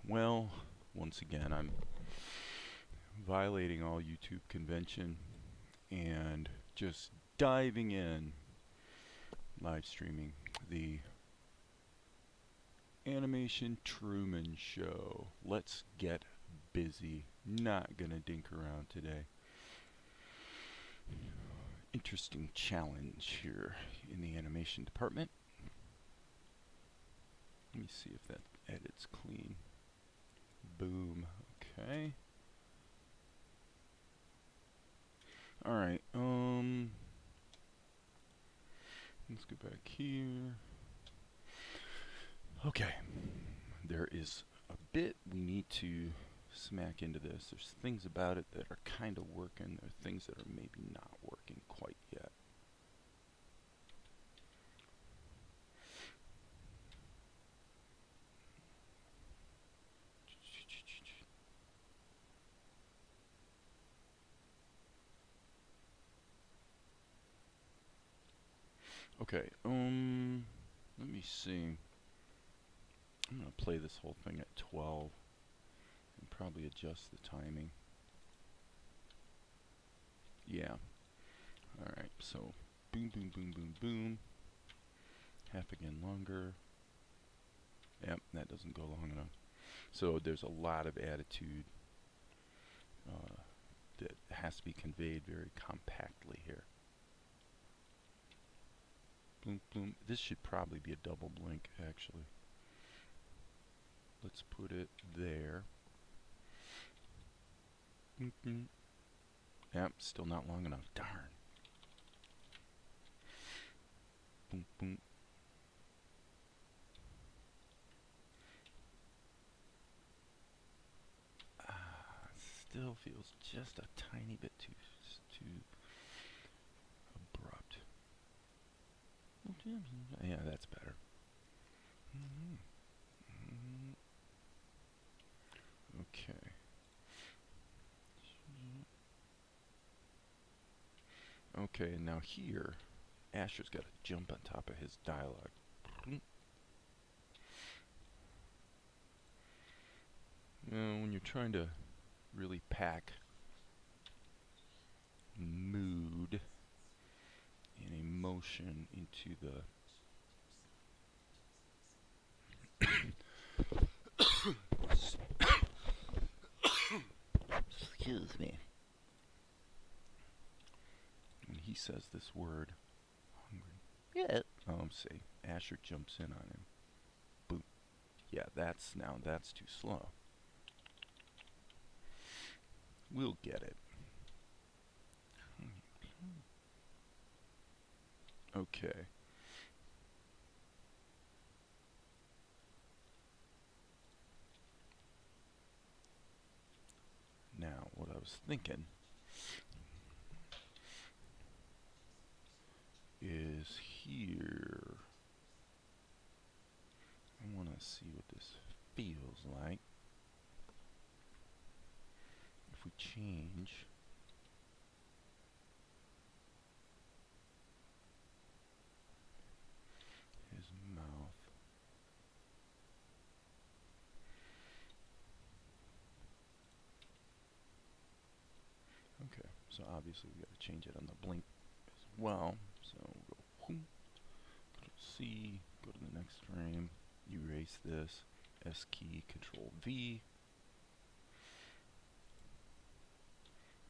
Well, once again, I'm violating all YouTube convention and just diving in, live streaming the animation Truman show. Let's get busy. Not gonna dink around today. Interesting challenge here in the animation department. Let me see if that edit's clean. Boom. Okay. Alright, let's go back here. Okay. There is a bit we need to smack into this. There's things about it that are kind of working. There are things that are maybe not working quite yet. Okay, let me see. I'm going to play this whole thing at 12 and probably adjust the timing. Yeah. Alright, so boom, boom, boom, boom, boom. Half again longer. Yep, that doesn't go long enough. So there's a lot of attitude that has to be conveyed very compactly here. Boom, boom. This should probably be a double blink, actually. Let's put it there. Boom, boom. Yep, still not long enough. Darn. Boom, boom. Still feels just a tiny bit too abrupt. Yeah, that's better. Okay. Okay, now here, Asher's got to jump on top of his dialogue. When you're trying to really pack mood and emotion into the excuse me. When he says this word, hungry. Yeah. See, Asher jumps in on him. Boom. Yeah, that's too slow. We'll get it. Okay. Now, what I was thinking is here. I want to see what this feels like. If we change his mouth. Okay, so obviously we got to change it on the blink as well. So we'll go whoom, Control C, go to the next frame, erase this, S key, Control V.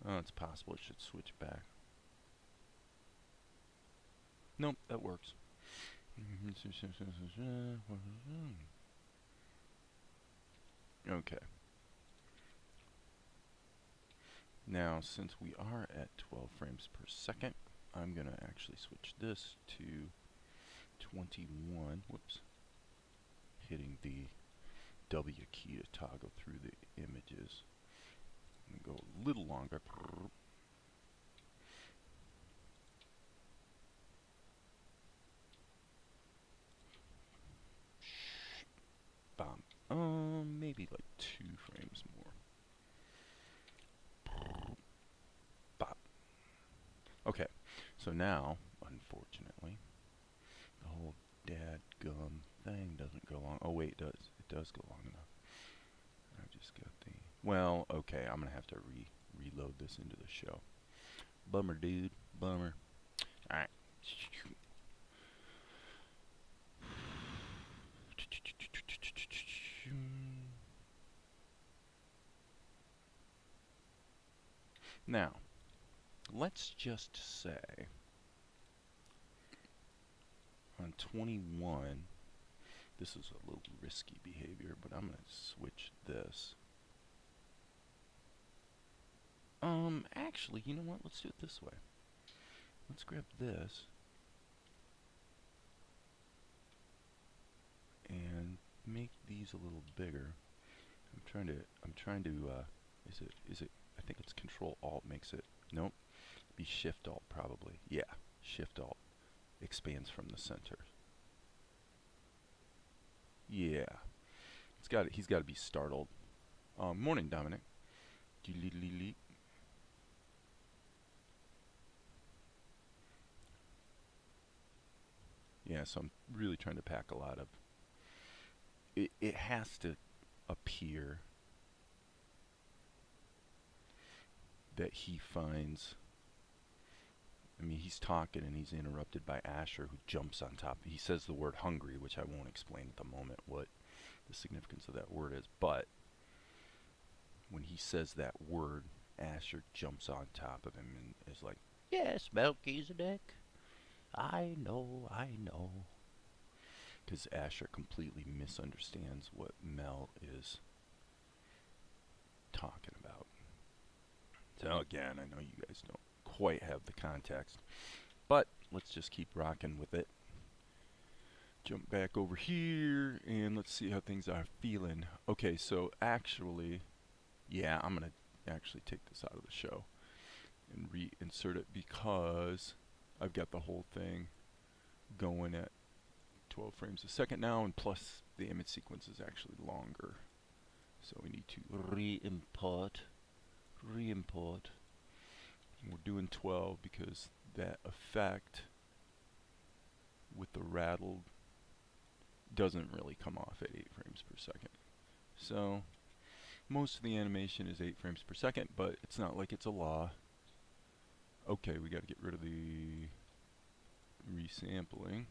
Oh, it's possible it should switch back. Nope, that works. Okay. Now, since we are at 12 frames per second, I'm going to actually switch this to 21. Whoops. Hitting the W key to toggle through the images. I'm going to go a little longer. Bam. Maybe like 2 frames more. Bop. Okay, so now, unfortunately, the whole dad it does. It does go long enough. I just got the... Well, okay, I'm going to have to reload this into the show. Bummer, dude. Bummer. Alright. Now, let's just say on 21, this is a little risky behavior, but I'm going to switch this. Actually, you know what? Let's do it this way. Let's grab this and make these a little bigger. I'm trying to, is it, I think it's Control Alt makes it, nope, be Shift Alt probably. Yeah, Shift Alt expands from the center. Yeah, he's got to be startled. Morning, Dominic. Yeah, so I'm really trying to pack a lot of... It has to appear that he finds... I mean, he's talking and he's interrupted by Asher, who jumps on top. He says the word hungry, which I won't explain at the moment what the significance of that word is. But when he says that word, Asher jumps on top of him and is like, "Yes, Melchizedek. I know, I know." Because Asher completely misunderstands what Mel is talking about. So again, I know you guys don't quite have the context, but let's just keep rocking with it. Jump back over here and let's see how things are feeling. Okay, so actually, yeah, I'm gonna actually take this out of the show and reinsert it because I've got the whole thing going at 12 frames a second now, and plus the image sequence is actually longer, so we need to re-import. We're doing 12 because that effect with the rattled doesn't really come off at 8 frames per second. So most of the animation is 8 frames per second, but it's not like it's a law. Okay, we got to get rid of the resampling.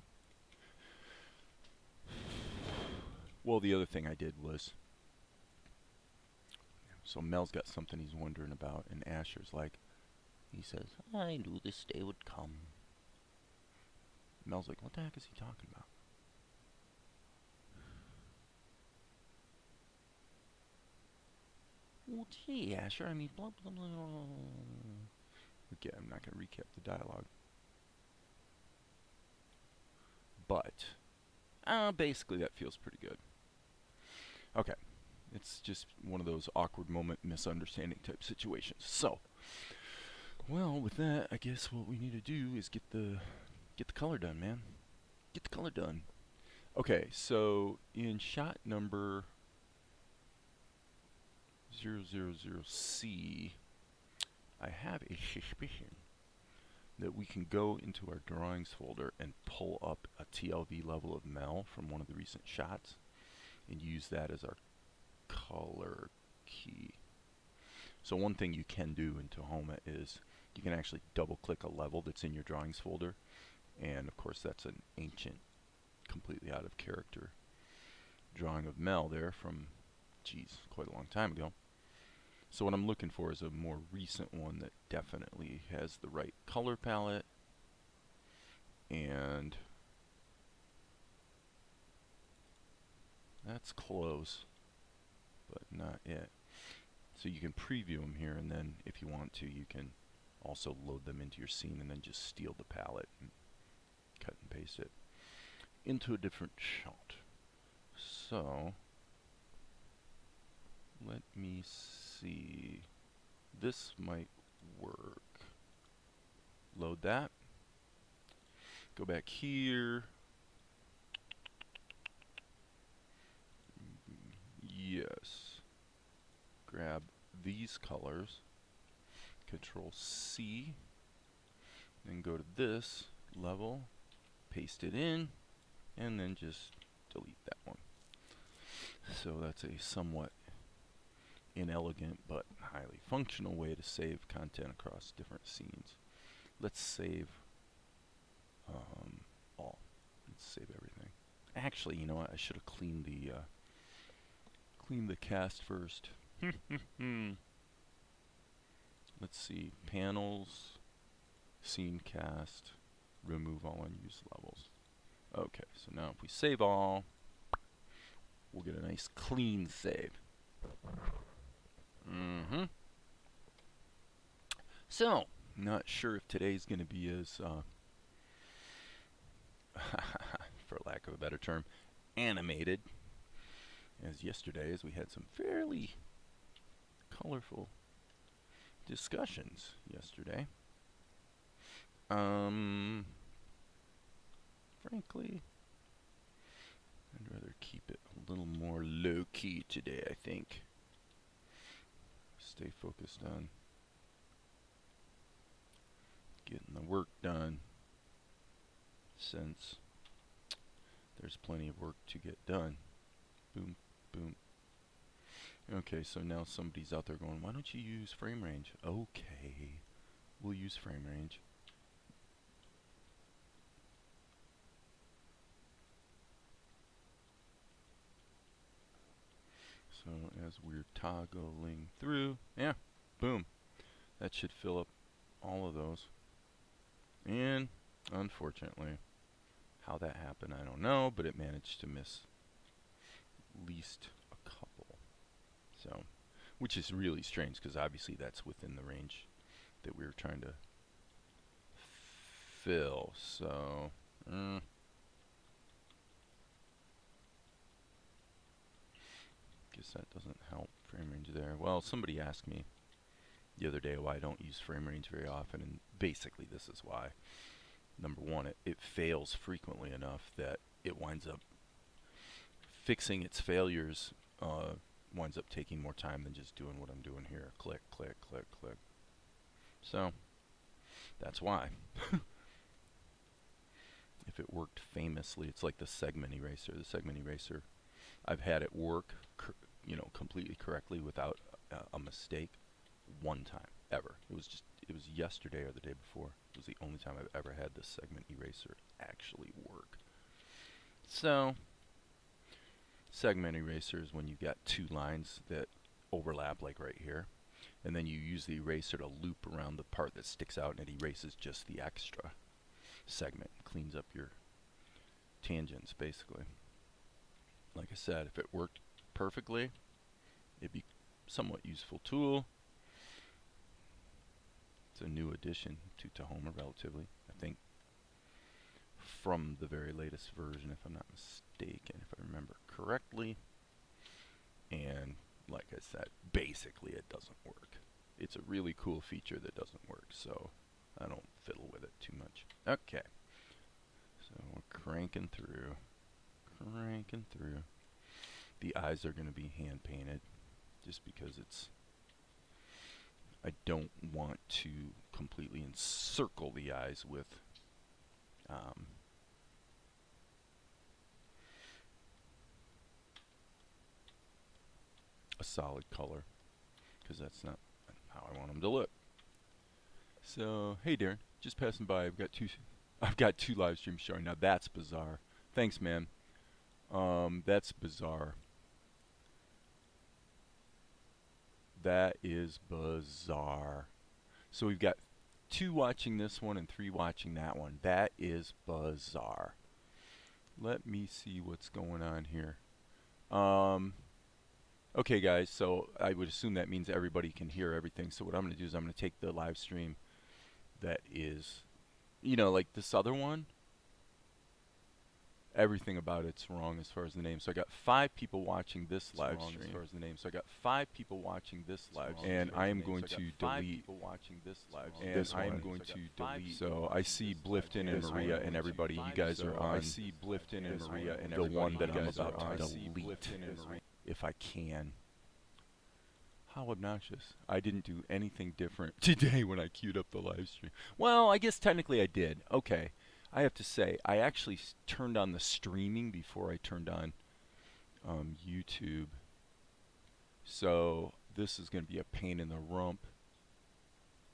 Well, the other thing I did was, so Mel's got something he's wondering about, and Asher's like, he says, "I knew this day would come." Mel's like, "What the heck is he talking about?" Well, gee, Asher, I mean, blah, blah, blah. Okay, I'm not going to recap the dialogue. But, basically that feels pretty good. Okay, it's just one of those awkward moment misunderstanding type situations. So, well, with that, I guess what we need to do is get the color done, man. Get the color done. Okay, so in shot number 000C, I have a suspicion that we can go into our drawings folder and pull up a TLV level of Mel from one of the recent shots and use that as our color key. So one thing you can do in Tahoma is you can actually double click a level that's in your drawings folder, and of course that's an ancient, completely out of character drawing of Mel there from, geez, quite a long time ago. So what I'm looking for is a more recent one that definitely has the right color palette, and that's close, but not yet. So you can preview them here, and then if you want to, you can also load them into your scene and then just steal the palette and cut and paste it into a different shot. So let me see. This might work. Load that. Go back here. Yes. Grab these colors. Control C. Then go to this level. Paste it in. And then just delete that one. so that's a somewhat inelegant but highly functional way to save content across different scenes. Let's save all. Let's save everything. Actually, you know what? I should have cleaned the cast first. Let's see. Panels, scene cast, remove all unused levels. Okay, so now if we save all, we'll get a nice clean save. So, not sure if today's going to be as, for lack of a better term, animated as yesterday, as we had some fairly colorful discussions yesterday. Frankly, I'd rather keep it a little more low-key today, I think. Stay focused on getting the work done, since there's plenty of work to get done. Boom, boom. Okay, so now somebody's out there going, why don't you use frame range? Okay, we'll use frame range. So as we're toggling through, yeah, boom. That should fill up all of those. And unfortunately, how that happened, I don't know, but it managed to miss at least a couple. So, which is really strange, because obviously that's within the range that we were trying to fill. So, guess that doesn't help frame range there. Well, somebody asked me the other day why I don't use frame range very often, and basically this is why. Number one, it fails frequently enough that it winds up fixing its failures, winds up taking more time than just doing what I'm doing here. Click, click, click, click. So, that's why. If it worked famously, it's like the segment eraser. The segment eraser, I've had it work, completely correctly without a mistake one time ever. It was yesterday or the day before. It was the only time I've ever had this segment eraser actually work. So, segment eraser is when you've got two lines that overlap, like right here, and then you use the eraser to loop around the part that sticks out, and it erases just the extra segment, cleans up your tangents, basically. Like I said, if it worked perfectly, it'd be a somewhat useful tool. It's a new addition to Tahoma, relatively, I think, from the very latest version, if I'm not mistaken, if I remember correctly. And like I said, basically it doesn't work. It's a really cool feature that doesn't work, so I don't fiddle with it too much. Okay, so we're cranking through. The eyes are going to be hand painted, just because I don't want to completely encircle the eyes with a solid color, because that's not how I want them to look. So, hey Darren, just passing by. I've got two live streams showing. Now that's bizarre. Thanks, man. That's bizarre. That is bizarre. So we've got 2 watching this one and 3 watching that one. That is bizarre. Let me see what's going on here. Okay, guys, so I would assume that means everybody can hear everything. So what I'm going to do is I'm going to take the live stream that is, like this other one. Everything about it's wrong as far as the name. So I got 5 people watching this live stream. As far as the name. So I got 5 people watching this live stream. And I am going to delete this one. I am going to delete. So I see Blifton and Maria and everybody. You guys are on. I see Blifton and Maria and the one that I'm about to delete, if I can. How obnoxious. I didn't do anything different today when I queued up the live stream. Well, I guess technically I did. Okay. I have to say, I actually turned on the streaming before I turned on YouTube. So this is going to be a pain in the rump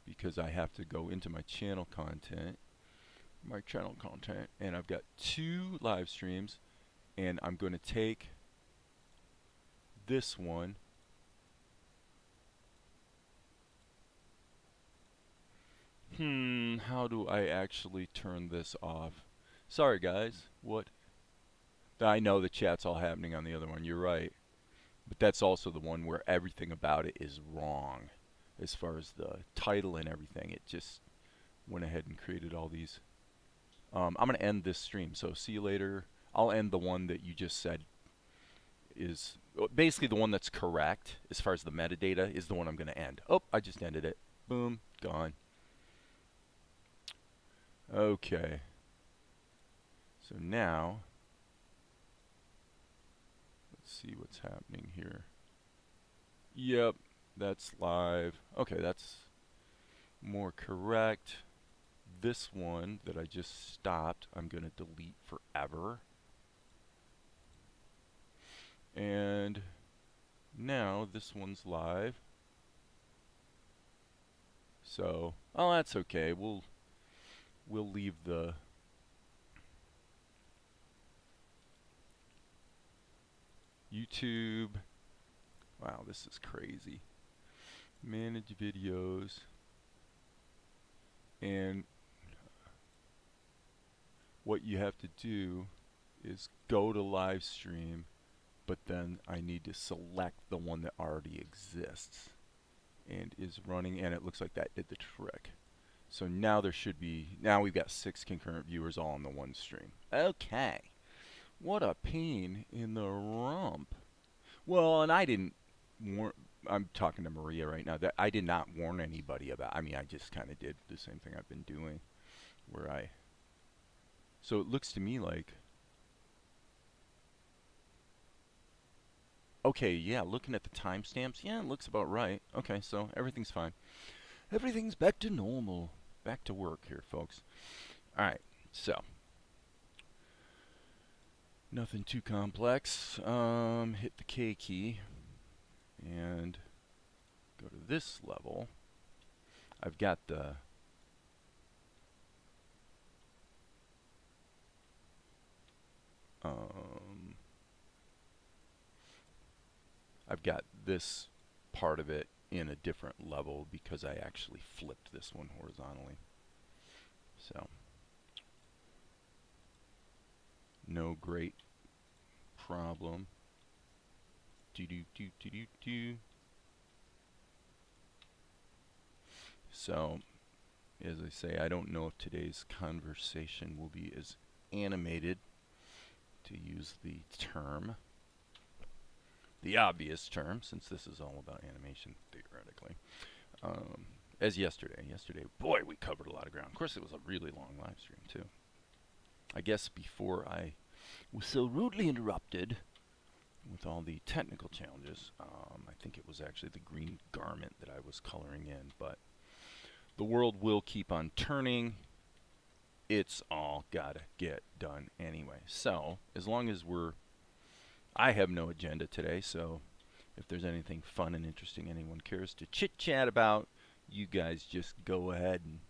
because I have to go into my channel content, and I've got 2 live streams, and I'm going to take this one. How do I actually turn this off? Sorry guys, what? I know the chat's all happening on the other one, you're right. But that's also the one where everything about it is wrong. As far as the title and everything, it just went ahead and created all these. I'm going to end this stream, so see you later. I'll end the one that you just said is basically the one that's correct as far as the metadata is the one I'm going to end. Oh, I just ended it. Boom, gone. Okay. So now, let's see what's happening here. Yep, that's live. Okay, that's more correct. This one that I just stopped, I'm going to delete forever. And now this one's live. So, oh, that's okay. We'll leave the YouTube. Wow, this is crazy. Manage videos. And what you have to do is go to live stream, but then I need to select the one that already exists and is running, and it looks like that did the trick. So now there should be, now we've got 6 concurrent viewers all on the one stream. Okay. What a pain in the rump. Well, and I didn't warn, I'm talking to Maria right now, that I did not warn anybody about, I mean, I just kind of did the same thing I've been doing, where so it looks to me like, okay, yeah, looking at the timestamps, yeah, it looks about right. Okay, so everything's fine. Everything's back to normal. Back to work here, folks. Alright, so. Nothing too complex. Hit the K key and go to this level. I've got the I've got this part of it in a different level because I actually flipped this one horizontally. So, no great problem. So, as I say, I don't know if today's conversation will be as animated, to use the term, the obvious term, since this is all about animation theoretically, as yesterday. Yesterday, boy, we covered a lot of ground. Of course, it was a really long live stream too. I guess before I was so rudely interrupted with all the technical challenges, I think it was actually the green garment that I was coloring in, but the world will keep on turning. It's all gotta get done anyway. So, as long as I have no agenda today, so if there's anything fun and interesting anyone cares to chit-chat about, you guys just go ahead and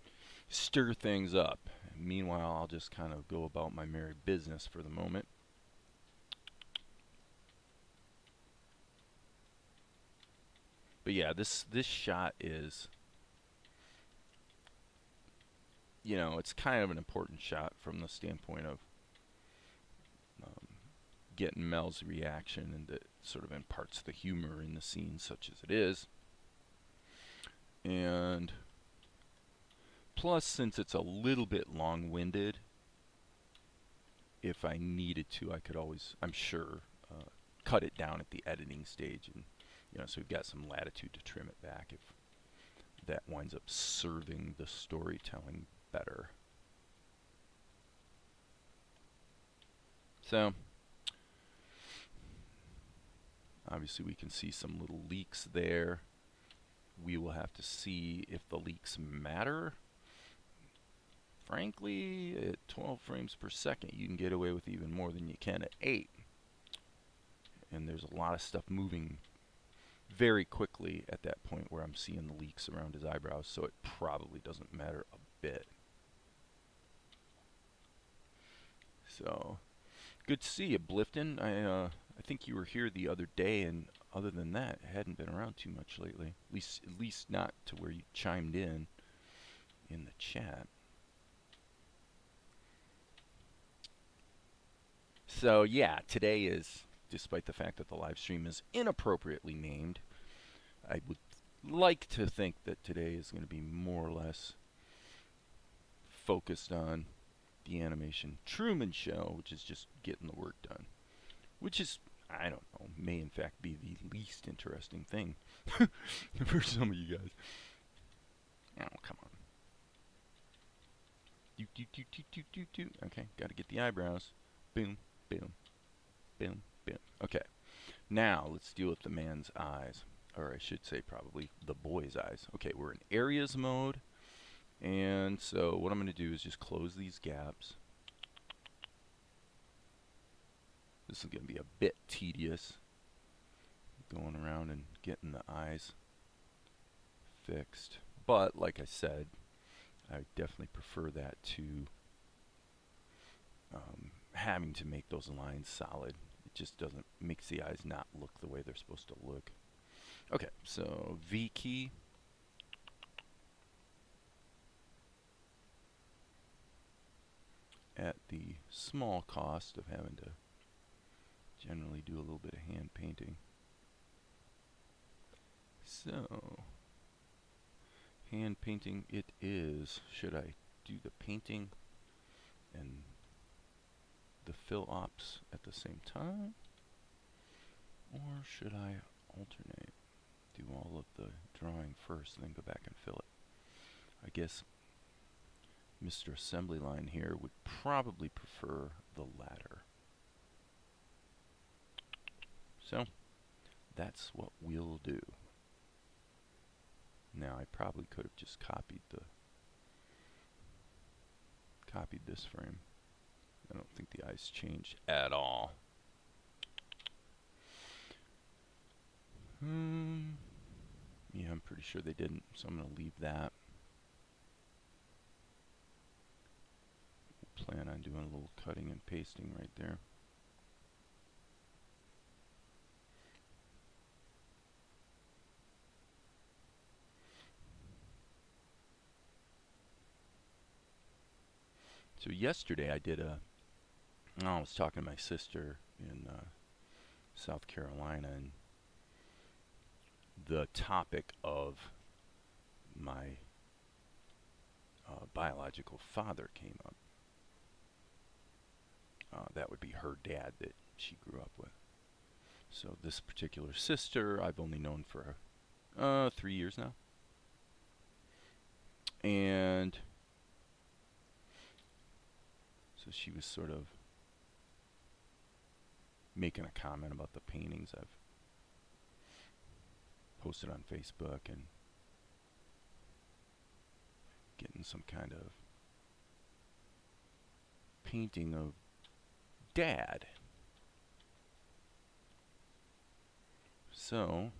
stir things up. And meanwhile, I'll just kind of go about my merry business for the moment. But yeah, this shot is, you know, it's kind of an important shot from the standpoint of getting Mel's reaction, and that sort of imparts the humor in the scene such as it is. And plus, since it's a little bit long-winded, if I needed to, I could always, I'm sure, cut it down at the editing stage, and you know, so we've got some latitude to trim it back if that winds up serving the storytelling better. So, obviously we can see some little leaks there. We will have to see if the leaks matter. Frankly, at 12 frames per second, you can get away with even more than you can at 8. and there's a lot of stuff moving very quickly at that point where I'm seeing the leaks around his eyebrows, so it probably doesn't matter a bit. So, good to see you, Blifton. I think you were here the other day, and other than that, hadn't been around too much lately. At least not to where you chimed in the chat. So yeah, today is, despite the fact that the live stream is inappropriately named, I would like to think that today is going to be more or less focused on the animation Truman Show, which is just getting the work done. Which is, I don't know, may in fact be the least interesting thing for some of you guys. Oh, come on. Okay, gotta get the eyebrows. Boom, boom, boom, boom. Okay, now let's deal with the man's eyes. Or I should say probably the boy's eyes. Okay, we're in areas mode. And so what I'm going to do is just close these gaps. This is going to be a bit tedious, going around and getting the eyes fixed. But like I said, I definitely prefer that to having to make those lines solid. It just doesn't, makes the eyes not look the way they're supposed to look. Okay, so V key. At the small cost of having to generally do a little bit of hand painting. So, hand painting it is. Should I do the painting and the fill ops at the same time? Or should I alternate? Do all of the drawing first and then go back and fill it? I guess Mr. Assembly Line here would probably prefer the latter. So, that's what we'll do. Now, I probably could have just copied this frame. I don't think the eyes changed at all. Yeah, I'm pretty sure they didn't, so I'm going to leave that. We'll plan on doing a little cutting and pasting right there. So yesterday I was talking to my sister in South Carolina, and the topic of my biological father came up. That would be her dad that she grew up with. So this particular sister I've only known for 3 years now. And so she was sort of making a comment about the paintings I've posted on Facebook and getting some kind of painting of Dad. So,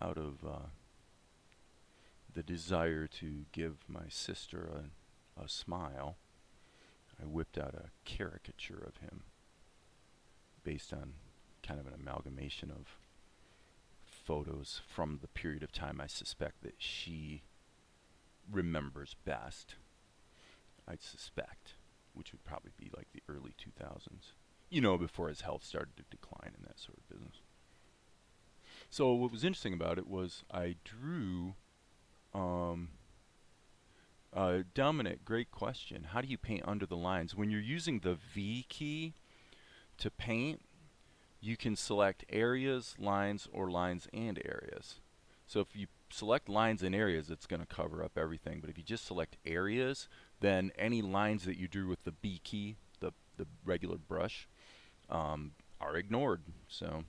out of the desire to give my sister a smile, I whipped out a caricature of him based on kind of an amalgamation of photos from the period of time I suspect that she remembers best. I'd suspect, which would probably be like the early 2000s. You know, before his health started to decline and that sort of business. So what was interesting about it was I drew, Dominic, great question. How do you paint under the lines? When you're using the V key to paint, you can select areas, lines, or lines and areas. So if you select lines and areas, it's going to cover up everything. But if you just select areas, then any lines that you drew with the B key, the regular brush, are ignored. So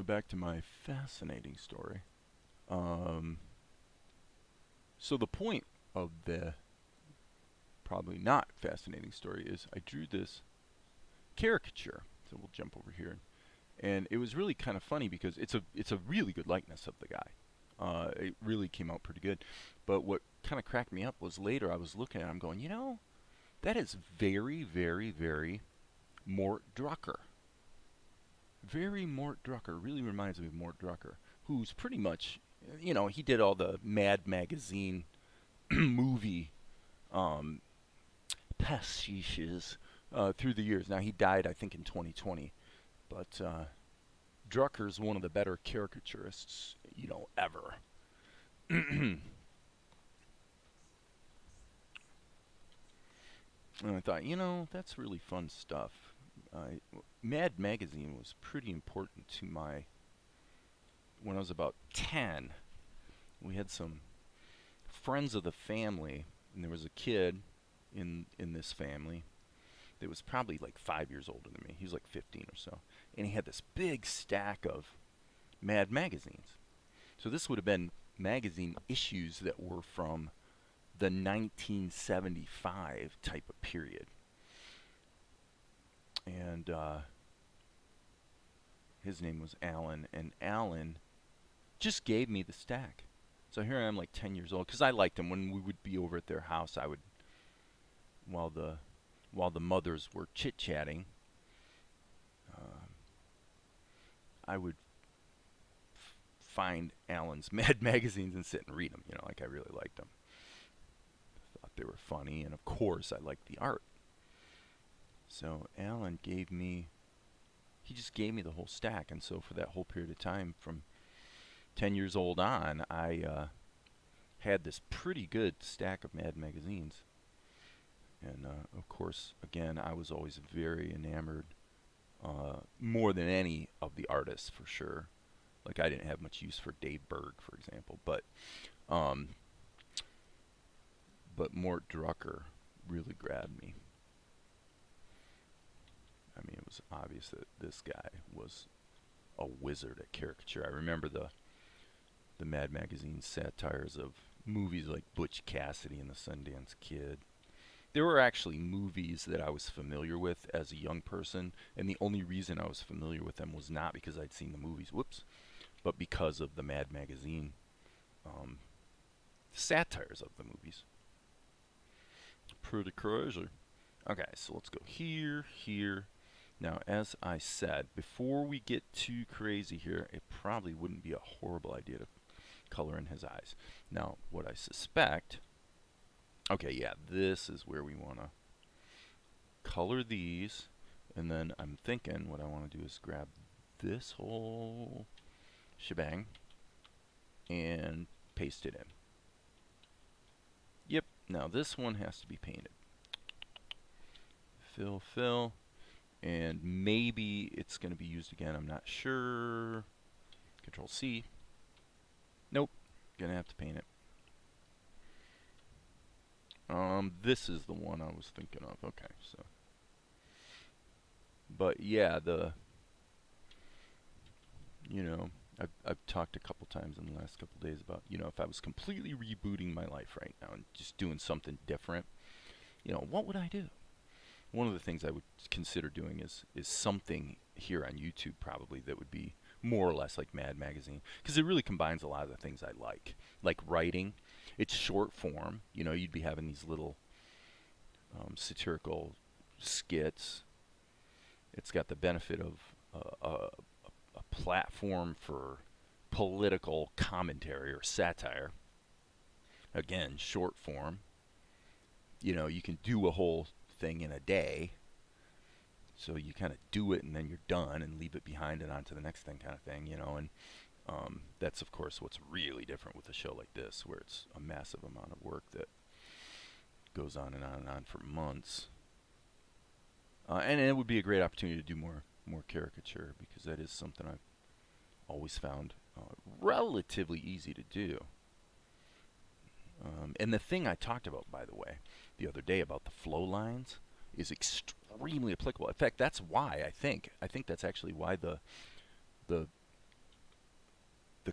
back to my fascinating story. So the point of the probably not fascinating story is I drew this caricature. So we'll jump over here. And it was really kind of funny because it's a really good likeness of the guy. It really came out pretty good. But what kind of cracked me up was later I was looking at him going, you know, that is very, very, very Mort Drucker. Very Mort Drucker. Really reminds me of Mort Drucker, who's pretty much, you know, he did all the Mad Magazine movie pastiches through the years. Now, he died, I think, in 2020. But Drucker's one of the better caricaturists, you know, ever. And I thought, you know, that's really fun stuff. Mad Magazine was pretty important to my... When I was about 10, we had some friends of the family, and there was a kid in this family that was probably like 5 years older than me. He was like 15 or so. And he had this big stack of Mad magazines. So this would have been magazine issues that were from the 1975 type of period. And his name was Alan, and Alan just gave me the stack. So here I am, like 10 years old, because I liked him. When we would be over at their house, I would, while the mothers were chit-chatting, I would find Alan's Mad magazines and sit and read them, you know, like I really liked them. Thought they were funny, and of course I liked the art. So Alan gave me, he just gave me the whole stack, and so for that whole period of time, from 10 years old on, I had this pretty good stack of Mad magazines. And of course, again, I was always very enamored, more than any of the artists, for sure. Like, I didn't have much use for Dave Berg, for example, but Mort Drucker really grabbed me. I mean, it was obvious that this guy was a wizard at caricature. I remember the Mad Magazine satires of movies like Butch Cassidy and the Sundance Kid. There were actually movies that I was familiar with as a young person, and the only reason I was familiar with them was not because I'd seen the movies, but because of the Mad Magazine satires of the movies. Pretty crazy. Okay, so let's go here, here. Now, as I said, before we get too crazy here, it probably wouldn't be a horrible idea to color in his eyes. Now, what I suspect... Okay, yeah, this is where we want to color these, and then I'm thinking what I want to do is grab this whole shebang and paste it in. Yep, now this one has to be painted. Fill, fill, and maybe it's going to be used again, I'm not sure. Control C. Nope, gonna have to paint it. This is the one I was thinking of. Okay, so. But yeah, you know, I've talked a couple times in the last couple days about, you know, if I was completely rebooting my life right now and just doing something different, you know, what would I do? One of the things I would consider doing is something here on YouTube probably that would be more or less like Mad Magazine, because it really combines a lot of the things I like writing. It's short form, you know, you'd be having these little satirical skits. It's got the benefit of a platform for political commentary or satire. Again, short form. You know, you can do a whole thing in a day. So you kind of do it and then you're done and leave it behind and on to the next thing kind of thing, you know. And that's, of course, what's really different with a show like this, where it's a massive amount of work that goes on and on and on for months. And it would be a great opportunity to do more caricature, because that is something I've always found relatively easy to do. And the thing I talked about, by the way, the other day about the flow lines is extremely applicable. In fact, that's why I think that's actually why the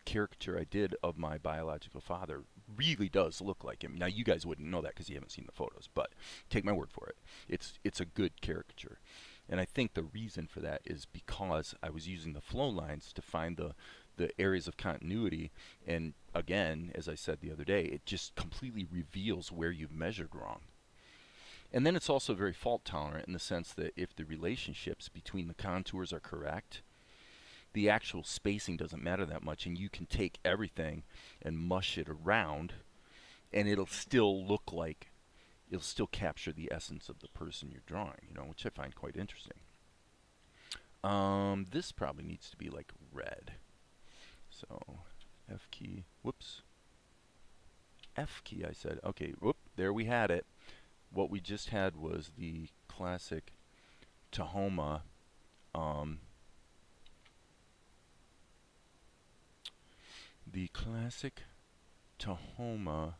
caricature I did of my biological father really does look like him. Now, you guys wouldn't know that because you haven't seen the photos, but take my word for it. It's a good caricature. And I think the reason for that is because I was using the flow lines to find the areas of continuity. And again, as I said the other day, it just completely reveals where you've measured wrong. And then it's also very fault tolerant in the sense that if the relationships between the contours are correct, the actual spacing doesn't matter that much, and you can take everything and mush it around, and it'll still look like, it'll still capture the essence of the person you're drawing, you know, which I find quite interesting. This probably needs to be like red. So F key, whoops. F key, I said. Okay, whoop, there we had it. What we just had was the classic Tahoma. The classic Tahoma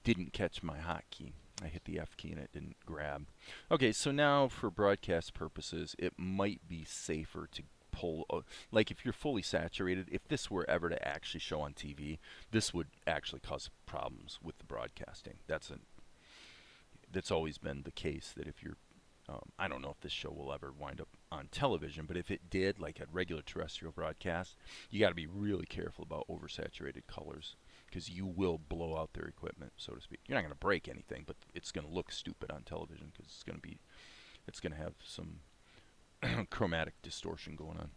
didn't catch my hotkey. I hit the F key and it didn't grab. Okay, so now for broadcast purposes, it might be safer to pull, like if you're fully saturated, if this were ever to actually show on TV, this would actually cause problems with the broadcasting. That's always been the case, that if you're, I don't know if this show will ever wind up on television, but if it did, like a regular terrestrial broadcast, you got to be really careful about oversaturated colors, because you will blow out their equipment, so to speak. You're not going to break anything, but it's going to look stupid on television because it's going to have some chromatic distortion going on.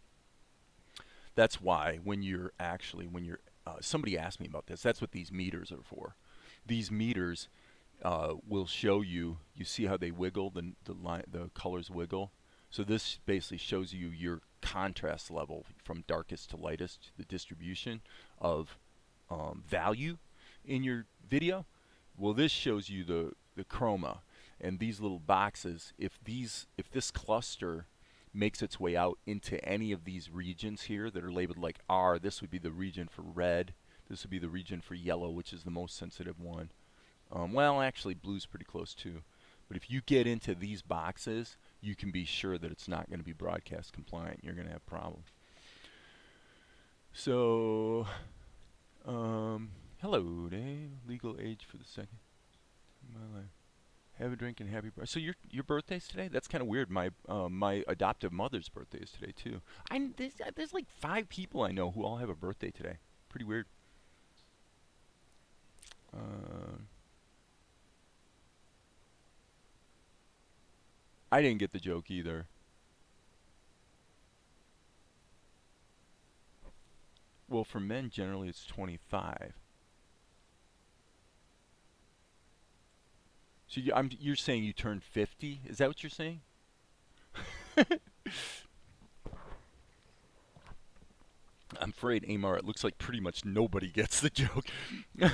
That's why when you're somebody asked me about this. That's what these meters are for. These meters will show you. You see how they wiggle, the colors wiggle. So this basically shows you your contrast level from darkest to lightest, the distribution of value in your video. Well, this shows you the chroma, and these little boxes. If this cluster makes its way out into any of these regions here that are labeled like R, this would be the region for red. This would be the region for yellow, which is the most sensitive one. Well, actually, blue's pretty close too. But if you get into these boxes, you can be sure that it's not going to be broadcast compliant. You're going to have problems. So, hello, Dave. Legal age for the second of my life. Have a drink and happy birthday. So your birthday's today? That's kind of weird. My my adoptive mother's birthday is today too. There's like 5 people I know who all have a birthday today. Pretty weird. I didn't get the joke either. Well, for men generally it's 25. So you're saying you turned 50? Is that what you're saying? I'm afraid, Amar, it looks like pretty much nobody gets the joke. You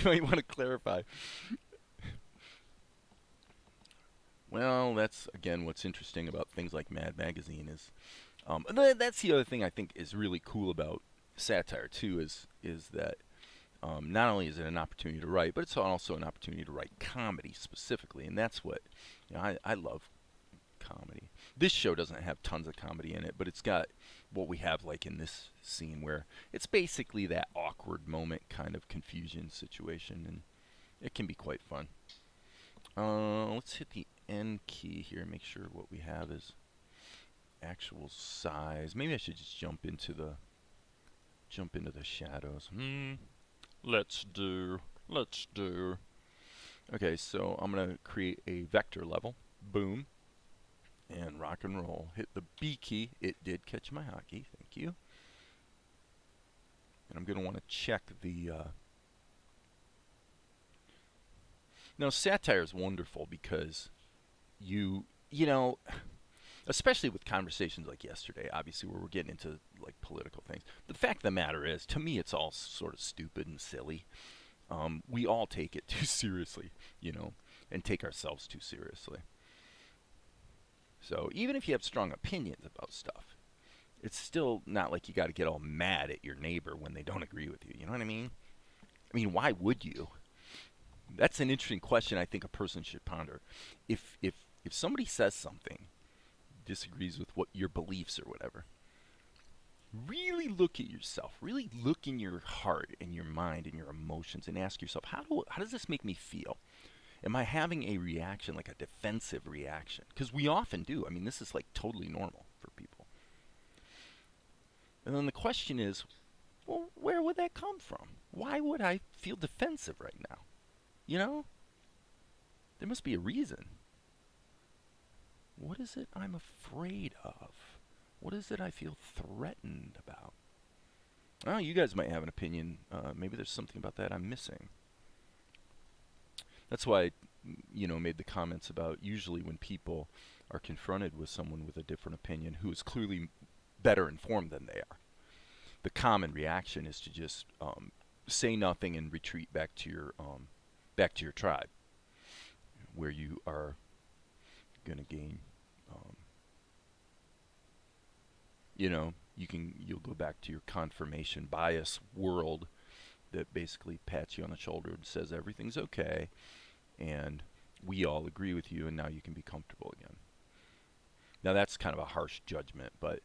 might want to clarify. Well, that's, again, what's interesting about things like Mad Magazine is, that's the other thing I think is really cool about satire, too, is that not only is it an opportunity to write, but it's also an opportunity to write comedy specifically, and that's what, I love comedy. This show doesn't have tons of comedy in it, but it's got what we have like in this scene where it's basically that awkward moment kind of confusion situation, and it can be quite fun. Let's hit the N key here and make sure what we have is actual size. Maybe I should just jump into the shadows. Let's do. Okay, so I'm gonna create a vector level. Boom. And rock and roll. Hit the B key. It did catch my hotkey. Thank you. And I'm going to want to check the... Now, satire is wonderful because you know, especially with conversations like yesterday, obviously, where we're getting into like political things. The fact of the matter is, to me, it's all sort of stupid and silly. We all take it too seriously, you know, and take ourselves too seriously. So even if you have strong opinions about stuff, it's still not like you got to get all mad at your neighbor when they don't agree with you. You know what I mean? I mean, why would you? That's an interesting question I think a person should ponder. If somebody says something, disagrees with what your beliefs or whatever, really look at yourself. Really look in your heart and your mind and your emotions and ask yourself, how does this make me feel? Am I having a reaction, like a defensive reaction? Because we often do. I mean, this is like totally normal for people. And then the question is, well, where would that come from? Why would I feel defensive right now? You know? There must be a reason. What is it I'm afraid of? What is it I feel threatened about? Oh, you guys might have an opinion. Maybe there's something about that I'm missing. That's why I, made the comments about usually when people are confronted with someone with a different opinion who is clearly better informed than they are, the common reaction is to just say nothing and retreat back to your tribe, where you are going to gain, you'll go back to your confirmation bias world that basically pats you on the shoulder and says everything's okay, and we all agree with you, and now you can be comfortable again. Now that's kind of a harsh judgment, but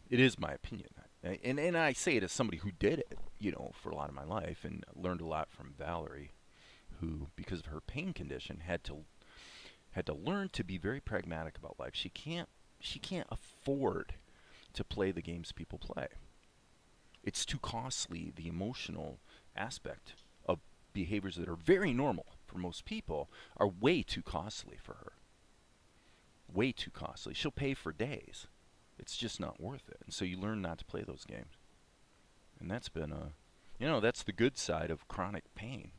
it is my opinion, and I say it as somebody who did it, for a lot of my life, and learned a lot from Valerie, who, because of her pain condition, had to learn to be very pragmatic about life. She can't afford to play the games people play. It's too costly. The emotional aspect of behaviors that are very normal for most people are way too costly for her. Way too costly. She'll pay for days. It's just not worth it. And so you learn not to play those games. And that's been that's the good side of chronic pain.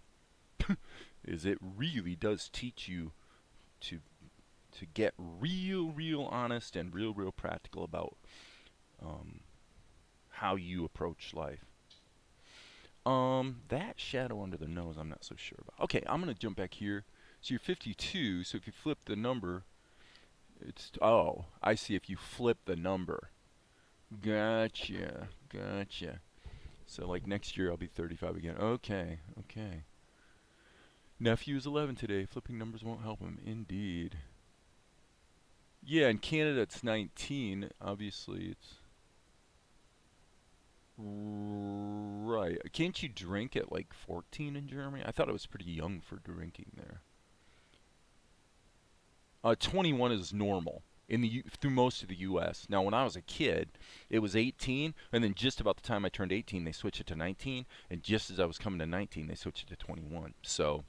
Is it really does teach you to get real honest and real practical about how you approach life. That shadow under the nose, I'm not so sure about. Okay, I'm going to jump back here. So you're 52, so if you flip the number, oh, I see, if you flip the number. Gotcha. So like next year I'll be 35 again. Okay. Nephew's 11 today. Flipping numbers won't help him. Indeed. Yeah, in Canada it's 19. Obviously it's... Right. Can't you drink at like 14 in Germany? I thought it was pretty young for drinking there. 21 is normal through most of the U.S. Now, when I was a kid, it was 18, and then just about the time I turned 18, they switched it to 19, and just as I was coming to 19, they switched it to 21. So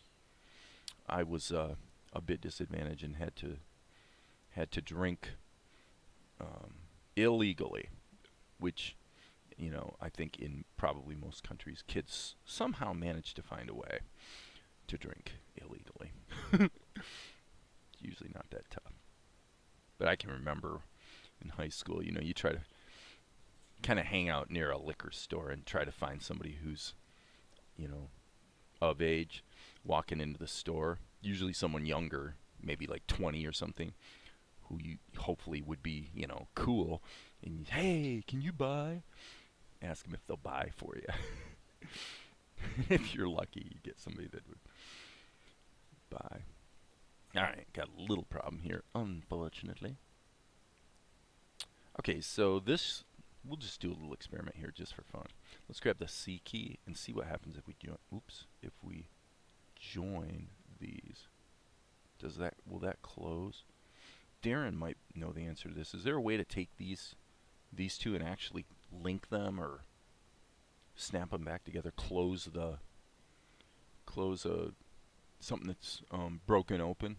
I was a bit disadvantaged and had to drink illegally, which, I think in probably most countries, kids somehow manage to find a way to drink illegally. Usually not that tough. But I can remember in high school, you try to kind of hang out near a liquor store and try to find somebody who's, of age, walking into the store. Usually someone younger, maybe like 20 or something, who you hopefully would be, cool. And, hey, can you buy? Ask them if they'll buy for you. If you're lucky, you get somebody that would buy. Alright, got a little problem here, unfortunately. Okay, so we'll just do a little experiment here just for fun. Let's grab the C key and see what happens if we join these. Will that close? Darren might know the answer to this. Is there a way to take these two and actually link them or snap them back together, close something that's broken open?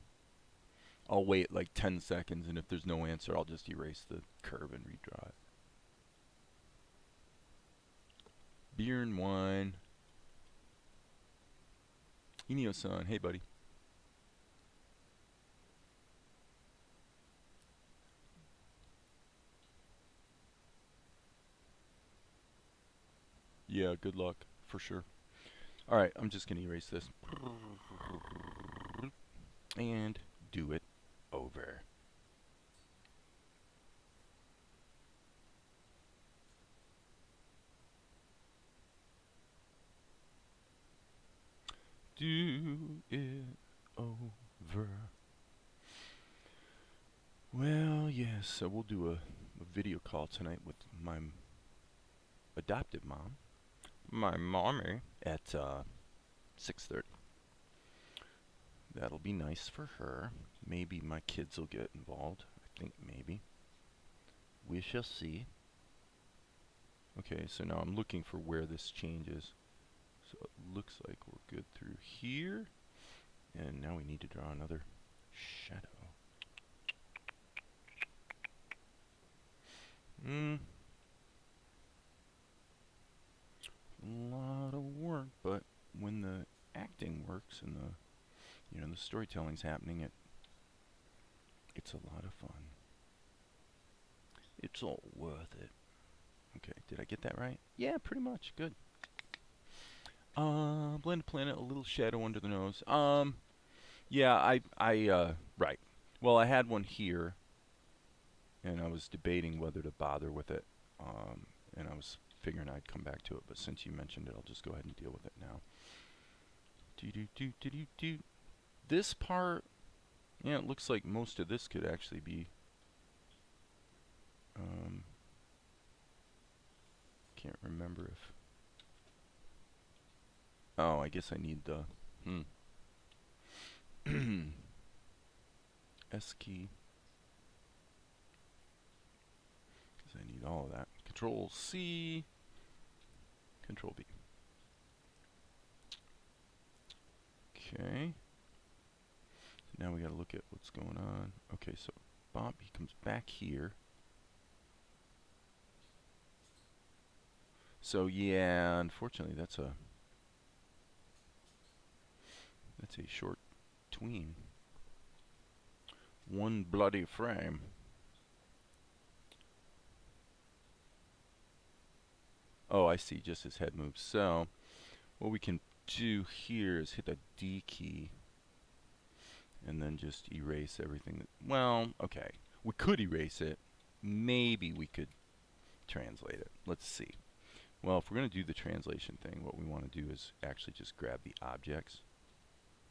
I'll wait like 10 seconds, and if there's no answer, I'll just erase the curve and redraw it. Beer and wine. Inio-san, hey buddy. Yeah, good luck, for sure. Alright, I'm just going to erase this. And do it over. Do it over. Well, yes, so we'll do a video call tonight with my adoptive mom, my mommy, at 6:30. That'll be nice for her. Maybe my kids will get involved. I think maybe. We shall see. Okay, so now I'm looking for where this changes. So it looks like we're good through here. And now we need to draw another shadow. A lot of work, but when the acting works and the storytelling's happening, it's a lot of fun. It's all worth it. Okay, did I get that right? Yeah, pretty much. Good. BlendedPlanet, a little shadow under the nose. Yeah, right. Well, I had one here, and I was debating whether to bother with it. And I was figuring I'd come back to it, but since you mentioned it, I'll just go ahead and deal with it now. This part, yeah, it looks like most of this could actually be. Can't remember if. Oh, I guess I need the S key. Because I need all of that. Control C, Control B. Okay. So now we got to look at what's going on. Okay, so Bob, he comes back here. So yeah, unfortunately, that's a short tween. One bloody frame. Oh, I see, just his head moves. So what we can do here is hit the D key and then just erase everything. Well, okay. We could erase it. Maybe we could translate it. Let's see. Well, if we're going to do the translation thing, what we want to do is actually just grab the objects,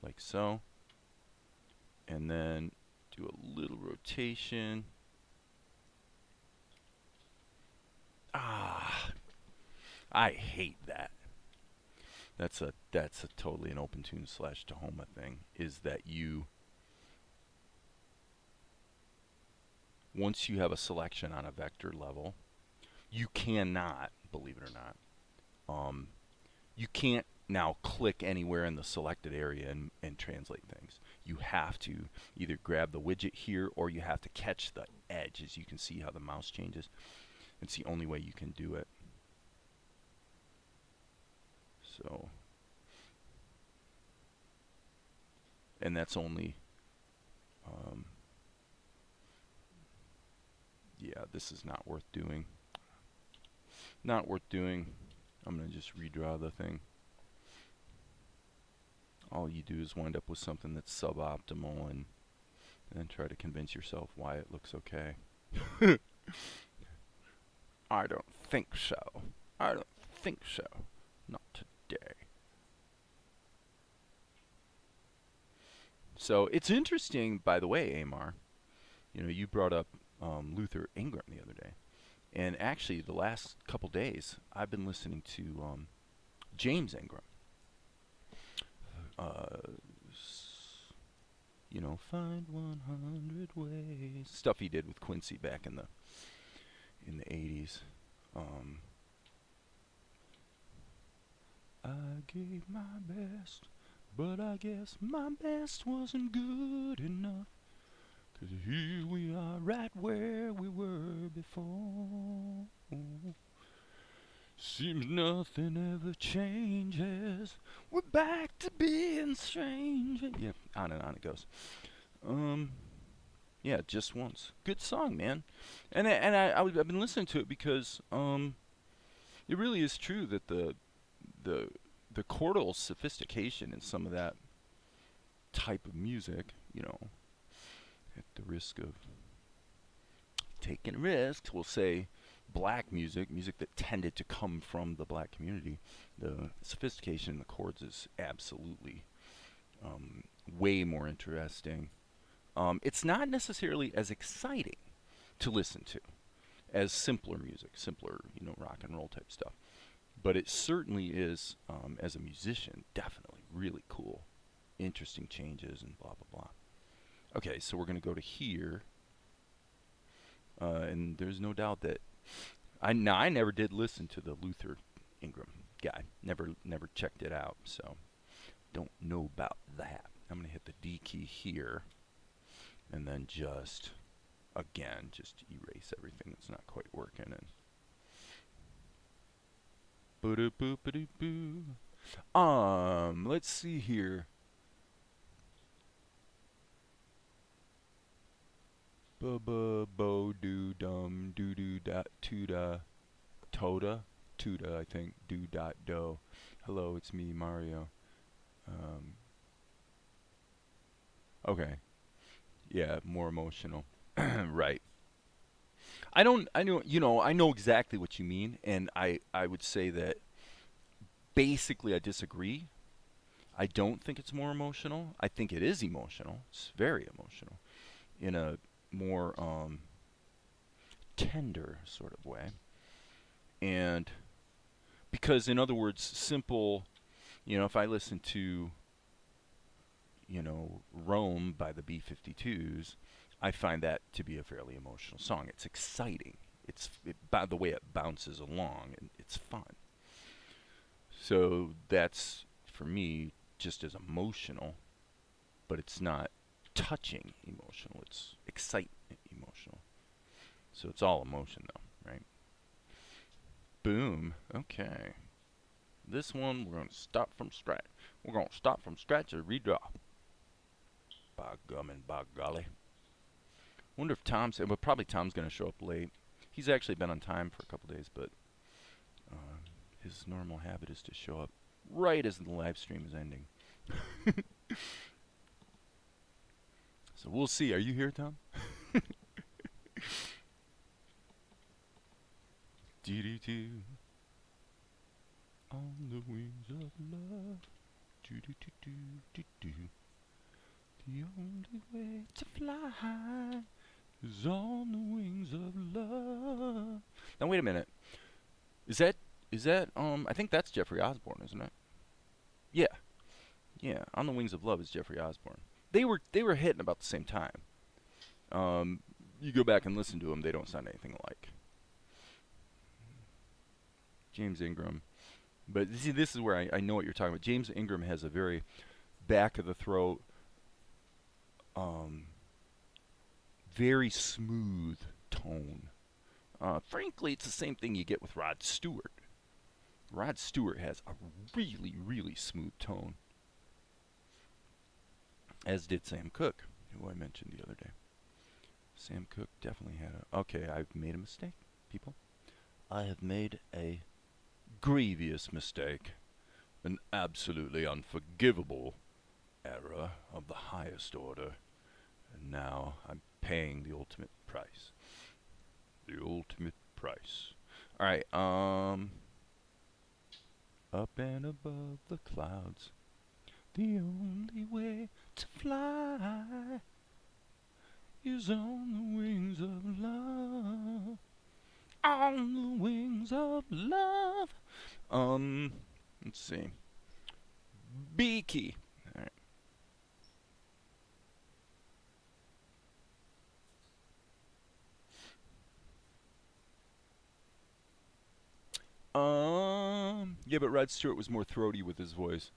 like so, and then do a little rotation. Ah, I hate that. That's a totally an OpenToonz / Tahoma thing, is that once you have a selection on a vector level, you cannot, believe it or not, you can't now click anywhere in the selected area and translate things. You have to either grab the widget here or you have to catch the edge, as you can see how the mouse changes. It's the only way you can do it. So, and that's only, yeah, this is not worth doing. Not worth doing. I'm going to just redraw the thing. All you do is wind up with something that's suboptimal and then try to convince yourself why it looks okay. I don't think so. I don't think so. Not today. So it's interesting, by the way, Amar. You brought up Luther Ingram the other day. And actually, the last couple days, I've been listening to James Ingram. Find 100 ways. Stuff he did with Quincy back in the 80s. I gave my best, but I guess my best wasn't good enough. 'Cause here we are right where we were before. Seems nothing ever changes. We're back to being strangers. Yeah, on and on it goes. Yeah, just once. Good song, man. And I've been listening to it because it really is true that the chordal sophistication in some of that type of music, at the risk of taking risks, we'll say black music that tended to come from the black community, the sophistication in the chords is absolutely way more interesting. It's not necessarily as exciting to listen to as simpler music, rock and roll type stuff. But it certainly is, as a musician, definitely really cool. interesting changes and blah, blah, blah. Okay, so we're going to go to here. And there's no doubt that I never did listen to the Luther Ingram guy. Never checked it out, so don't know about that. I'm going to hit the D key here, and then just, again, just erase everything that's not quite working. And let's see here. Bo do dum do do dot tuda toda tuda, I think, do dot do. Hello, it's me, Mario. Okay. Yeah, more emotional. Right. I know exactly what you mean, and I would say that basically I disagree. I don't think it's more emotional. I think it is emotional. It's very emotional in a more tender sort of way. And because, in other words, simple, if I listen to, Rome by the B-52s, I find that to be a fairly emotional song. It's exciting. By the way it bounces along, and it's fun. So that's, for me, just as emotional, but it's not touching emotional. It's excitement emotional. So it's all emotion, though, right? Boom. Okay. This one, we're going to stop from scratch. We're going to stop from scratch and redraw. By gum and by golly. Wonder if Tom's going to show up late. He's actually been on time for a couple days, but his normal habit is to show up right as the live stream is ending. So we'll see. Are you here, Tom? Do-do-do. On the wings of love. Do-do-do-do-do-do. The only way to fly is on the wings of love. Now wait a minute. Is that I think that's Jeffrey Osborne, isn't it? Yeah. Yeah, On the Wings of Love is Jeffrey Osborne. They were hitting about the same time. You go back and listen to them, they don't sound anything alike. James Ingram. But see, this is where I know what you're talking about. James Ingram has a very back of the throat, very smooth tone. Frankly, it's the same thing you get with Rod Stewart. Rod Stewart has a really, really smooth tone, as did Sam Cooke, who I mentioned the other day. Sam Cooke definitely had a... Okay, I've made a mistake, people. I have made a grievous mistake. An absolutely unforgivable error of the highest order. And now I'm paying the ultimate price. The ultimate price. Alright, up and above the clouds, the only way to fly is on the wings of love. On the wings of love. Let's see. B key. All right. Yeah, but Rod Stewart was more throaty with his voice.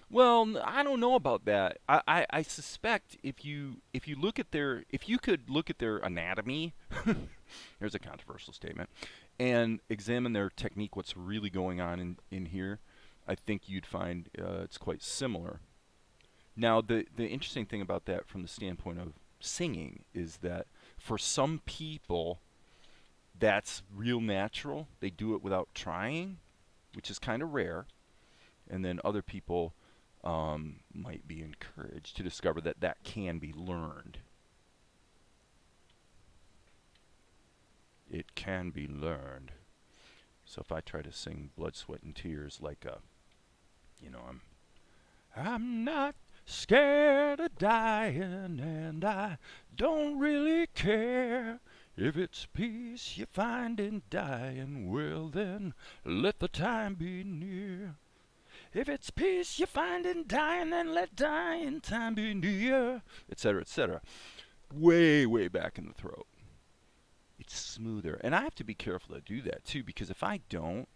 Well, I don't know about that. I suspect if you could look at their anatomy, there's a controversial statement, and examine their technique, what's really going on in here, I think you'd find it's quite similar. Now, the interesting thing about that from the standpoint of singing is that for some people, that's real natural. They do it without trying, which is kind of rare. And then other people might be encouraged to discover that that can be learned. It can be learned. So if I try to sing Blood, Sweat, and Tears like I'm not scared of dying, and I don't really care. If it's peace you find in dying, well then let the time be near. If it's peace you find in dying, then let dying time be near, etc., etc. Way, way back in the throat. It's smoother. And I have to be careful to do that too, because if I don't,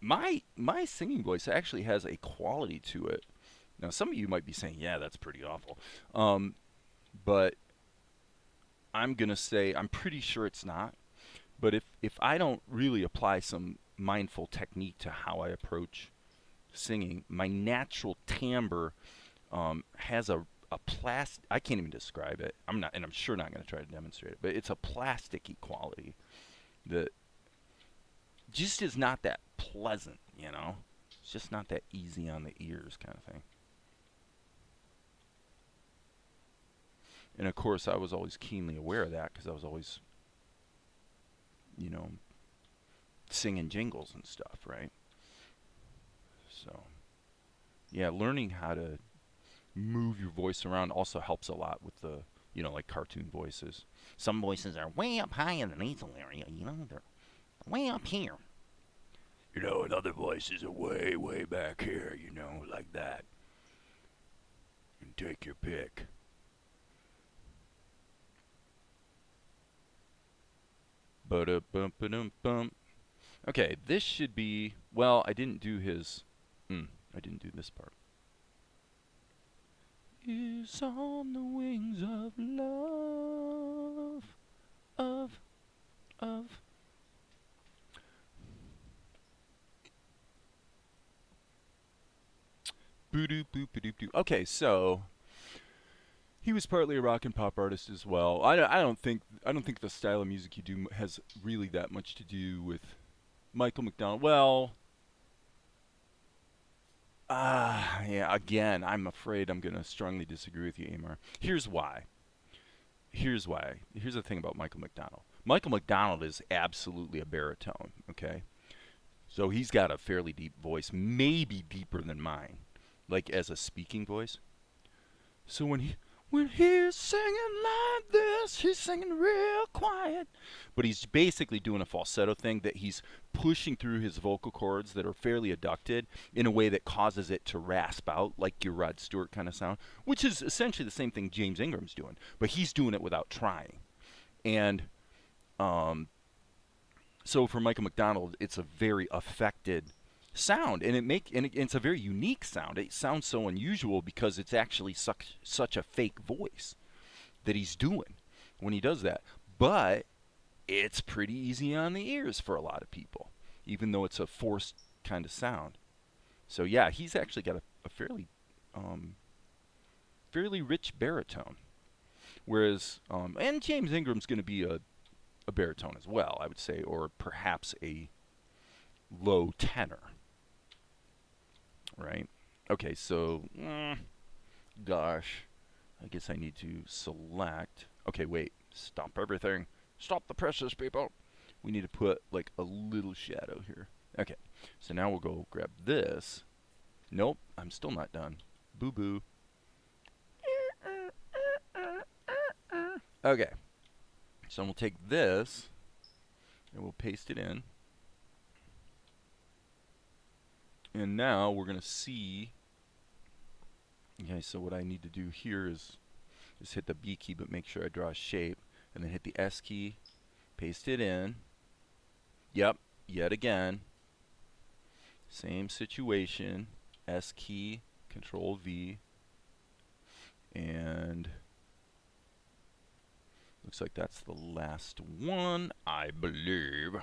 my singing voice actually has a quality to it. Now, some of you might be saying, yeah, that's pretty awful. But I'm going to say I'm pretty sure it's not. But if I don't really apply some mindful technique to how I approach singing, my natural timbre has a plastic. I can't even describe it. I'm not, and I'm sure not going to try to demonstrate it. But it's a plasticky quality that just is not that pleasant. You know, it's just not that easy on the ears, kind of thing. And of course, I was always keenly aware of that because I was always, you know, singing jingles and stuff, right? So, yeah, learning how to move your voice around also helps a lot with the, you know, like cartoon voices. Some voices are way up high in the nasal area, you know, they're way up here. You know, and other voices are way, way back here, you know, like that. And take your pick. Ba-da-bum-ba-dum-bum. Okay, this should be, well, I didn't do his, I didn't do this part. Is on the wings of love, of. Boo-doo-boo-ba-doo-doo. Okay, so he was partly a rock and pop artist as well. I don't think the style of music you do has really that much to do with Michael McDonald. Well, yeah. Again, I'm afraid I'm gonna strongly disagree with you, Amar. Here's why. Here's the thing about Michael McDonald. Michael McDonald is absolutely a baritone. Okay, so he's got a fairly deep voice, maybe deeper than mine, like as a speaking voice. So when he's singing like this, he's singing real quiet. But he's basically doing a falsetto thing that he's pushing through his vocal cords that are fairly adducted in a way that causes it to rasp out like your Rod Stewart kind of sound, which is essentially the same thing James Ingram's doing, but he's doing it without trying. And so for Michael McDonald, it's a very affected sound, and it's a very unique sound. It sounds so unusual because it's actually such a fake voice that he's doing when he does that. But it's pretty easy on the ears for a lot of people, even though it's a forced kind of sound. So yeah, he's actually got a fairly fairly rich baritone. Whereas and James Ingram's going to be a baritone as well, I would say, or perhaps a low tenor. Right? Okay, so, gosh, I guess I need to select. Okay, wait, stop everything. Stop the presses, people. We need to put like a little shadow here. Okay, so now we'll go grab this. Nope, I'm still not done. Boo-boo. Okay, so we'll take this and we'll paste it in. And now we're going to see, okay, so what I need to do here is just hit the B key, but make sure I draw a shape, and then hit the S key, paste it in. Yep, yet again, same situation, S key, Control V, and looks like that's the last one, I believe.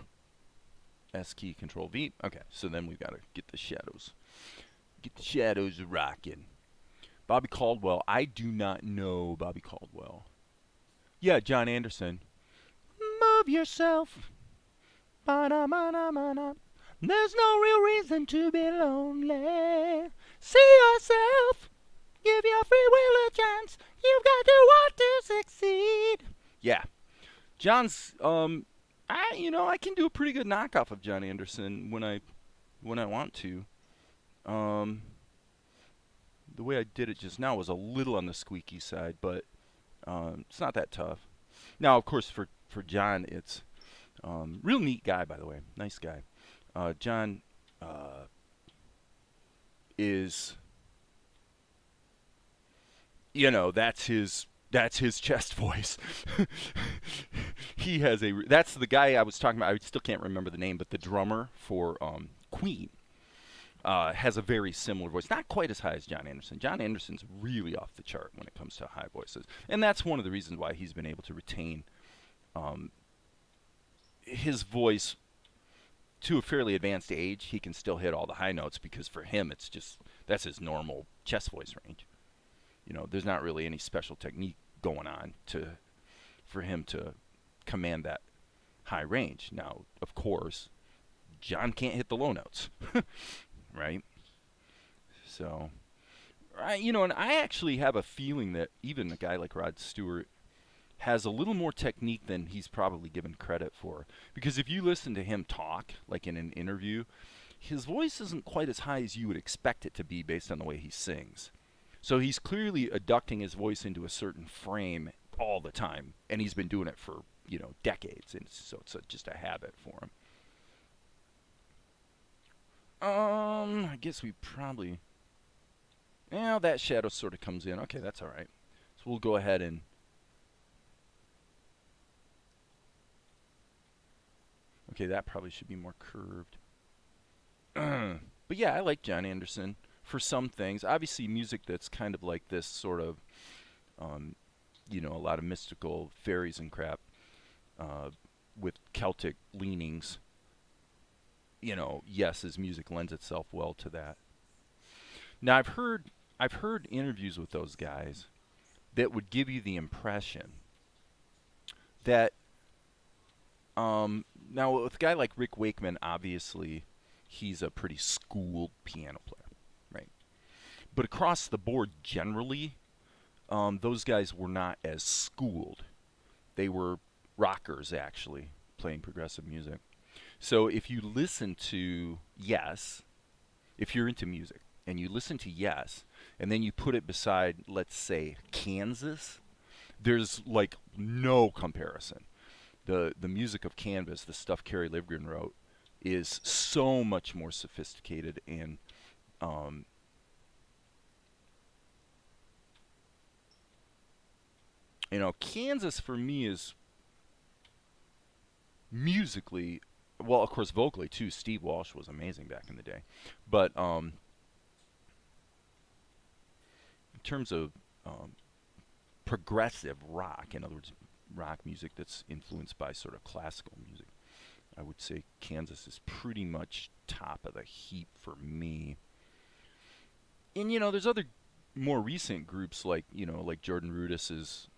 S key, Control V. Okay, so then we've got to get the shadows. Get the shadows rocking. Bobby Caldwell. I do not know Bobby Caldwell. Yeah, John Anderson. Move yourself. Ba-da-ba-da-ba-da. There's no real reason to be lonely. See yourself. Give your free will a chance. You've got to want to succeed. Yeah. John's, I can do a pretty good knockoff of John Anderson when I want to. The way I did it just now was a little on the squeaky side, but it's not that tough. Now, of course, for John, it's real neat guy, by the way, nice guy. John is, you know, that's his chest voice. He has a that's the guy I was talking about. I still can't remember the name, but the drummer for Queen has a very similar voice. Not quite as high as John Anderson. John Anderson's really off the chart when it comes to high voices, and that's one of the reasons why he's been able to retain his voice to a fairly advanced age. He can still hit all the high notes because for him, it's just that's his normal chest voice range. You know, there's not really any special technique going on for him to command that high range. Now, of course, John can't hit the low notes, right? So, you know, and I actually have a feeling that even a guy like Rod Stewart has a little more technique than he's probably given credit for. Because if you listen to him talk, like in an interview, his voice isn't quite as high as you would expect it to be based on the way he sings. So he's clearly adducting his voice into a certain frame all the time, and he's been doing it for, you know, decades, and so it's just a habit for him. I guess we probably, well, that shadow sort of comes in. Okay, that's all right. So we'll go ahead and, okay, that probably should be more curved. But yeah, I like John Anderson for some things. Obviously, music that's kind of like this sort of, you know, a lot of mystical fairies and crap with Celtic leanings. You know, yes, his music lends itself well to that. Now, I've heard interviews with those guys that would give you the impression that now with a guy like Rick Wakeman, obviously he's a pretty schooled piano player, right? But across the board, generally, those guys were not as schooled. They were rockers, actually, playing progressive music. So if you listen to Yes, if you're into music, and you listen to Yes, and then you put it beside, let's say, Kansas, there's like no comparison. The music of Canvas, the stuff Kerry Livgren wrote, is so much more sophisticated and um, you know, Kansas for me is musically, well, of course, vocally too. Steve Walsh was amazing back in the day, but in terms of progressive rock, in other words, rock music that's influenced by sort of classical music, I would say Kansas is pretty much top of the heap for me. And you know, there's other more recent groups like, you know, like Jordan Rudess's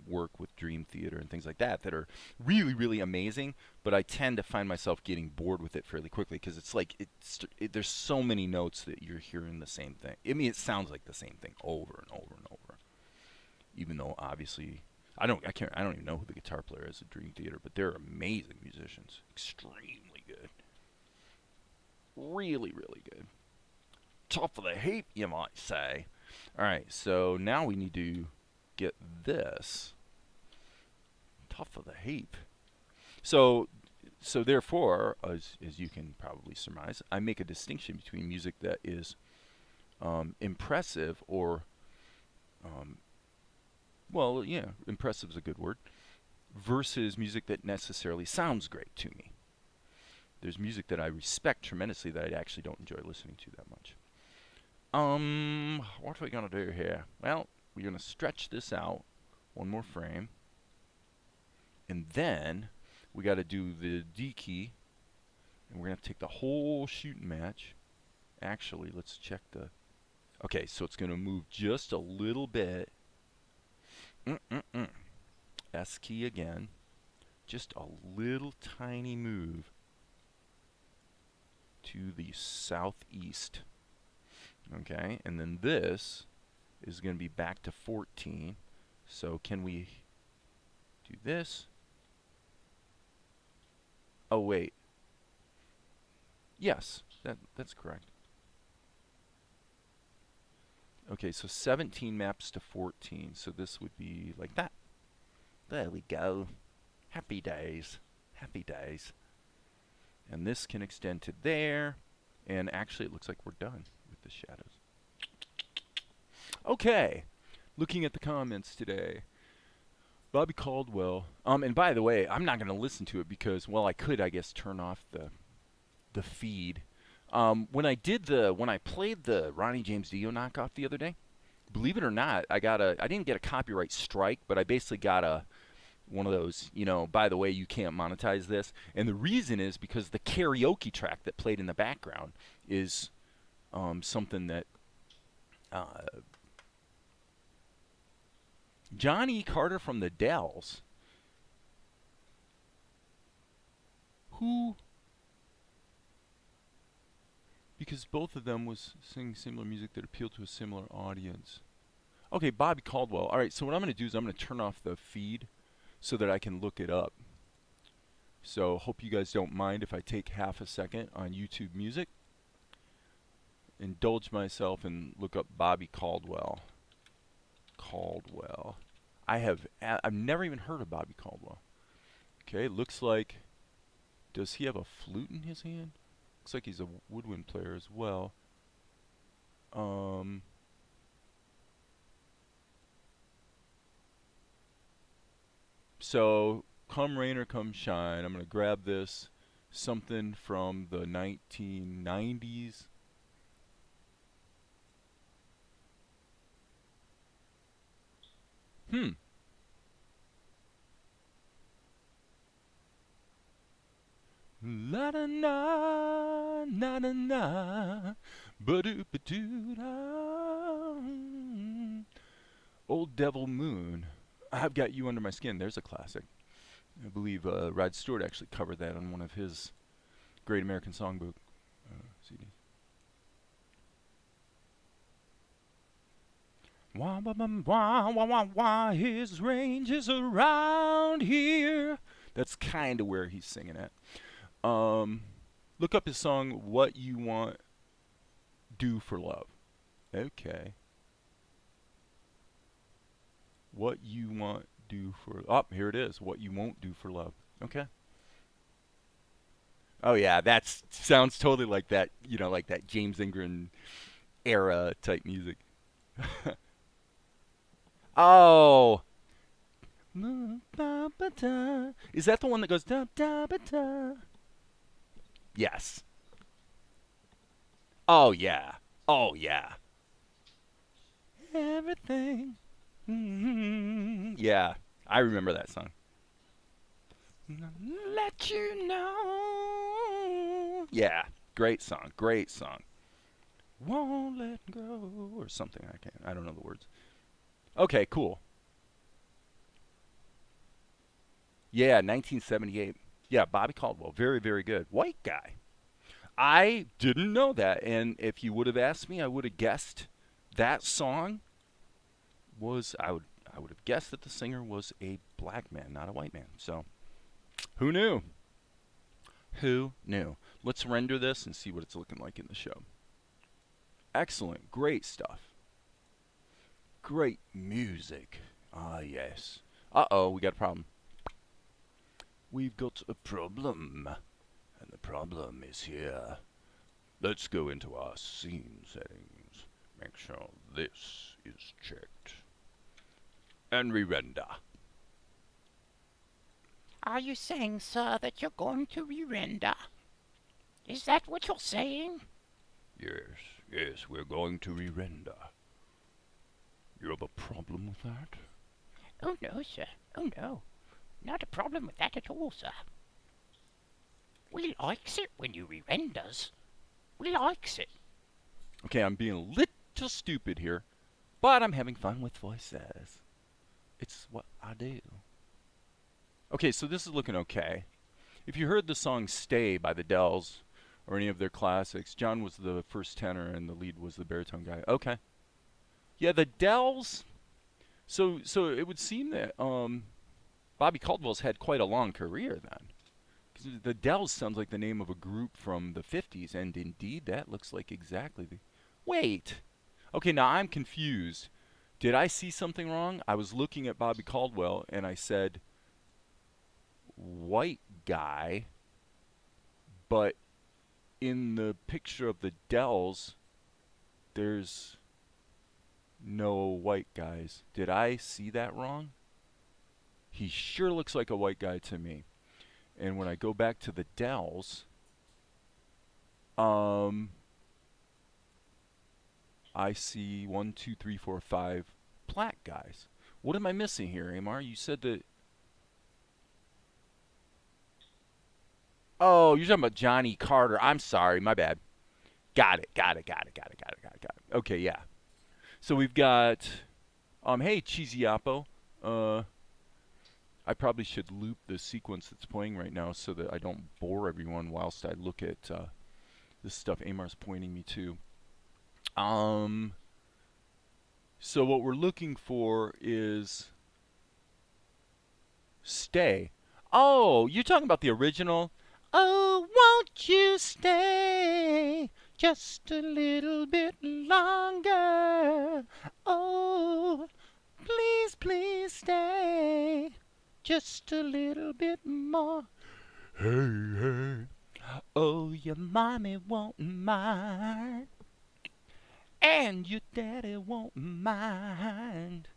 work with Dream Theater and things like that that are really, really amazing. But I tend to find myself getting bored with it fairly quickly because it's like there's so many notes that you're hearing the same thing. I mean, it sounds like the same thing over and over and over. Even though obviously I don't even know who the guitar player is at Dream Theater, but they're amazing musicians, extremely good, really, really good. Top of the heap, you might say. All right, so now we need to get this top of the heap. So therefore, as you can probably surmise, I make a distinction between music that is impressive or, well, yeah, impressive is a good word, versus music that necessarily sounds great to me. There's music that I respect tremendously that I actually don't enjoy listening to that much. What are we gonna do here? Well, we're gonna stretch this out one more frame, and then we got to do the D key, and we're gonna take the whole shooting match. Actually, let's check the. Okay, so it's gonna move just a little bit. S key again, just a little tiny move to the southeast. Okay, and then this is going to be back to 14. So can we do this? Oh, wait. Yes, that's correct. Okay, so 17 maps to 14. So this would be like that. There we go. Happy days. Happy days. And this can extend to there. And actually, it looks like we're done with the shadows. Okay, looking at the comments today. Bobby Caldwell. And by the way, I'm not going to listen to it because, well, I could, I guess, turn off the feed. When I played the Ronnie James Dio knockoff the other day, believe it or not, I didn't get a copyright strike, but I basically got one of those, by the way, you can't monetize this. And the reason is because the karaoke track that played in the background is something that John E. Carter from the Dells, who, because both of them was singing similar music that appealed to a similar audience. Okay, Bobby Caldwell. All right, so what I'm going to do is I'm going to turn off the feed so that I can look it up. So hope you guys don't mind if I take half a second on YouTube Music. Indulge myself and look up Bobby Caldwell. I've never even heard of Bobby Caldwell. Okay, looks like, does he have a flute in his hand? Looks like he's a woodwind player as well. So, come rain or come shine, I'm going to grab this, something from the 1990s. La da na na na na ba doo ba doo da. Old Devil Moon. I've Got You Under My Skin. There's a classic. I believe Rod Stewart actually covered that on one of his Great American Songbook CDs. Wah wah wah wah wah wah. His range is around here. That's kind of where he's singing at. Look up his song "What You Want Do for Love." Okay. What you want do for here it is. What you won't do for love. Okay. Oh yeah, that sounds totally like that. Like that James Ingram era type music. Oh. Is that the one that goes da da ba da? Yes. Oh yeah. Oh yeah. Everything. Yeah, I remember that song. Let you know. Yeah, great song. Great song. Won't let go or something. I don't know the words. Okay, cool. Yeah, 1978. Yeah, Bobby Caldwell. Very, very good. White guy. I didn't know that, and if you would have asked me, I would have guessed that song was I would have guessed that the singer was a black man, not a white man. So, who knew? Who knew? Let's render this and see what it's looking like in the show. Excellent. Great stuff. Great music. Ah, yes. Uh-oh, we got a problem. We've got a problem. And the problem is here. Let's go into our scene settings. Make sure this is checked. And re-render. Are you saying, sir, that you're going to re-render? Is that what you're saying? Yes, we're going to re-render. You have a problem with that? Oh no, sir. Oh no. Not a problem with that at all, sir. We likes it when you re-renders. We likes it. Okay, I'm being a little stupid here, but I'm having fun with voices. It's what I do. Okay, so this is looking okay. If you heard the song Stay by the Dells or any of their classics, John was the first tenor and the lead was the baritone guy. Okay. Yeah, the Dells. So it would seem that Bobby Caldwell's had quite a long career then. 'Cause the Dells sounds like the name of a group from the 50s, and indeed that looks like exactly the... Wait. Okay, now I'm confused. Did I see something wrong? I was looking at Bobby Caldwell and I said white guy, but in the picture of the Dells, there's no white guys. Did I see that wrong? He sure looks like a white guy to me. And when I go back to the Dells, I see 1, 2, 3, 4, 5 black guys. What am I missing here, Amar? You said that... Oh, you're talking about Johnny Carter. I'm sorry, my bad. Got it. Okay, yeah. So we've got... hey, Cheesy Oppo. I probably should loop the sequence that's playing right now so that I don't bore everyone whilst I look at this stuff Amar's pointing me to. So what we're looking for is stay. Oh, you're talking about the original? Oh, won't you stay just a little bit longer? Oh, please, please stay just a little bit more. Hey, hey. Oh, your mommy won't mind. And your daddy won't mind.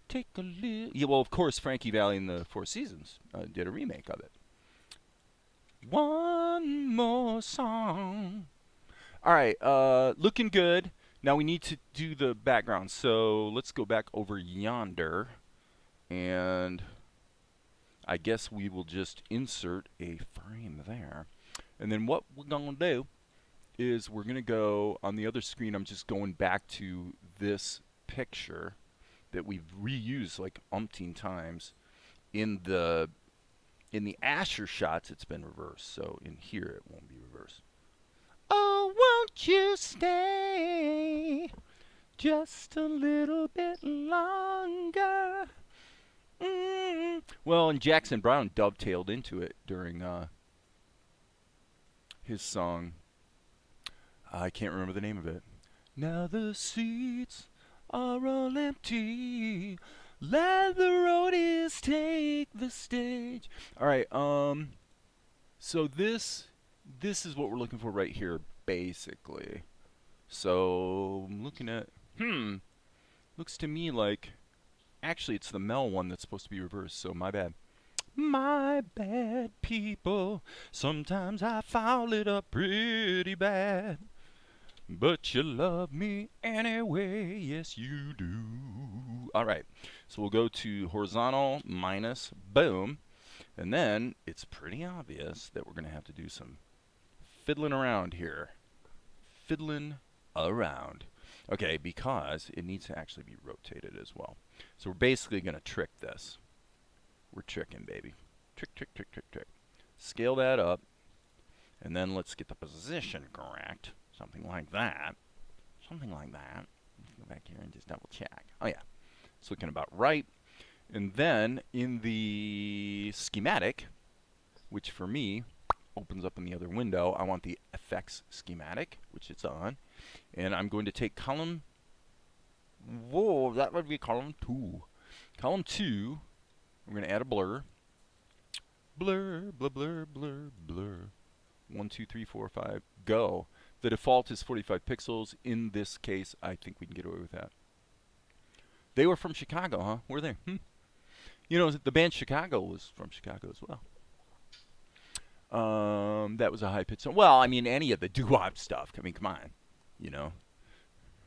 Take a little... Yeah, well, of course, Frankie Valli and the Four Seasons did a remake of it. One more song. All right, looking good. Now we need to do the background. So let's go back over yonder. And I guess we will just insert a frame there. And then what we're going to do is we're going to go on the other screen. I'm just going back to this picture that we've reused like umpteen times. In the Asher shots, it's been reversed. So in here, it won't be reversed. Oh, won't you stay just a little bit longer? Well, and Jackson Browne dovetailed into it during his song. I can't remember the name of it. Now the seats are all empty. Let the roadies take the stage. All right. So this is what we're looking for right here, basically. So I'm looking at. Looks to me like actually it's the Mel one that's supposed to be reversed. So my bad. My bad, people. Sometimes I foul it up pretty bad. But you love me anyway, yes you do. All right, so we'll go to horizontal minus, boom. And then it's pretty obvious that we're going to have to do some fiddling around here. Fiddling around. Okay, because it needs to actually be rotated as well. So we're basically going to trick this. We're tricking, baby. Trick, trick, trick, trick, trick. Scale that up. And then let's get the position correct. Something like that. Something like that. Let's go back here and just double check. Oh, yeah. It's looking about right. And then in the schematic, which for me opens up in the other window, I want the effects schematic, which it's on. And I'm going to take column... Whoa, that would be column 2. Column 2, we're going to add a blur. Blur, blur, blur, blur, blur. 1, 2, 3, 4, 5, go. The default is 45 pixels. In this case, I think we can get away with that. They were from Chicago, huh? Were they? You know, the band Chicago was from Chicago as well. That was a high pitch. Well, I mean, any of the doo-wop stuff. I mean, come on. You know,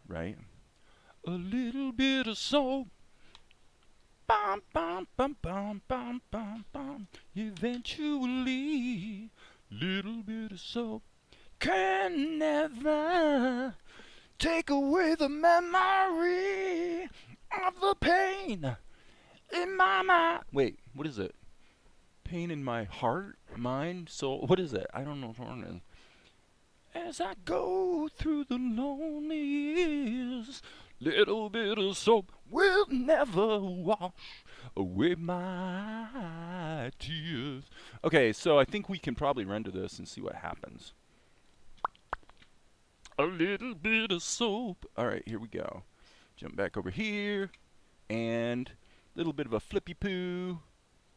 right? A little bit of soap. Bum, bum, bum, bum, bum, bum, bum. Eventually, little bit of soap can never take away the memory of the pain in my mind. Wait, what is it? Pain in my heart, mind, soul. What is it? I don't know what it is. As I go through the lonely years, little bit of soap will never wash away my tears. Okay, so I think we can probably render this and see what happens. A little bit of soap. All right, here we go. Jump back over here, and a little bit of a flippy poo.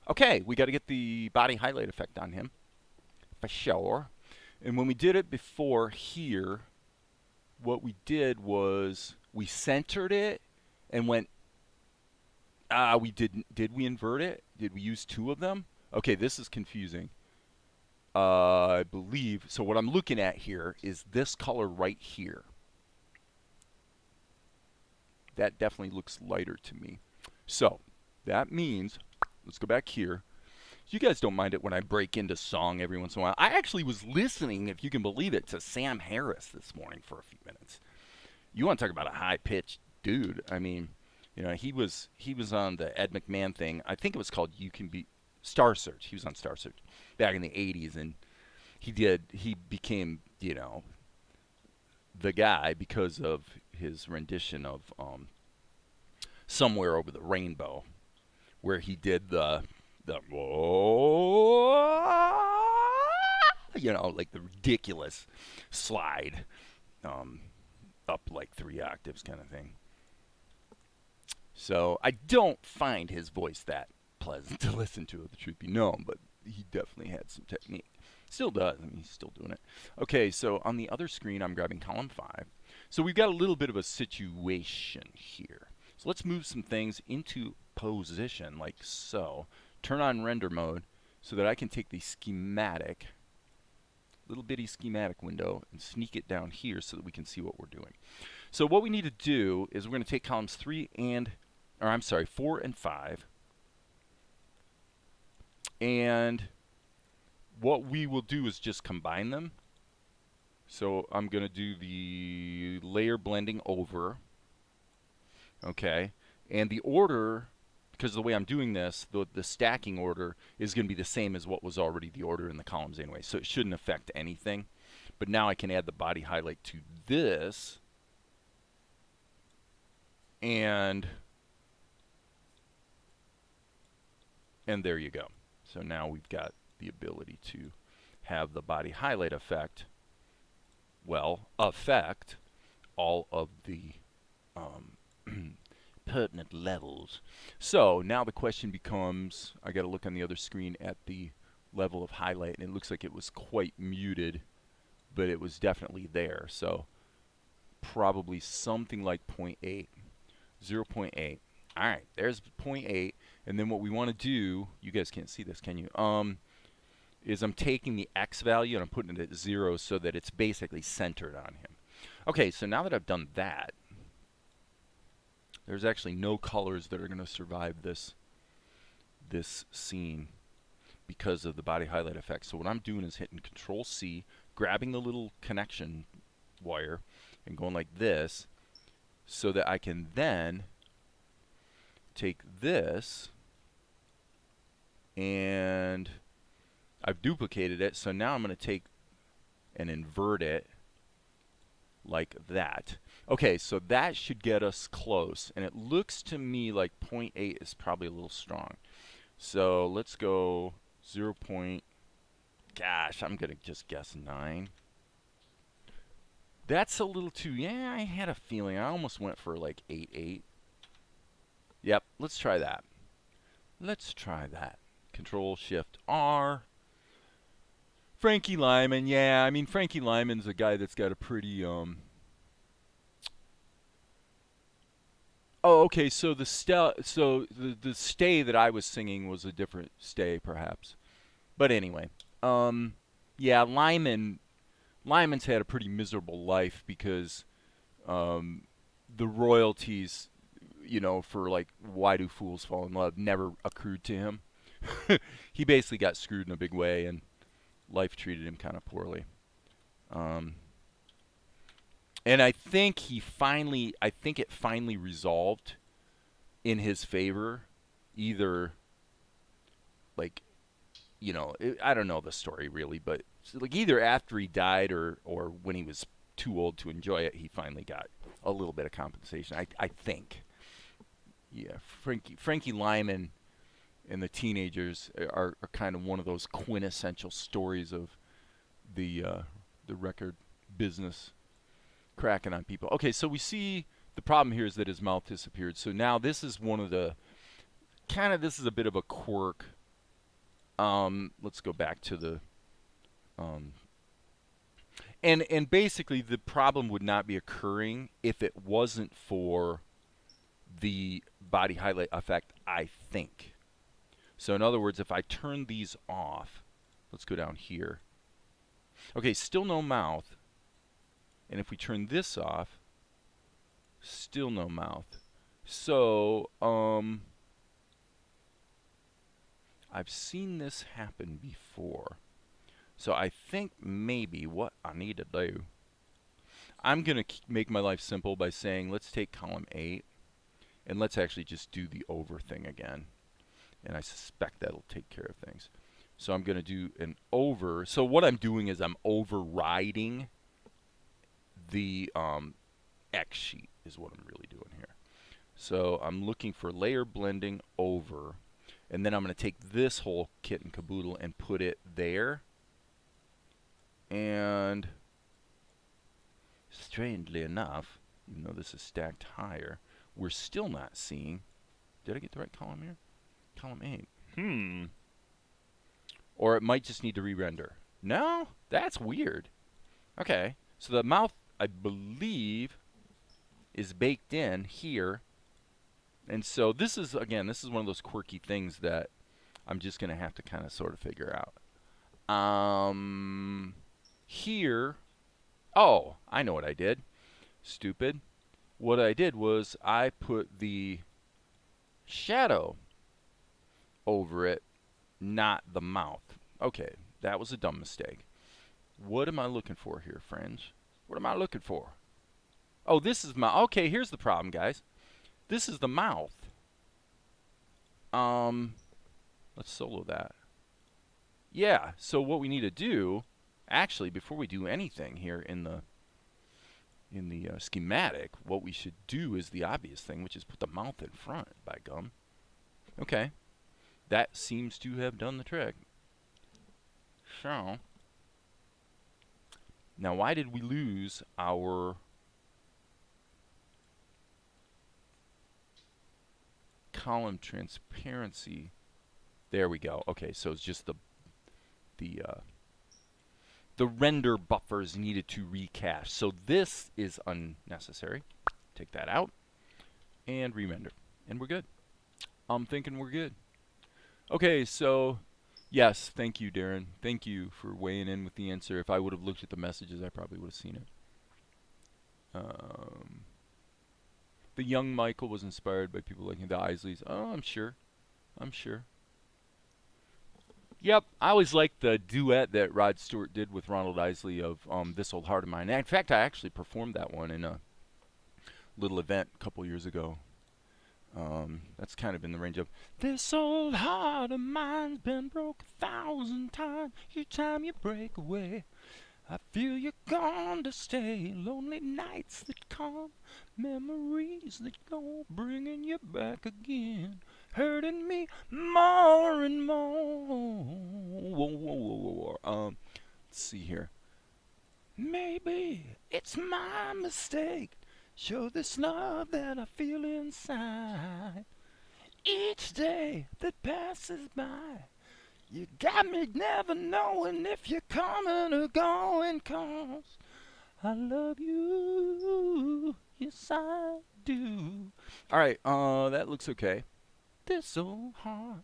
Okay, we got to get the body highlight effect on him, for sure. And when we did it before here, what we did was we centered it and went, we didn't, did we invert it? Did we use two of them? Okay, this is confusing. I believe, so what I'm looking at here is this color right here. That definitely looks lighter to me. So that means, let's go back here. You guys don't mind it when I break into song every once in a while. I actually was listening, if you can believe it, to Sam Harris this morning for a few minutes. You want to talk about a high-pitched dude. I mean, you know, he was on the Ed McMahon thing. I think it was called You Can Be Star Search. He was on Star Search back in the 80s, and he became, you know, the guy because of his rendition of Somewhere Over the Rainbow, where he did the you know, like the ridiculous slide up like 3 octaves kind of thing. So I don't find his voice that pleasant to listen to, if the truth be known, but he definitely had some technique. Still does. I mean, he's still doing it. Okay, so on the other screen, I'm grabbing column 5. So we've got a little bit of a situation here. So let's move some things into position like so. Turn on render mode so that I can take the schematic, little bitty schematic window, and sneak it down here so that we can see what we're doing. So what we need to do is we're going to take columns 4 and 5, and what we will do is just combine them. So I'm going to do the layer blending over. Okay, and the order, because of the way I'm doing this, the stacking order is going to be the same as what was already the order in the columns anyway, so it shouldn't affect anything. But now I can add the body highlight to this, and there you go. So now we've got the ability to have the body highlight effect, well, affect all of the pertinent levels. So now the question becomes, I got to look on the other screen at the level of highlight, and it looks like it was quite muted, but it was definitely there. So probably something like 0.8, 0.8. All right, there's 0.8, and then what we want to do, you guys can't see this, can you? Is I'm taking the X value and I'm putting it at 0 so that it's basically centered on him. Okay, so now that I've done that, there's actually no colors that are going to survive this scene because of the body highlight effect. So what I'm doing is hitting Control C, grabbing the little connection wire, and going like this, so that I can then take this, and I've duplicated it. So now I'm going to take and invert it like that. Okay, so that should get us close, and it looks to me like 0.8 is probably a little strong. So let's go 0. Gosh, I'm gonna just guess 9. That's a little too, yeah, I had a feeling. I almost went for like 8.8. Yep, let's try that. Let's try that. Control Shift R. Frankie Lyman, yeah, I mean Frankie Lyman's a guy that's got a pretty Oh, okay. So the stay that I was singing was a different stay, perhaps. But anyway, yeah, Lyman's had a pretty miserable life because the royalties, you know, for like Why Do Fools Fall in Love never accrued to him. He basically got screwed in a big way, and life treated him kind of poorly. And I think it finally resolved in his favor, either like, you know, I don't know the story really, but like either after he died or when he was too old to enjoy it, he finally got a little bit of compensation. I think. Yeah, Frankie Lyman and the teenagers are kind of one of those quintessential stories of the record business cracking on people. Okay, so we see the problem here is that his mouth disappeared. So now this is one of the this is a bit of a quirk. Let's go back to the And basically the problem would not be occurring if it wasn't for the body highlight effect, I think. So in other words, if I turn these off, let's go down here. Okay, still no mouth. And if we turn this off, still no mouth. So, I've seen this happen before. So I think maybe what I need to do, I'm going to make my life simple by saying let's take column 8 and let's actually just do the over thing again. And I suspect that'll take care of things. So I'm going to do an over. So what I'm doing is I'm overriding the X sheet is what I'm really doing here. So I'm looking for layer blending over. And then I'm going to take this whole kit and caboodle and put it there. And strangely enough, even though this is stacked higher, we're still not seeing. Did I get the right column here? Column 8. Or it might just need to re-render. No, that's weird. Okay, so the mouth, I believe, is baked in here. And so this is, again, this is one of those quirky things that I'm just going to have to kind of sort of figure out. Here, oh, I know what I did. Stupid. What I did was I put the shadow over it, not the mouth. Okay, that was a dumb mistake. What am I looking for here, friends? What am I looking for? Oh, this is my, okay, here's the problem, guys. This is the mouth. Let's solo that. Yeah, so what we need to do, actually, before we do anything here in the schematic, what we should do is the obvious thing, which is put the mouth in front, by gum. Okay, that seems to have done the trick. So, now why did we lose our column transparency? There we go. Okay, so it's just the render buffers needed to recache. So this is unnecessary. Take that out and re-render, and we're good. I'm thinking we're good. Okay, so yes, thank you, Darren. Thank you for weighing in with the answer. If I would have looked at the messages, I probably would have seen it. The young Michael was inspired by people like the Isleys. Oh, I'm sure. I'm sure. Yep, I always liked the duet that Rod Stewart did with Ronald Isley of This Old Heart of Mine. In fact, I actually performed that one in a little event a couple years ago. That's kind of in the range of This old heart of mine's been broke 1,000 times. Each time you break away, I feel you're gone to stay. Lonely nights that come, memories that go, bringing you back again, hurting me more and more. Let's see here. Maybe it's my mistake. Show this love that I feel inside. Each day that passes by, you got me never knowing if you're coming or going, 'cause I love you. Yes, I do. Alright, that looks okay. This old heart.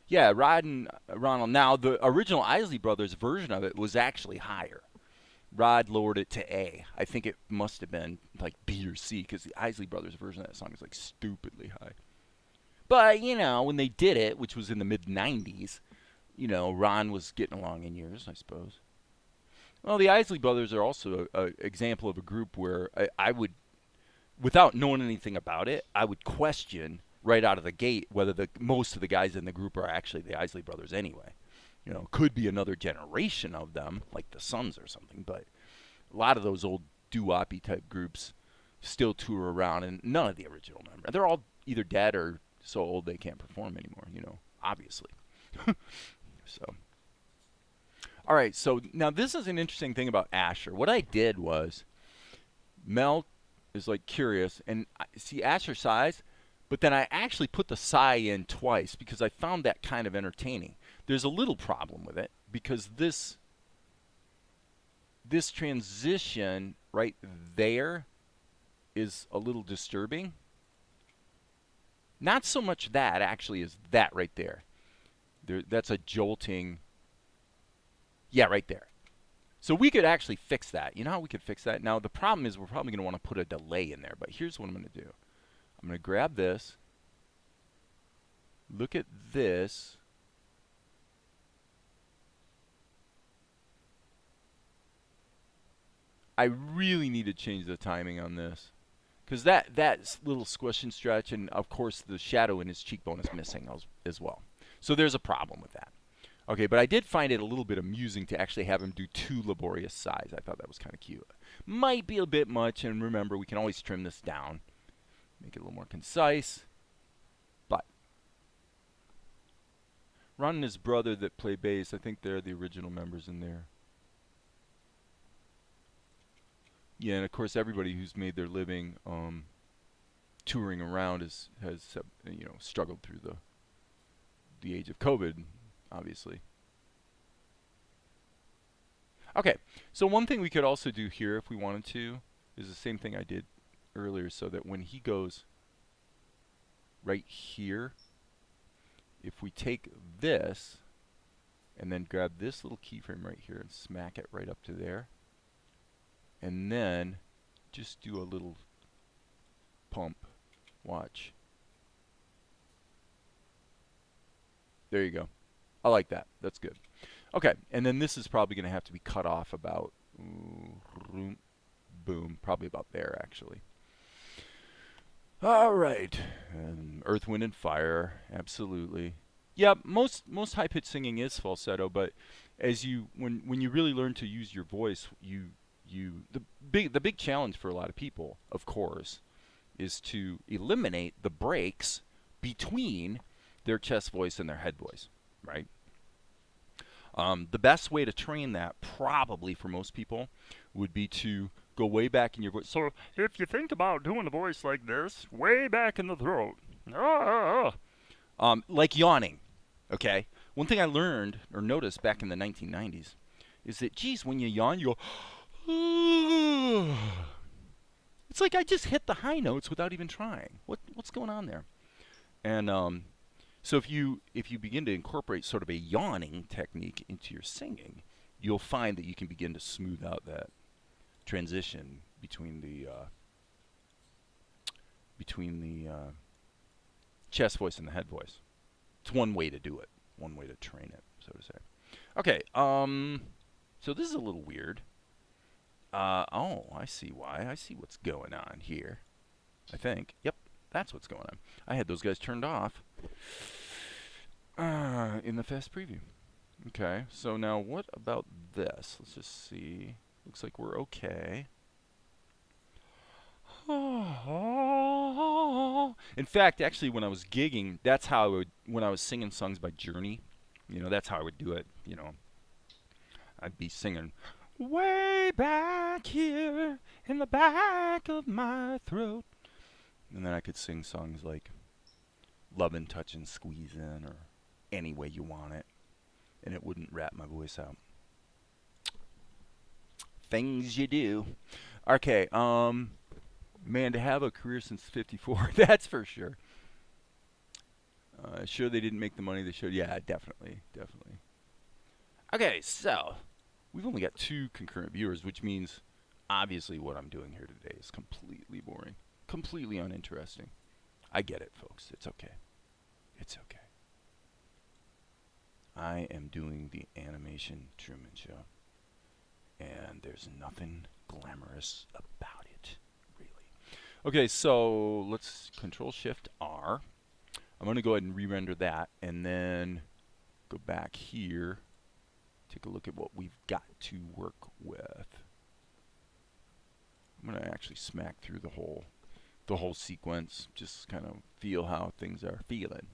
Yeah, Rod and Ronald. Now, the original Isley Brothers version of it was actually higher. Rod lowered it to A. I think it must have been like B or C, because the Isley Brothers version of that song is like stupidly high. But, you know, when they did it, which was in the mid-90s, you know, Ron was getting along in years, I suppose. Well, the Isley Brothers are also an example of a group where I would, without knowing anything about it, I would question right out of the gate whether most of the guys in the group are actually the Isley Brothers anyway. You know, could be another generation of them, like the Sons or something, but a lot of those old doo-woppy type groups still tour around, and none of the original members. They're all either dead or so old they can't perform anymore, you know, obviously. So, all right, so now this is an interesting thing about Asher. What I did was, Mel is like curious, and I see Asher size, but then I actually put the sigh in twice because I found that kind of entertaining. There's a little problem with it because this transition right there is a little disturbing. Not so much that, actually, as that right there. That's a jolting. Yeah, right there. So we could actually fix that. You know how we could fix that? Now, the problem is we're probably going to want to put a delay in there. But here's what I'm going to do. I'm going to grab this. Look at this. I really need to change the timing on this. Because that little squish and stretch, and of course the shadow in his cheekbone is missing as well. So there's a problem with that. Okay, but I did find it a little bit amusing to actually have him do two laborious sides. I thought that was kind of cute. Might be a bit much, and remember, we can always trim this down. Make it a little more concise. But Ron and his brother that play bass, I think they're the original members in there. Yeah, and of course everybody who's made their living touring around has struggled through the age of COVID, obviously. Okay, so one thing we could also do here if we wanted to is the same thing I did earlier, so that when he goes right here, if we take this and then grab this little keyframe right here and smack it right up to there, and then just do a little pump. Watch. There you go. I like that. That's good. Okay, and then this is probably going to have to be cut off about, boom, probably about there actually. All right, Earth, Wind, and Fire, absolutely. Yeah, most high-pitched singing is falsetto, but as when you really learn to use your voice, the big challenge for a lot of people, of course, is to eliminate the breaks between their chest voice and their head voice, right? The best way to train that, probably for most people, would be to go way back in your voice. So if you think about doing a voice like this, way back in the throat, like yawning, okay? One thing I learned or noticed back in the 1990s is that, geez, when you yawn, you go, it's like I just hit the high notes without even trying. What's going on there? And so if you begin to incorporate sort of a yawning technique into your singing, you'll find that you can begin to smooth out that transition between the chest voice and the head voice. It's one way to do it, one way to train it, so to say. Okay, so this is a little weird. Oh, I see why. I see what's going on here. I think. Yep, that's what's going on. I had those guys turned off in the fast preview. Okay, so now what about this? Let's just see. Looks like we're okay. In fact, actually, when I was gigging, that's how I would, when I was singing songs by Journey, that's how I would do it, I'd be singing, way back here in the back of my throat. And then I could sing songs like Lovin', Touchin', Squeezin', or Any Way You Want It, and it wouldn't rap my voice out. Things you do. Okay, man, to have a career since 54, that's for sure. Sure they didn't make the money they should. Yeah, definitely. Okay, so we've only got 2 concurrent viewers, which means obviously what I'm doing here today is completely boring, completely uninteresting. I get it, folks. It's okay. It's okay. I am doing the animation Truman Show, and there's nothing glamorous about it, really. Okay, so let's Control-Shift-R. I'm going to go ahead and re-render that, and then go back here, take a look at what we've got to work with. I'm going to actually smack through the whole sequence, just kind of feel how things are feeling.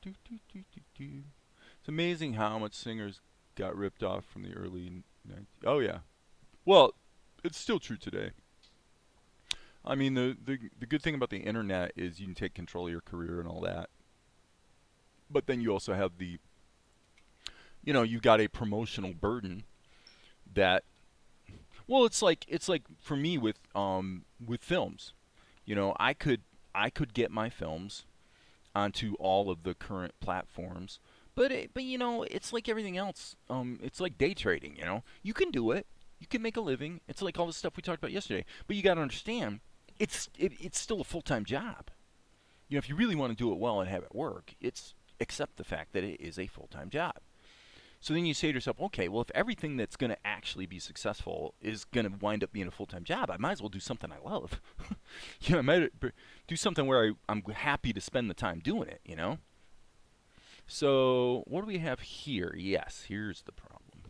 It's amazing how much singers got ripped off from the early 90s. Oh yeah. Well, it's still true today. I mean, the good thing about the internet is you can take control of your career and all that. But then you also have the you know, you've got a promotional burden that, well, it's like for me with films. You know, I could get my films onto all of the current platforms, but you know, it's like everything else. It's like day trading. You know, you can do it, you can make a living. It's like all the stuff we talked about yesterday. But you got to understand, it's still a full time job. You know, if you really want to do it well and have it work, it's accept the fact that it is a full time job. So then you say to yourself, okay, well, if everything that's going to actually be successful is going to wind up being a full time job, I might as well do something I love. You know, I might do something where I'm happy to spend the time doing it, you know? So what do we have here? Yes, here's the problem.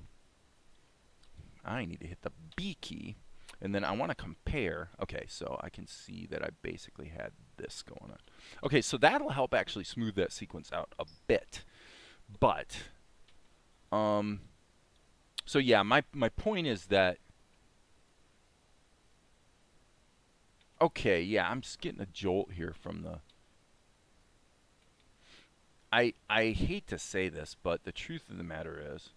I need to hit the B key, and then I want to compare. Okay, so I can see that I basically had this going on. Okay, so that'll help actually smooth that sequence out a bit. But so yeah, my point is that, okay, yeah, I'm just getting a jolt here from the. I hate to say this, but the truth of the matter is,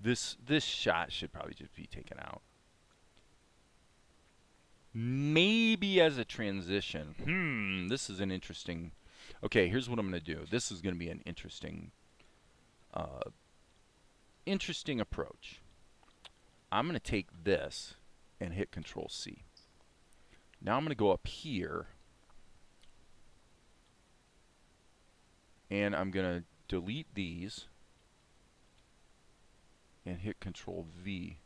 this shot should probably just be taken out. Maybe as a transition. This is an interesting. Okay, here's what I'm going to do. This is going to be an uh, interesting approach. I'm going to take this and hit Control C. Now I'm going to go up here and I'm going to delete these and hit Control V.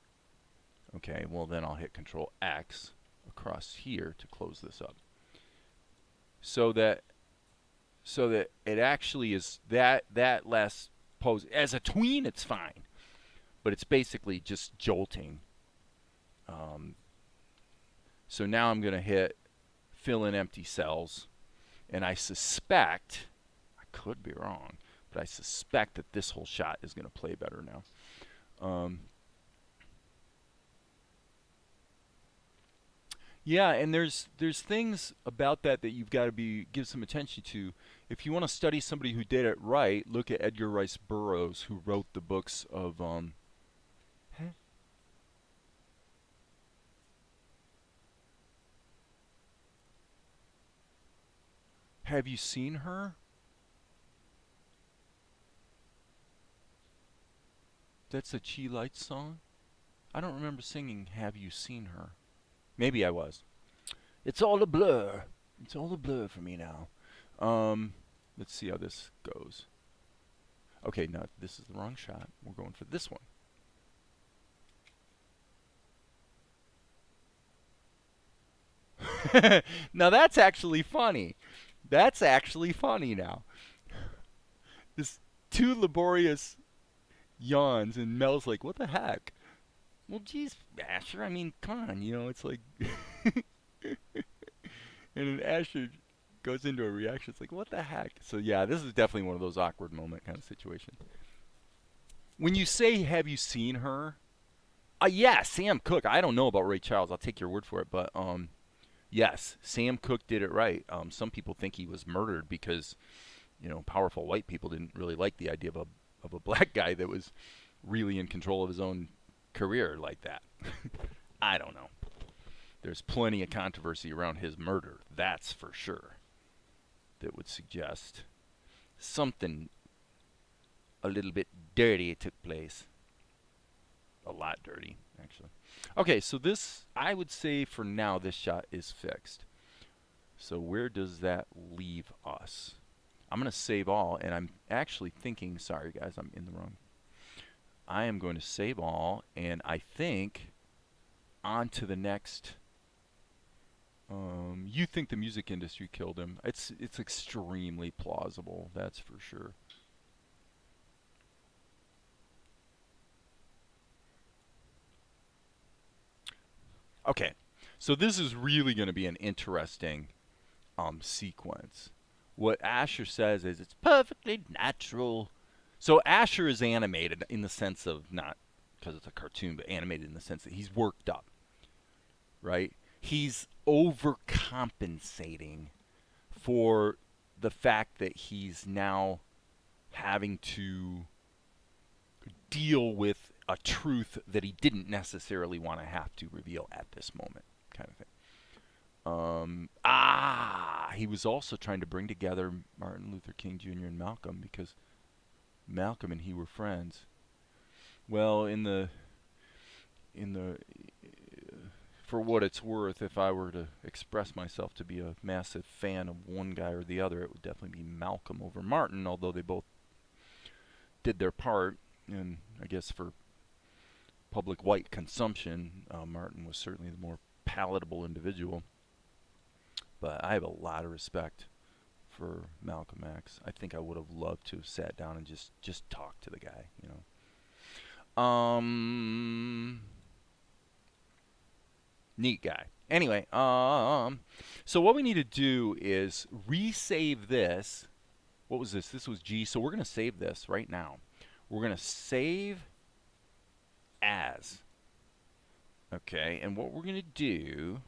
Okay, well then I'll hit Control X across here to close this up. So that it actually is that last pose as a tween, it's fine, but it's basically just jolting. So now I'm going to hit fill in empty cells, and I suspect, I could be wrong, but I suspect that this whole shot is going to play better now. Yeah, and there's things about that you've got to give some attention to. If you want to study somebody who did it right, look at Edgar Rice Burroughs, who wrote the books of Have You Seen Her? That's a Chi Lights song. I don't remember singing Have You Seen Her. Maybe I was. It's all a blur. It's all a blur for me now. Let's see how this goes. Okay, no, this is the wrong shot. We're going for this one. Now that's actually funny. That's actually funny now. This two laborious yawns, and Mel's like, what the heck? Well, geez, Asher, I mean, come on, you know, it's like. And then Asher goes into a reaction. It's like, what the heck? So, yeah, this is definitely one of those awkward moment kind of situations. When you say, have you seen her? Yeah, Sam Cooke. I don't know about Ray Charles. I'll take your word for it. But, yes, Sam Cooke did it right. Some people think he was murdered because, you know, powerful white people didn't really like the idea of a black guy that was really in control of his own career like that. I don't know. There's plenty of controversy around his murder, that's for sure, that would suggest something a little bit dirty took place. A lot dirty, actually. Okay, so this, I would say for now, this shot is fixed. So where does that leave us? I'm going to save all, and I'm actually thinking, sorry guys, I'm in the wrong. I am going to save all, and I think on to the next. You think the music industry killed him. It's extremely plausible, that's for sure. Okay, so this is really going to be an interesting sequence. What Asher says is it's perfectly natural. So Asher is animated in the sense of not because it's a cartoon, but animated in the sense that he's worked up, right? He's overcompensating for the fact that he's now having to deal with a truth that he didn't necessarily want to have to reveal at this moment, kind of thing. He was also trying to bring together Martin Luther King Jr. and Malcolm, because Malcolm and he were friends. Well, for what it's worth, if I were to express myself to be a massive fan of one guy or the other, it would definitely be Malcolm over Martin, although they both did their part, and I guess for public white consumption, Martin was certainly the more palatable individual. But I have a lot of respect for Malcolm X. I think I would have loved to have sat down and just talked to the guy, you know. Neat guy. Anyway, so what we need to do is resave this. What was this? This was G. So we're going to save this right now. We're going to save as. Okay, and what we're going to do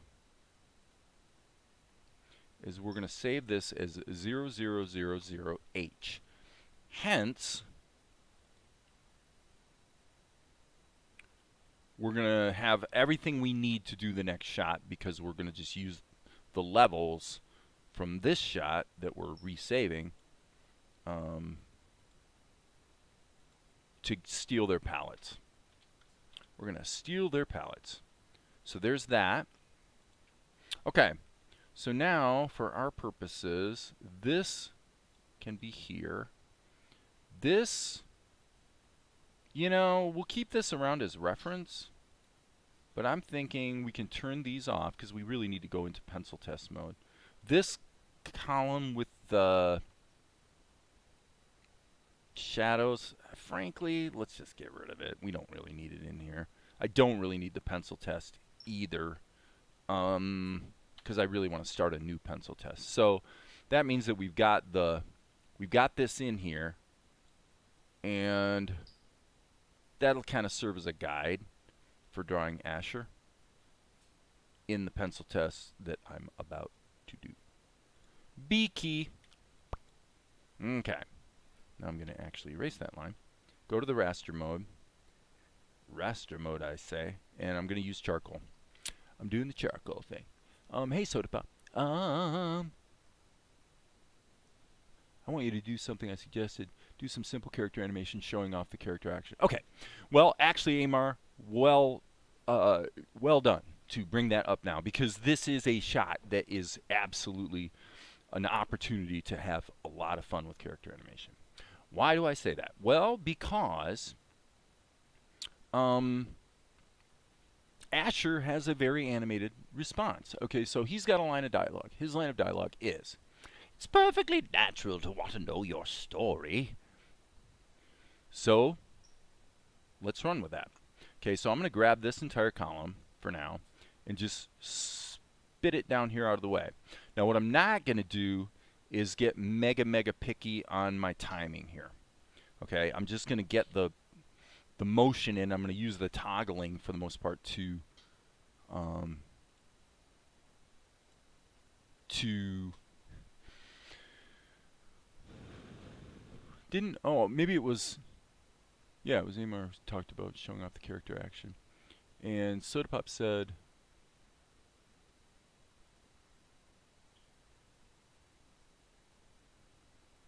is we're going to save this as 0000H. Hence, we're going to have everything we need to do the next shot, because we're going to just use the levels from this shot that we're resaving to steal their palettes. We're going to steal their palettes. So there's that. Okay. So now, for our purposes, this can be here. This, you know, we'll keep this around as reference, but I'm thinking we can turn these off because we really need to go into pencil test mode. This column with the shadows, frankly, let's just get rid of it. We don't really need it in here. I don't really need the pencil test either, because I really want to start a new pencil test. So that means that we've got this in here, and that'll kind of serve as a guide for drawing Asher in the pencil test that I'm about to do. B key. Okay. Now I'm going to actually erase that line. Go to the raster mode. Raster mode, I say. And I'm going to use charcoal. I'm doing the charcoal thing. Hey, Soda Pop. I want you to do something I suggested. Do some simple character animation showing off the character action. Okay. Well, actually, Amar, well done to bring that up now, because this is a shot that is absolutely an opportunity to have a lot of fun with character animation. Why do I say that? Well, because Asher has a very animated response. Okay, so he's got a line of dialogue. His line of dialogue is, "It's perfectly natural to want to know your story." So let's run with that. Okay, so I'm going to grab this entire column for now and just spit it down here out of the way. Now what I'm not going to do is get mega picky on my timing here. Okay, I'm just going to get the motion in. I'm going to use the toggling for the most part to maybe it was, yeah, it was Amar talked about showing off the character action, and Soda Pop said,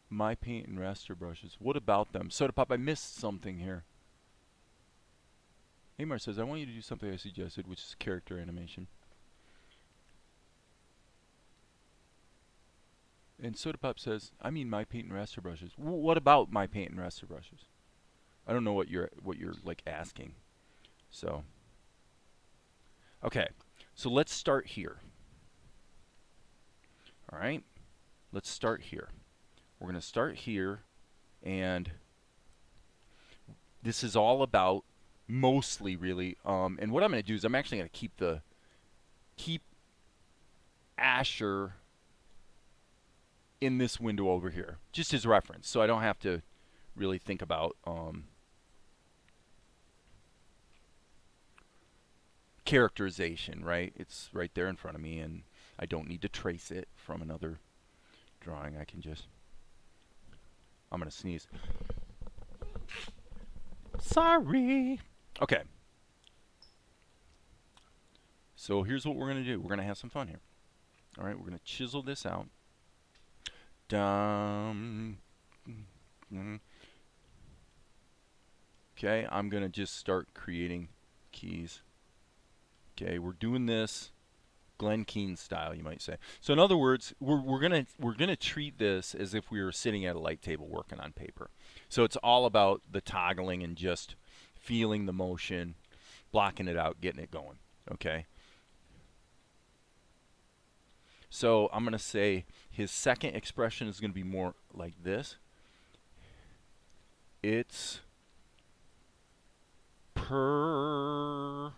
my paint and raster brushes. What about them? Soda Pop, I missed something here. Amar says, I want you to do something I suggested, which is character animation. And Soda Pop says, I mean my paint and raster brushes. What about my paint and raster brushes? I don't know what you're like asking. So, okay. So let's start here. All right. Let's start here. We're going to start here, and this is all about mostly really and what I'm going to do is I'm actually going to keep Asher in this window over here, just as reference, so I don't have to really think about characterization, right? It's right there in front of me, and I don't need to trace it from another drawing, I can just, I'm going to sneeze. Sorry. Okay. So here's what we're going to do. We're going to have some fun here. All right, we're going to chisel this out. Okay, I'm going to just start creating keys. Okay, we're doing this Glen Keane style, you might say. So in other words, we're gonna treat this as if we were sitting at a light table working on paper. So it's all about the toggling and just feeling the motion, blocking it out, getting it going. Okay. So I'm gonna say his second expression is gonna be more like this. It's per.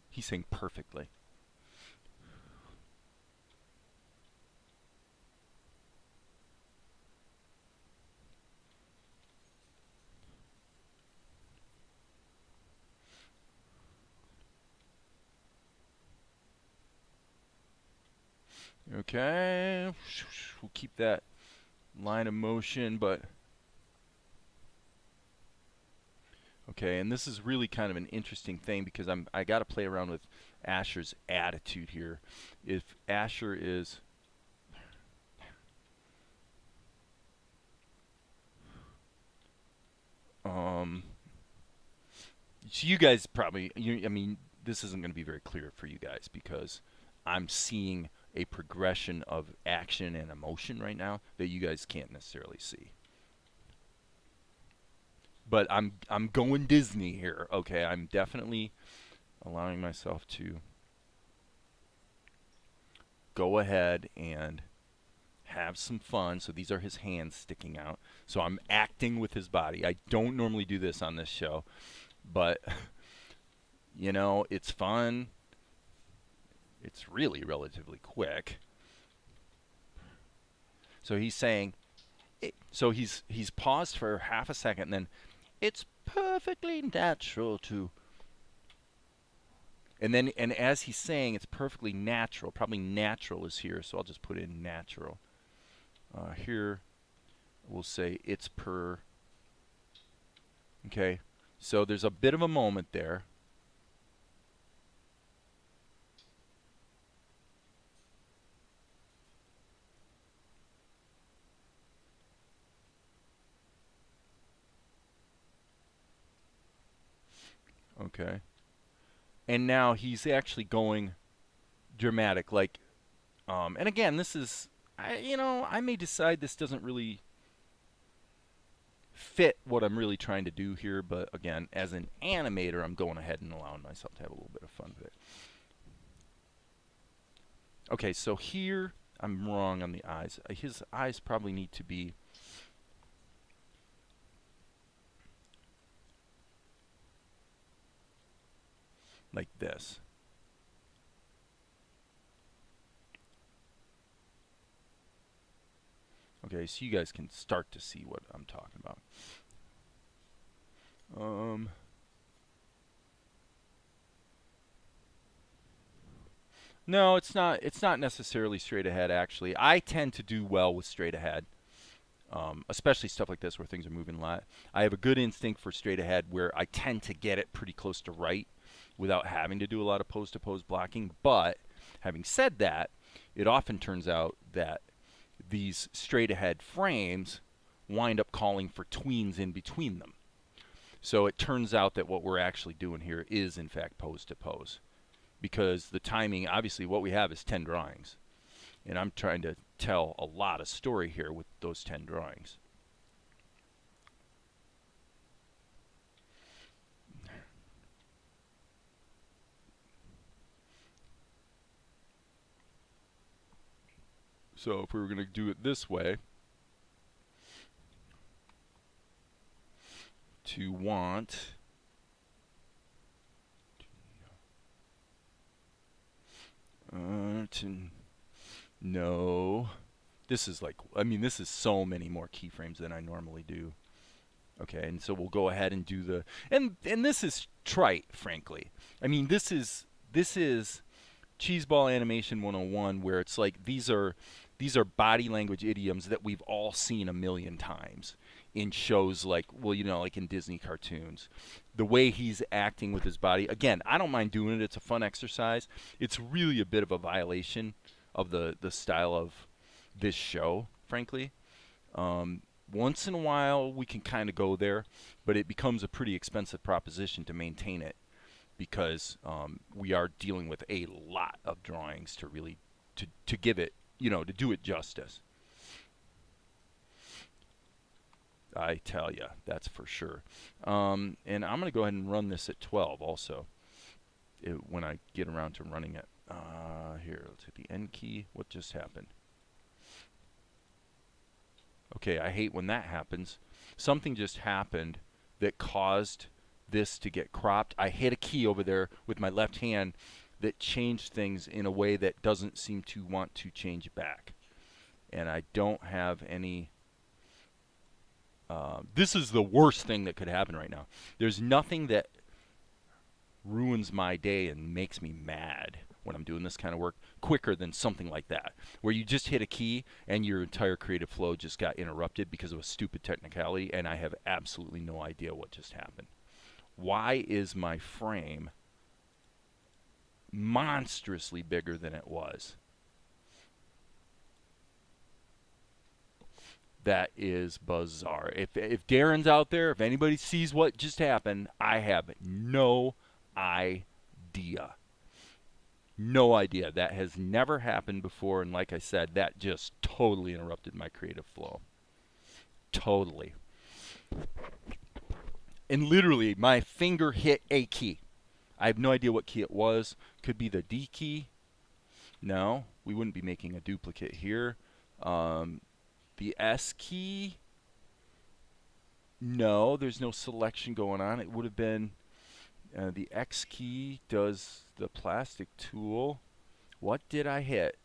He's saying perfectly. Okay, we'll keep that line of motion, but okay, and this is really kind of an interesting thing because I got to play around with Asher's attitude here. If Asher is so you guys probably, I mean, this isn't going to be very clear for you guys because I'm seeing a progression of action and emotion right now that you guys can't necessarily see. But I'm going Disney here. Okay, I'm definitely allowing myself to go ahead and have some fun. So these are his hands sticking out. So I'm acting with his body. I don't normally do this on this show, but you know, it's fun. It's really relatively quick. So he's saying, so he's paused for half a second, and then it's perfectly natural to. And then, and as he's saying, it's perfectly natural. Probably natural is here, so I'll just put in natural. Here, we'll say it's per. Okay, so there's a bit of a moment there. Okay. And now he's actually going dramatic, like, and again, this is, I may decide this doesn't really fit what I'm really trying to do here, but again, as an animator, I'm going ahead and allowing myself to have a little bit of fun with it. Okay, so here, I'm wrong on the eyes. His eyes probably need to be like this. Okay, so you guys can start to see what I'm talking about. No, it's not. It's not necessarily straight ahead. Actually, I tend to do well with straight ahead, especially stuff like this where things are moving a lot. I have a good instinct for straight ahead, where I tend to get it pretty close to right, without having to do a lot of pose-to-pose blocking. But having said that, it often turns out that these straight ahead frames wind up calling for tweens in between them. So it turns out that what we're actually doing here is in fact pose to pose, because the timing, obviously what we have is 10 drawings, and I'm trying to tell a lot of story here with those 10 drawings. So if we were going to do it this way, to want to know, this is like, I mean, this is so many more keyframes than I normally do. Okay, and so we'll go ahead and do the, and this is trite, frankly. I mean, this is cheeseball animation 101, where it's like these are body language idioms that we've all seen a million times in shows like, well, you know, like in Disney cartoons. The way he's acting with his body, again, I don't mind doing it. It's a fun exercise. It's really a bit of a violation of the style of this show, frankly. Once in a while, we can kind of go there, but it becomes a pretty expensive proposition to maintain it because we are dealing with a lot of drawings to really to give it, you know, to do it justice. I tell you, that's for sure. And I'm going to go ahead and run this at 12 also when I get around to running it. Here, let's hit the N key. What just happened? Okay, I hate when that happens. Something just happened that caused this to get cropped. I hit a key over there with my left hand that changed things in a way that doesn't seem to want to change back. And I don't have any... this is the worst thing that could happen right now. There's nothing that ruins my day and makes me mad when I'm doing this kind of work quicker than something like that, where you just hit a key and your entire creative flow just got interrupted because of a stupid technicality, and I have absolutely no idea what just happened. Why is my frame monstrously bigger than it was? That is bizarre. If Darren's out there, if anybody sees what just happened, I have no idea. No idea. That has never happened before, and like I said, that just totally interrupted my creative flow. Totally. And literally, my finger hit a key. I have no idea what key it was. Could be the D key. No, we wouldn't be making a duplicate here. The S key. No, there's no selection going on. It would have been the X key does the plastic tool. What did I hit?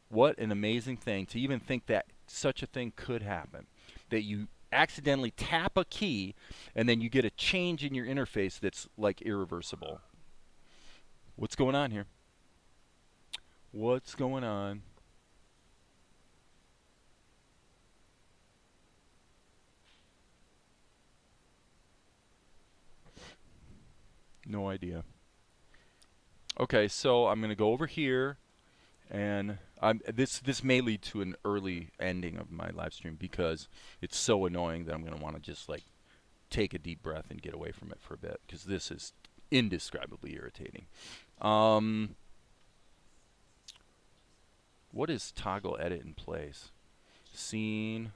What an amazing thing to even think that such a thing could happen. That you accidentally tap a key and then you get a change in your interface that's like irreversible. What's going on here? What's going on? No idea. Okay, so I'm going to go over here, and this may lead to an early ending of my live stream because it's so annoying that I'm going to want to just like take a deep breath and get away from it for a bit because this is indescribably irritating. What is toggle edit in place? Scene.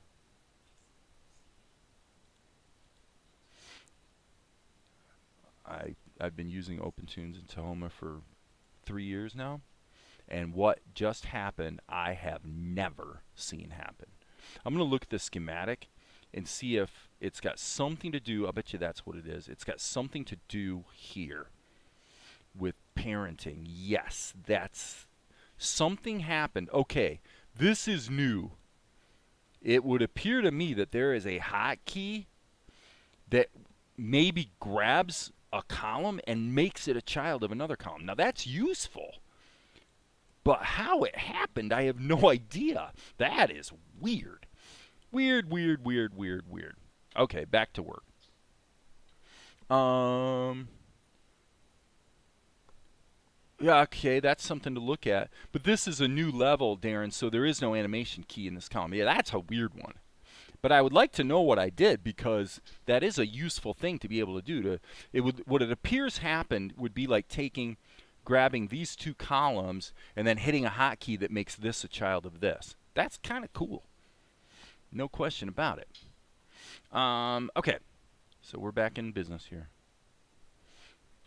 I've been using OpenToonz and Tahoma for 3 years now, and what just happened I have never seen happen. I'm going to look at the schematic and see if it's got something to do, I'll bet you that's what it is. It's got something to do here with parenting. Yes, that's something happened. Okay, this is new. It would appear to me that there is a hotkey that maybe grabs a column and makes it a child of another column. Now that's useful, but how it happened, I have no idea. That is weird. Weird. Okay, back to work. Yeah, okay, that's something to look at. But this is a new level, Darren, so there is no animation key in this column. Yeah, that's a weird one. But I would like to know what I did because that is a useful thing to be able to do. What it appears happened would be like grabbing these two columns and then hitting a hotkey that makes this a child of this. That's kind of cool. No question about it. Okay, so we're back in business here.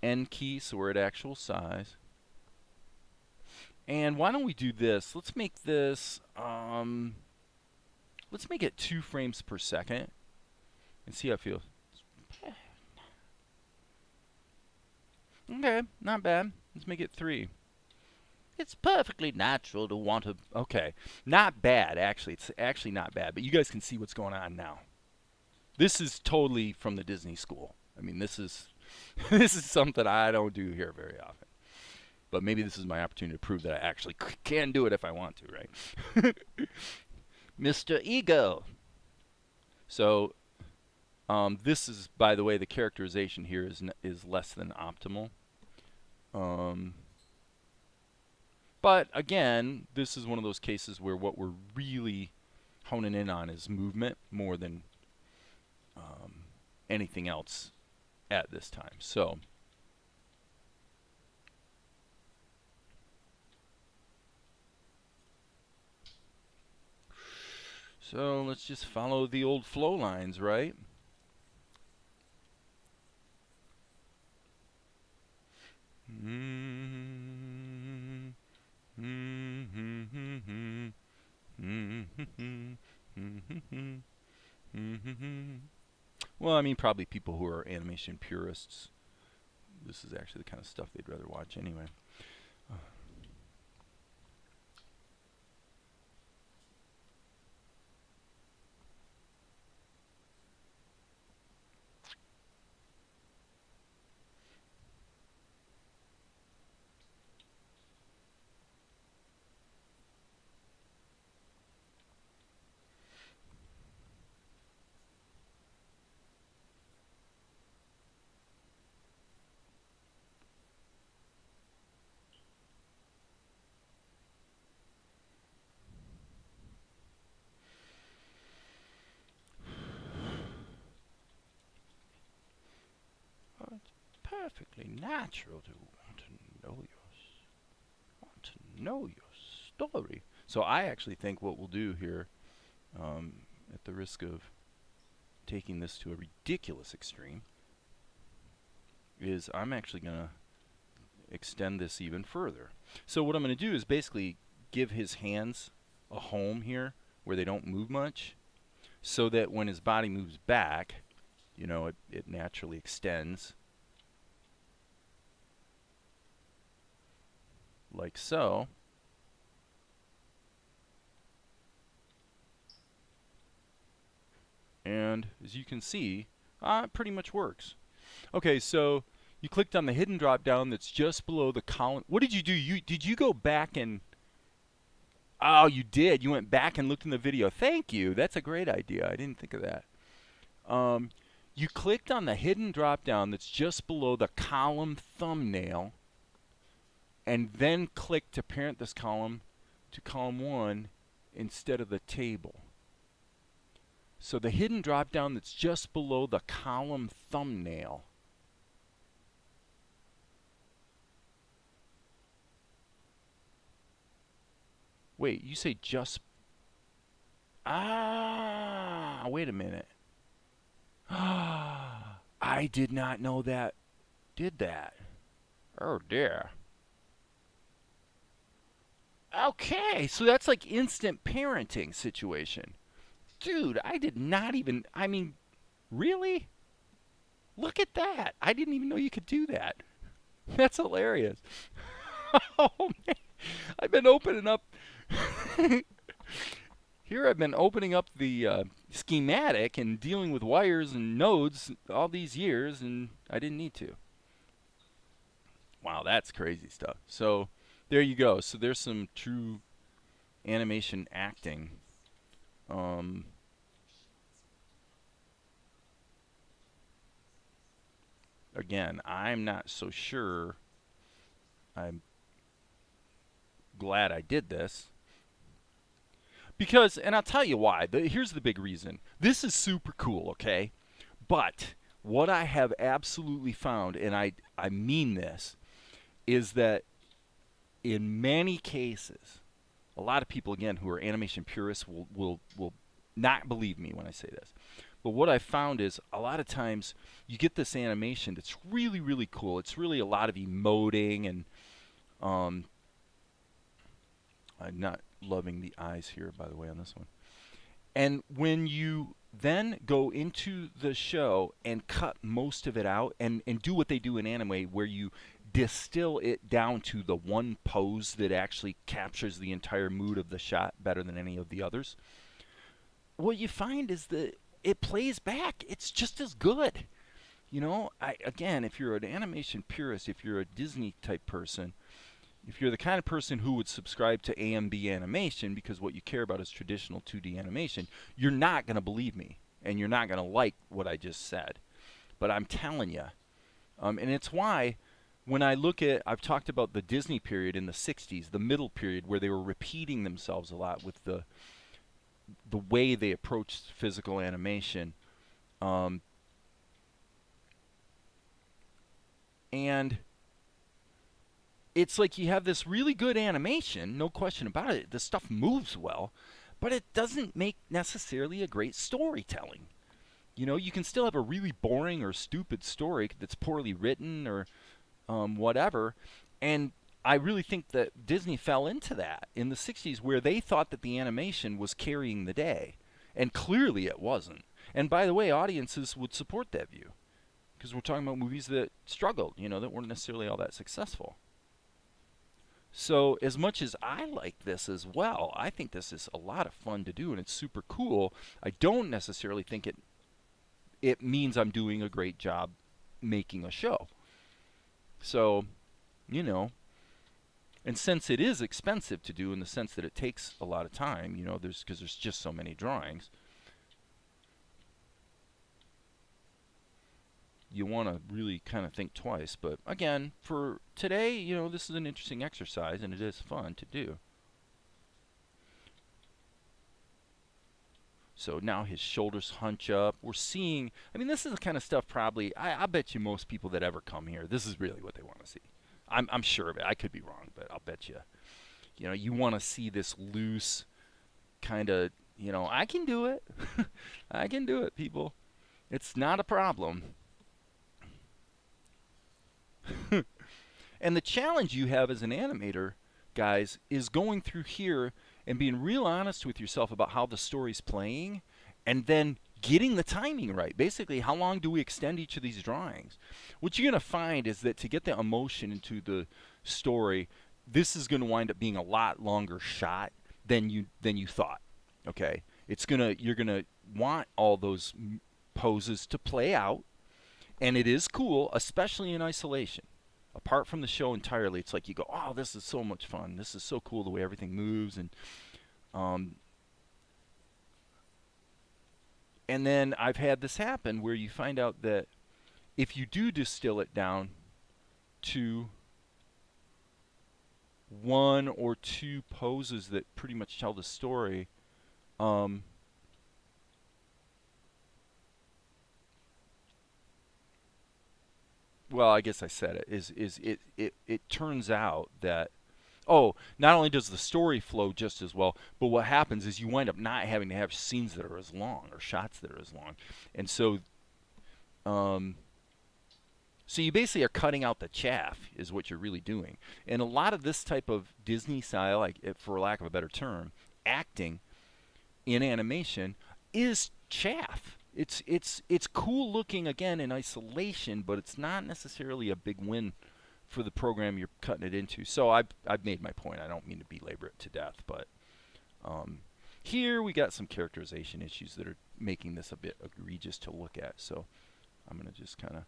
N key, so we're at actual size. And why don't we do this? Let's make this... let's make it 2 frames per second and see how it feels. Okay, not bad. Let's make it 3. It's perfectly natural to want to... Okay, not bad, actually. It's actually not bad, but you guys can see what's going on now. This is totally from the Disney school. I mean, this is this is something I don't do here very often. But maybe this is my opportunity to prove that I actually can do it if I want to, right? Mr. Ego. So this is, by the way, the characterization here is less than optimal. But again, this is one of those cases where what we're really honing in on is movement more than anything else at this time. So let's just follow the old flow lines, right? Well, I mean, probably people who are animation purists, this is actually the kind of stuff they'd rather watch anyway. Perfectly natural to want to know your story. So I actually think what we'll do here, at the risk of taking this to a ridiculous extreme, is I'm actually going to extend this even further. So what I'm going to do is basically give his hands a home here where they don't move much, so that when his body moves back, you know, it naturally extends. Like so. And as you can see, it pretty much works. Okay, so you clicked on the hidden drop down that's just below the column. What did you do? Did you go back and... Oh, you did. You went back and looked in the video. Thank you. That's a great idea. I didn't think of that. You clicked on the hidden drop down that's just below the column thumbnail, and then click to parent this column to column 1 instead of the table. So the hidden drop down that's just below the column thumbnail. Wait, you say just... wait a minute. I did not know that did that. Oh dear. Okay, so that's like instant parenting situation. Dude, I did not even, I mean, really? Look at that. I didn't even know you could do that. That's hilarious. Oh, man. I've been opening up. Here I've been opening up the schematic and dealing with wires and nodes all these years, and I didn't need to. Wow, that's crazy stuff. So there you go. So there's some true animation acting. Again, I'm not so sure. I'm glad I did this. Because, and I'll tell you why. Here's the big reason. This is super cool, okay? But what I have absolutely found, and I mean this, is that in many cases, a lot of people, again, who are animation purists will not believe me when I say this. But what I found is a lot of times you get this animation that's really, really cool. It's really a lot of emoting, and I'm not loving the eyes here, by the way, on this one. And when you then go into the show and cut most of it out and do what they do in anime, where you distill it down to the one pose that actually captures the entire mood of the shot better than any of the others, what you find is that it plays back. It's just as good. You know, again, if you're an animation purist, if you're a Disney type person, if you're the kind of person who would subscribe to AMB animation because what you care about is traditional 2D animation, you're not going to believe me, and you're not going to like what I just said. But I'm telling you, and it's why when I look at, I've talked about the Disney period in the 60s, the middle period where they were repeating themselves a lot with the way they approached physical animation. And it's like you have this really good animation, no question about it. The stuff moves well, but it doesn't make necessarily a great storytelling. You know, you can still have a really boring or stupid story that's poorly written or whatever. And I really think that Disney fell into that in the 60s where they thought that the animation was carrying the day. And clearly it wasn't. And by the way, audiences would support that view. Because we're talking about movies that struggled, you know, that weren't necessarily all that successful. So as much as I like this as well, I think this is a lot of fun to do and it's super cool. I don't necessarily think it means I'm doing a great job making a show. So, you know, and since it is expensive to do in the sense that it takes a lot of time, you know, because there's just so many drawings, you want to really kind of think twice. But again, for today, you know, this is an interesting exercise and it is fun to do. So now his shoulders hunch up. We're seeing, I mean, this is the kind of stuff probably, I bet you most people that ever come here, this is really what they want to see. I'm sure of it. I could be wrong, but I'll bet you. You know, you want to see this loose kind of, you know, I can do it. I can do it, people. It's not a problem. And the challenge you have as an animator, guys, is going through here and being real honest with yourself about how the story's playing and then getting the timing right. Basically, how long do we extend each of these drawings? What you're going to find is that to get the emotion into the story, this is going to wind up being a lot longer shot than you thought. Okay? You're going to want all those poses to play out, and it is cool, especially in isolation. Apart from the show entirely, it's like you go, oh, this is so much fun. This is so cool the way everything moves. And then I've had this happen where you find out that if you do distill it down to one or two poses that pretty much tell the story, well, I guess I said it, it turns out that, oh, not only does the story flow just as well, but what happens is you wind up not having to have scenes that are as long or shots that are as long. And so so you basically are cutting out the chaff is what you're really doing. And a lot of this type of Disney style, like for lack of a better term, acting in animation is chaff. It's cool looking again in isolation, but it's not necessarily a big win for the program you're cutting it into. So I've made my point. I don't mean to belabor it to death, but here we got some characterization issues that are making this a bit egregious to look at. So I'm gonna just kind of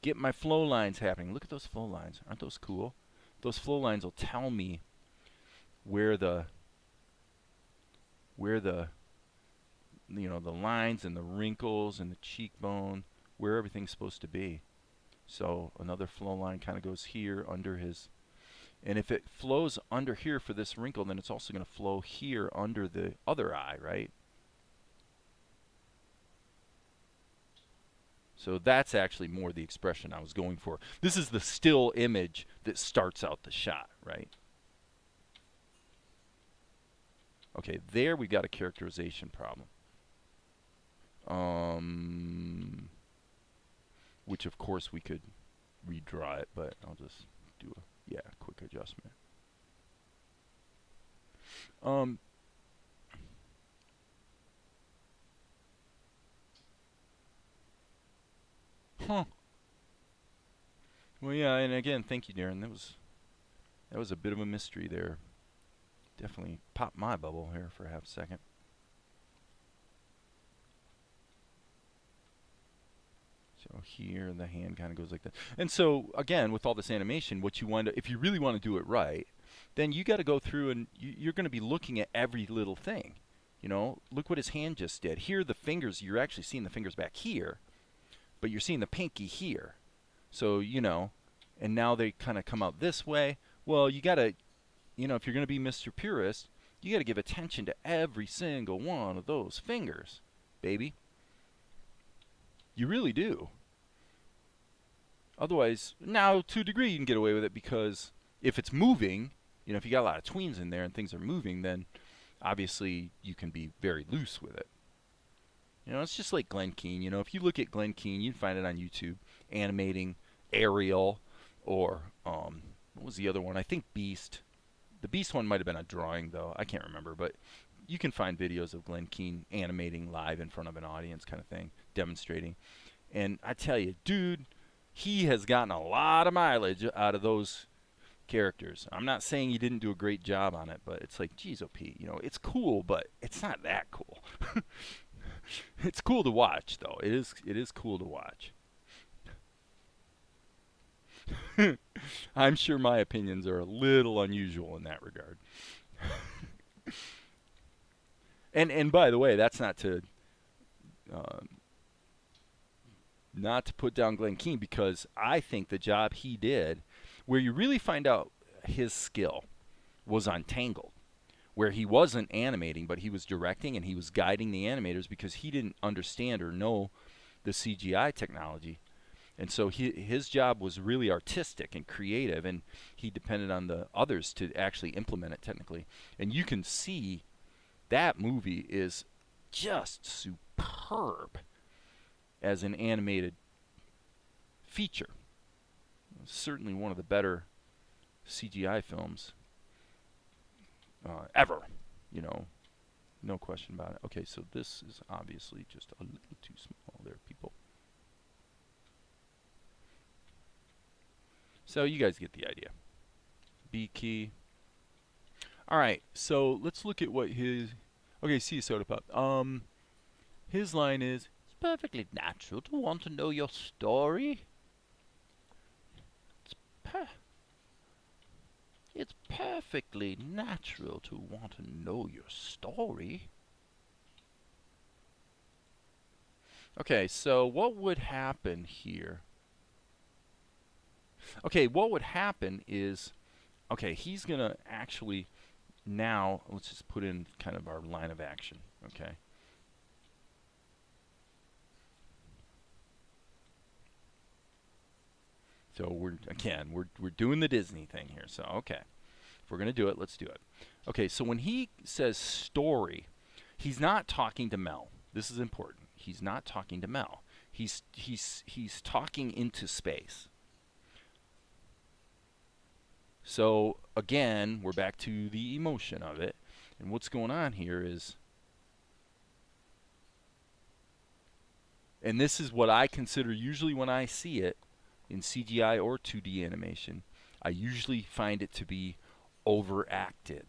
get my flow lines happening. Look at those flow lines. Aren't those cool? Those flow lines will tell me where the you know, the lines and the wrinkles and the cheekbone, where everything's supposed to be. So another flow line kind of goes here under his, and if it flows under here for this wrinkle, then it's also going to flow here under the other eye, right? So that's actually more the expression I was going for. This is the still image that starts out the shot, right? Okay, there we got a characterization problem. Which of course we could redraw it, but I'll just do a quick adjustment. Well, yeah, and again, thank you, Darren. That was a bit of a mystery there. Definitely popped my bubble here for half a second. So here the hand kind of goes like that. And so again, with all this animation, what you wind up, if you really want to do it right, then you got to go through and you're going to be looking at every little thing. You know, look what his hand just did. Here, the fingers, you're actually seeing the fingers back here, but you're seeing the pinky here. So, you know, and now they kind of come out this way. Well, you got to, you know, if you're going to be Mr. Purist, you got to give attention to every single one of those fingers, baby. You really do. Otherwise, now to a degree you can get away with it because if it's moving, you know, if you got a lot of tweens in there and things are moving, then obviously you can be very loose with it. You know, it's just like Glen Keane. You know, if you look at Glen Keane, you can find it on YouTube, animating Ariel or what was the other one? I think Beast. The Beast one might have been a drawing, though. I can't remember, but you can find videos of Glen Keane animating live in front of an audience kind of thing, demonstrating. And I tell you, dude, he has gotten a lot of mileage out of those characters. I'm not saying he didn't do a great job on it, but it's like, geez, OP, you know, it's cool, but it's not that cool. It's cool to watch, though. It is cool to watch. I'm sure my opinions are a little unusual in that regard. And by the way, that's not to put down Glen Keane, because I think the job he did, where you really find out his skill, was on Tangled, where he wasn't animating, but he was directing and he was guiding the animators because he didn't understand or know the CGI technology. And so his job was really artistic and creative, and he depended on the others to actually implement it technically. And you can see that movie is just superb as an animated feature. Certainly one of the better CGI films ever, you know, no question about it. Okay, so this is obviously just a little too small there, people. So you guys get the idea. B key. All right, so let's look at what his. Okay, see Soda Pop. His line is, "It's perfectly natural to want to know your story. It's perfectly natural to want to know your story." Okay, so what would happen here? Okay, what would happen is, okay, he's going to actually now, let's just put in kind of our line of action, okay? So we're doing the Disney thing here. So, okay, if we're going to do it, let's do it. Okay, so when he says story, he's not talking to Mel. This is important. He's not talking to Mel. He's talking into space. So again, we're back to the emotion of it. And what's going on here is, and this is what I consider usually when I see it in CGI or 2D animation, I usually find it to be overacted.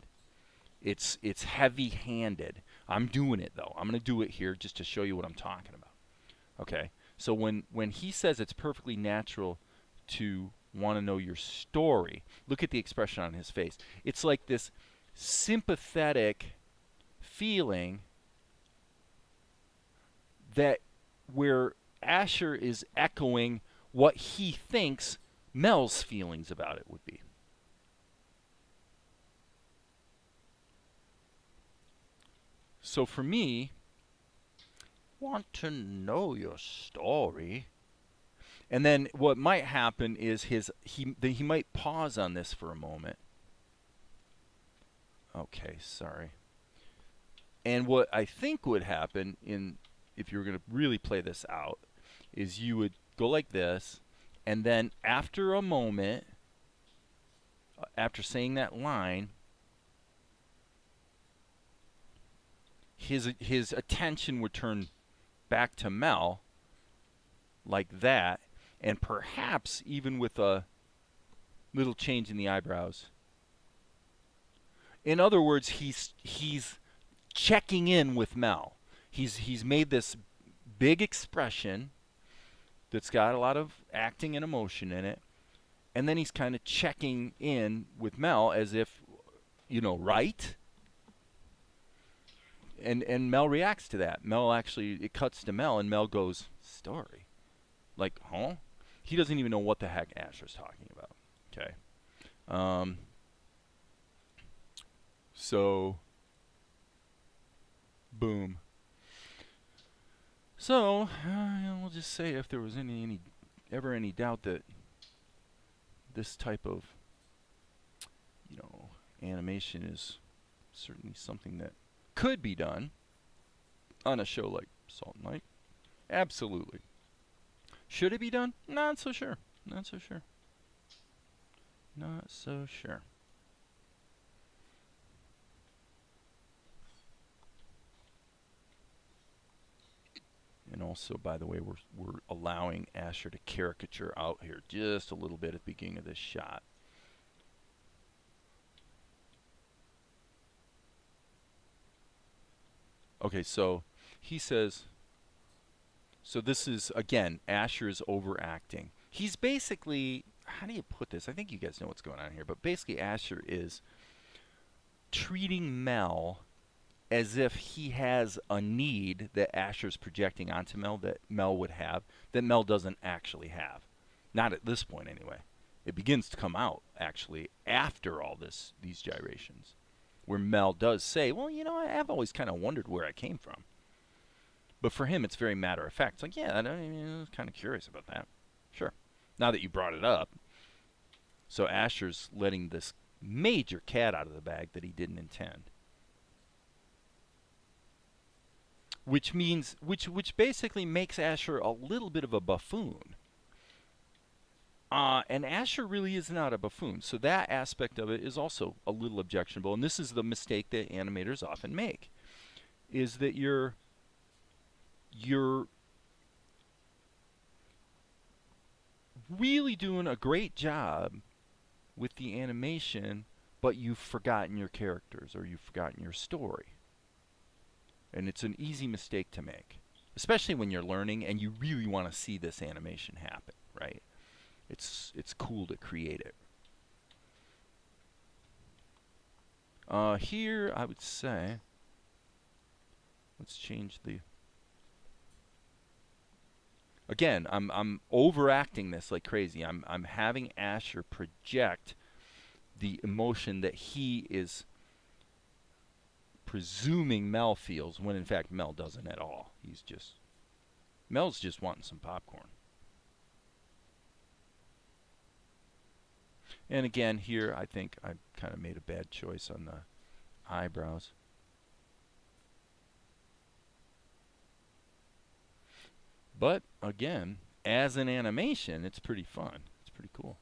It's heavy-handed. I'm doing it though. I'm going to do it here just to show you what I'm talking about. Okay. So when he says it's perfectly natural to want to know your story, look at the expression on his face. It's like this sympathetic feeling that where Asher is echoing what he thinks Mel's feelings about it would be. So for me, want to know your story. And then what might happen is he might pause on this for a moment. Okay, sorry. And what I think would happen if you were going to really play this out is you would go like this, and then after a moment, after saying that line, his attention would turn back to Mel like that, and perhaps even with a little change in the eyebrows. In other words, he's checking in with Mel. He's made this big expression that's got a lot of acting and emotion in it, And then he's kind of checking in with Mel as if, right? And Mel reacts to that. Mel actually, it cuts to Mel, and Mel goes, story? Like, huh? He doesn't even know what the heck Asher's talking about. Okay. So, boom. So, we'll just say if there was ever any doubt that this type of, animation is certainly something that could be done on a show like Salt and Light. Absolutely. Should it be done? Not so sure. Not so sure. Not so sure. And also, by the way, we're allowing Asher to caricature out here just a little bit at the beginning of this shot. Okay, so he says, so this is, again, Asher is overacting. He's basically, how do you put this? I think you guys know what's going on here, but basically Asher is treating Mel as if he has a need that Asher's projecting onto Mel that Mel would have, that Mel doesn't actually have. Not at this point, anyway. It begins to come out, actually, after all these gyrations, where Mel does say, well, I have always kind of wondered where I came from. But for him, it's very matter of fact. It's like, yeah, I was kind of curious about that. Sure. Now that you brought it up. So Asher's letting this major cat out of the bag that he didn't intend. Which means, which basically makes Asher a little bit of a buffoon. And Asher really is not a buffoon. So that aspect of it is also a little objectionable. And this is the mistake that animators often make, is that you're really doing a great job with the animation, but you've forgotten your characters or you've forgotten your story. And it's an easy mistake to make, especially when you're learning and you really want to see this animation happen, right? It's cool to create it. Here, I would say, let's change the... Again, I'm overacting this like crazy. I'm having Asher project the emotion that he is presuming Mel feels, when in fact Mel doesn't at all. Mel's just wanting some popcorn. And again, here I think I kind of made a bad choice on the eyebrows. But again, as an animation, it's pretty fun. It's pretty cool.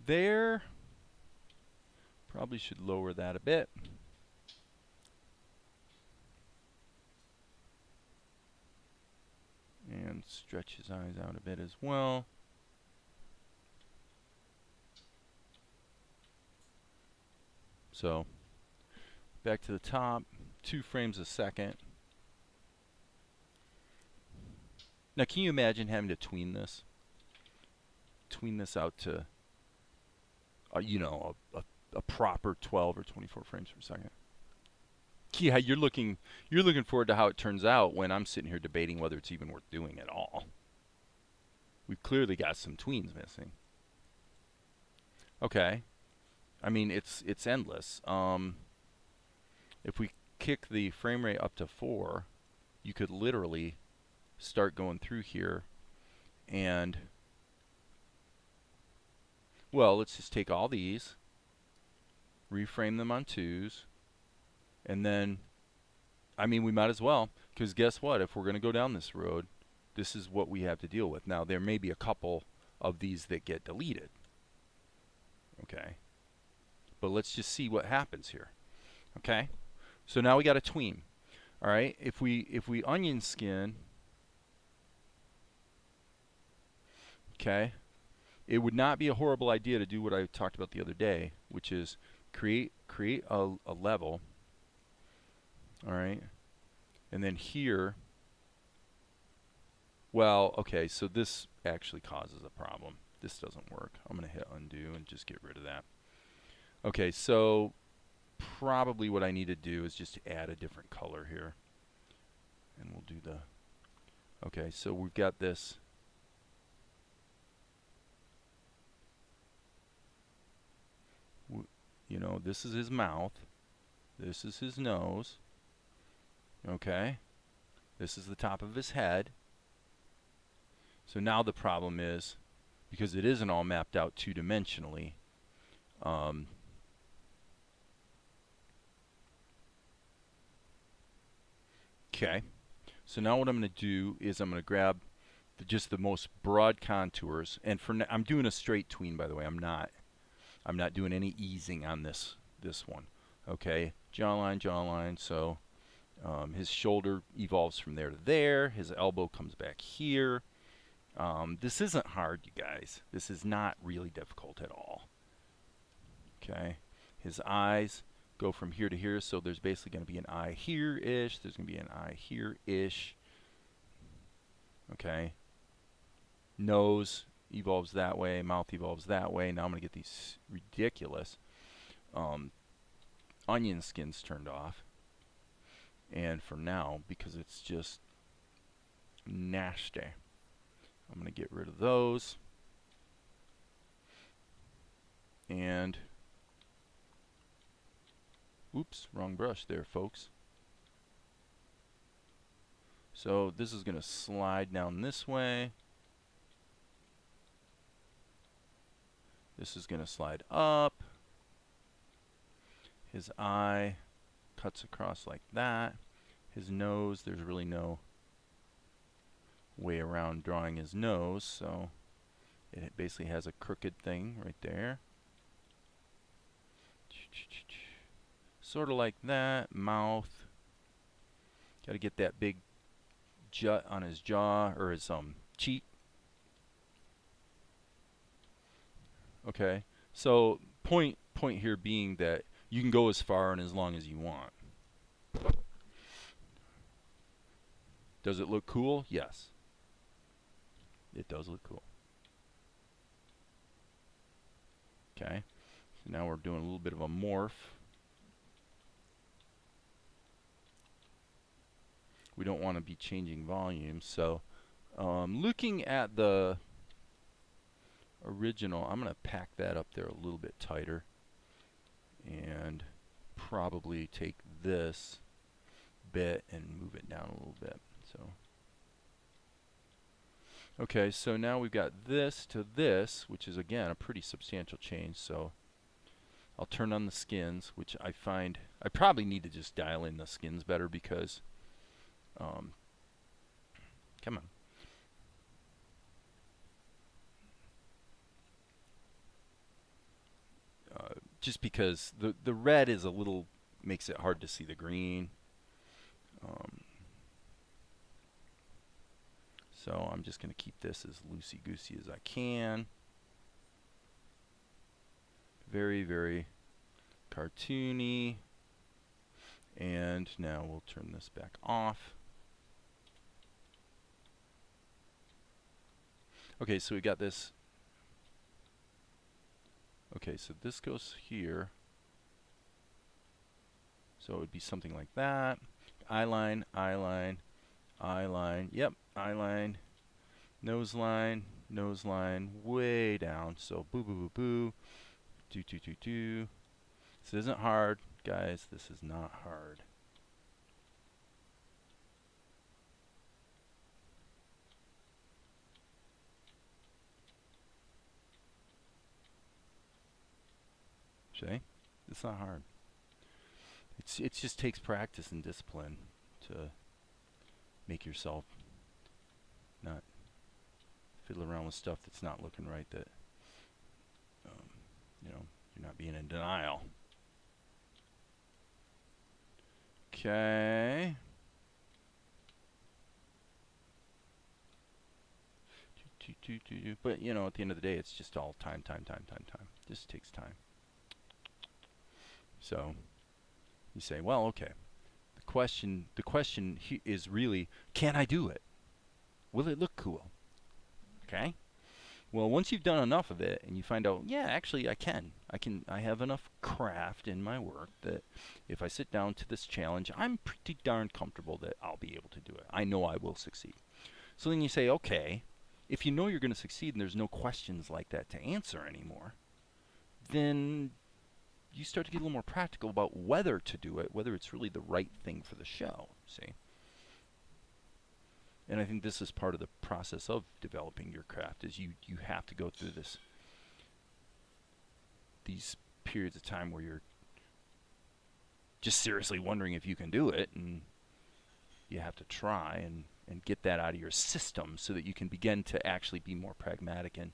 There, probably should lower that a bit. And stretch his eyes out a bit as well. So, back to the top, 2 frames a second. Now, can you imagine having to tween this? Tween this out to, a proper 12 or 24 frames per second. Yeah, you're looking forward to how it turns out when I'm sitting here debating whether it's even worth doing at all. We've clearly got some tweens missing. Okay. I mean, it's endless. If we kick the frame rate up to 4, you could literally start going through here and, well, let's just take all these, reframe them on 2s, and then, I mean, we might as well, because guess what? If we're going to go down this road, this is what we have to deal with. Now, there may be a couple of these that get deleted. Okay. But let's just see what happens here. Okay. So now we got a tween. All right, if we onion skin, okay, it would not be a horrible idea to do what I talked about the other day, which is create a level, all right, and then here, well, okay, so this actually causes a problem. This doesn't work. I'm going to hit undo and just get rid of that. Okay, so probably what I need to do is just add a different color here. And we'll do the, okay, so we've got this. You know, this is his mouth. This is his nose. Okay. This is the top of his head. So now the problem is, because it isn't all mapped out two-dimensionally, okay. So now what I'm going to do is I'm going to grab just the most broad contours, and for I'm doing a straight tween, by the way. I'm not doing any easing on this one. Okay, jawline, jawline. So his shoulder evolves from there to there. His elbow comes back here. This isn't hard, you guys. This is not really difficult at all. Okay, his eyes go from here to here, so there's basically going to be an eye here-ish. There's going to be an eye here-ish. Okay, nose evolves that way, mouth evolves that way. Now I'm going to get these ridiculous onion skins turned off. And for now, because it's just nasty, I'm going to get rid of those. And, oops, wrong brush there, folks. So this is going to slide down this way. This is going to slide up. His eye cuts across like that. His nose, there's really no way around drawing his nose, so it basically has a crooked thing right there. Sort of like that. Mouth. Got to get that big jut on his jaw, or his cheek. Okay, so point here being that you can go as far and as long as you want. Does it look cool? Yes. It does look cool. Okay, so now we're doing a little bit of a morph. We don't want to be changing volume, so looking at the original, I'm going to pack that up there a little bit tighter and probably take this bit and move it down a little bit. So okay, so now we've got this to this, which is again a pretty substantial change. So I'll turn on the skins, which I find I probably need to just dial in the skins better because come on. Just because the red is a little, makes it hard to see the green. So I'm just going to keep this as loosey-goosey as I can. Very, very cartoony. And now we'll turn this back off. Okay, so we got this. Okay, so this goes here. So it would be something like that. Eye line, eye line, eye line. Yep, eye line. Nose line, way down. So boo, boo, boo, boo. Do, do, do, do. This isn't hard, guys. This is not hard. See? It's not hard. It just takes practice and discipline to make yourself not fiddle around with stuff that's not looking right, that you know, you're not being in denial. Okay. But, you know, at the end of the day, it's just all time. Just takes time. So you say, well, okay. The question is really, can I do it? Will it look cool? Okay. Well, once you've done enough of it and you find out, yeah, actually I can. I have enough craft in my work that if I sit down to this challenge, I'm pretty darn comfortable that I'll be able to do it. I know I will succeed. So then you say, okay, if you know you're going to succeed and there's no questions like that to answer anymore, then you start to get a little more practical about whether to do it, whether it's really the right thing for the show, see? And I think this is part of the process of developing your craft, is you have to go through these periods of time where you're just seriously wondering if you can do it, and you have to try and get that out of your system so that you can begin to actually be more pragmatic and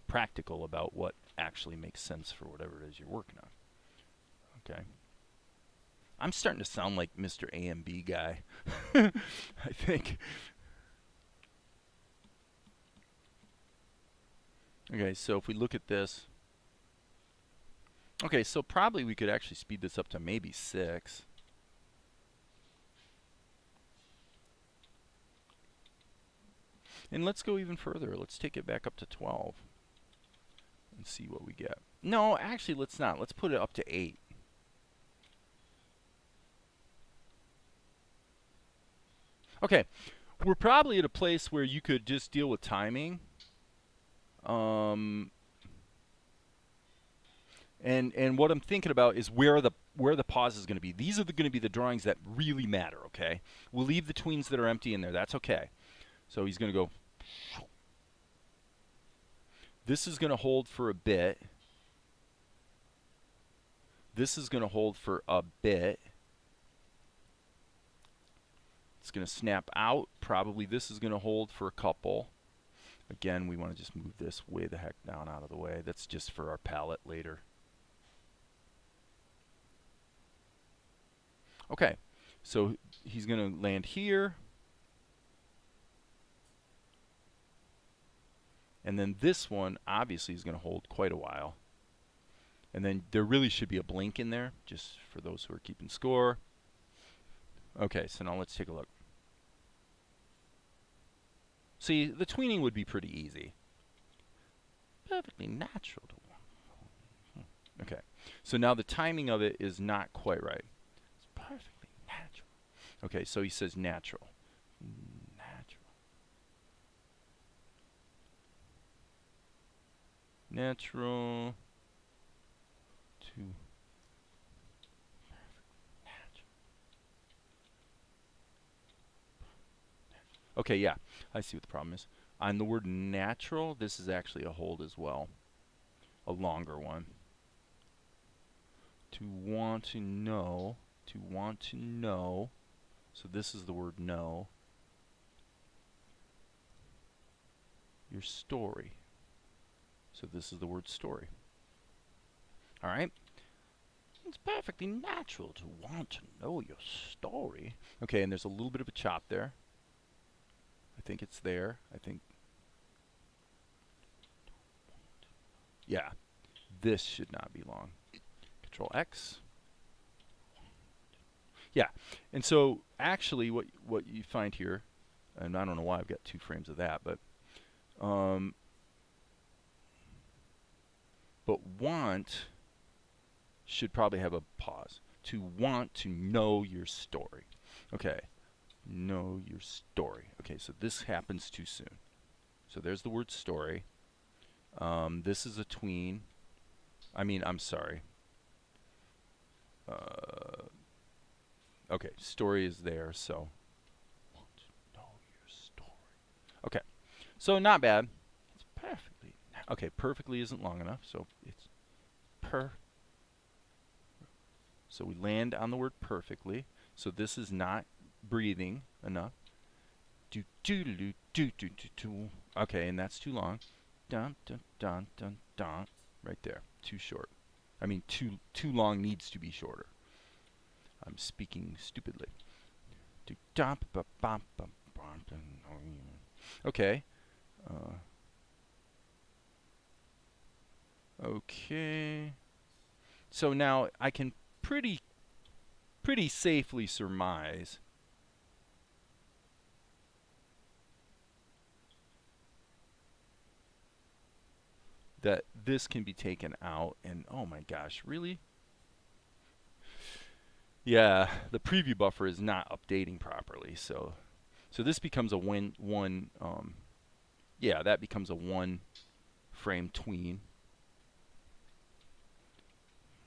practical about what actually makes sense for whatever it is you're working on. Okay. I'm starting to sound like Mr. A&B guy. I think. Okay, so if we look at this. Okay, so probably we could actually speed this up to maybe 6. And let's go even further. Let's take it back up to 12 and see what we get. No, actually, let's not. Let's put it up to 8. Okay, we're probably at a place where you could just deal with timing. And what I'm thinking about is where the pause is going to be. These are going to be the drawings that really matter, okay? We'll leave the tweens that are empty in there. That's okay. So he's going to go. This is going to hold for a bit. This is going to hold for a bit. It's going to snap out. Probably this is going to hold for a couple. Again, we want to just move this way the heck down out of the way. That's just for our palette later. Okay, so he's going to land here. And then this one obviously is going to hold quite a while. And then there really should be a blink in there, just for those who are keeping score. Okay, so now let's take a look. See, the tweening would be pretty easy. Perfectly natural to Okay, so now the timing of it is not quite right. It's perfectly natural. Okay, so he says natural. Natural to natural. Okay, yeah, I see what the problem is. On the word natural, this is actually a hold as well, a longer one. To want to know, so this is the word know, your story. So this is the word story. All right? It's perfectly natural to want to know your story. Okay, and there's a little bit of a chop there. I think it's there. I think. Yeah, this should not be long. Control X. Yeah, and so actually what you find here, and I don't know why I've got 2 frames of that, but want should probably have a pause. To want to know your story. Okay, know your story. Okay, so this happens too soon. So there's the word story. This is a tween. I'm sorry. Okay, story is there, so want to know your story. Okay, so not bad. It's perfectly. Okay, perfectly isn't long enough, so it's So we land on the word perfectly. So this is not breathing enough. Do do do do do do do do. Okay, and that's too long. Dun dun dun dun dun. Right there, too short. Too long needs to be shorter. I'm speaking stupidly. Okay. Okay. So now I can pretty safely surmise that this can be taken out. And oh my gosh, really? Yeah, the preview buffer is not updating properly. So this becomes a one. Yeah, that becomes a one frame tween.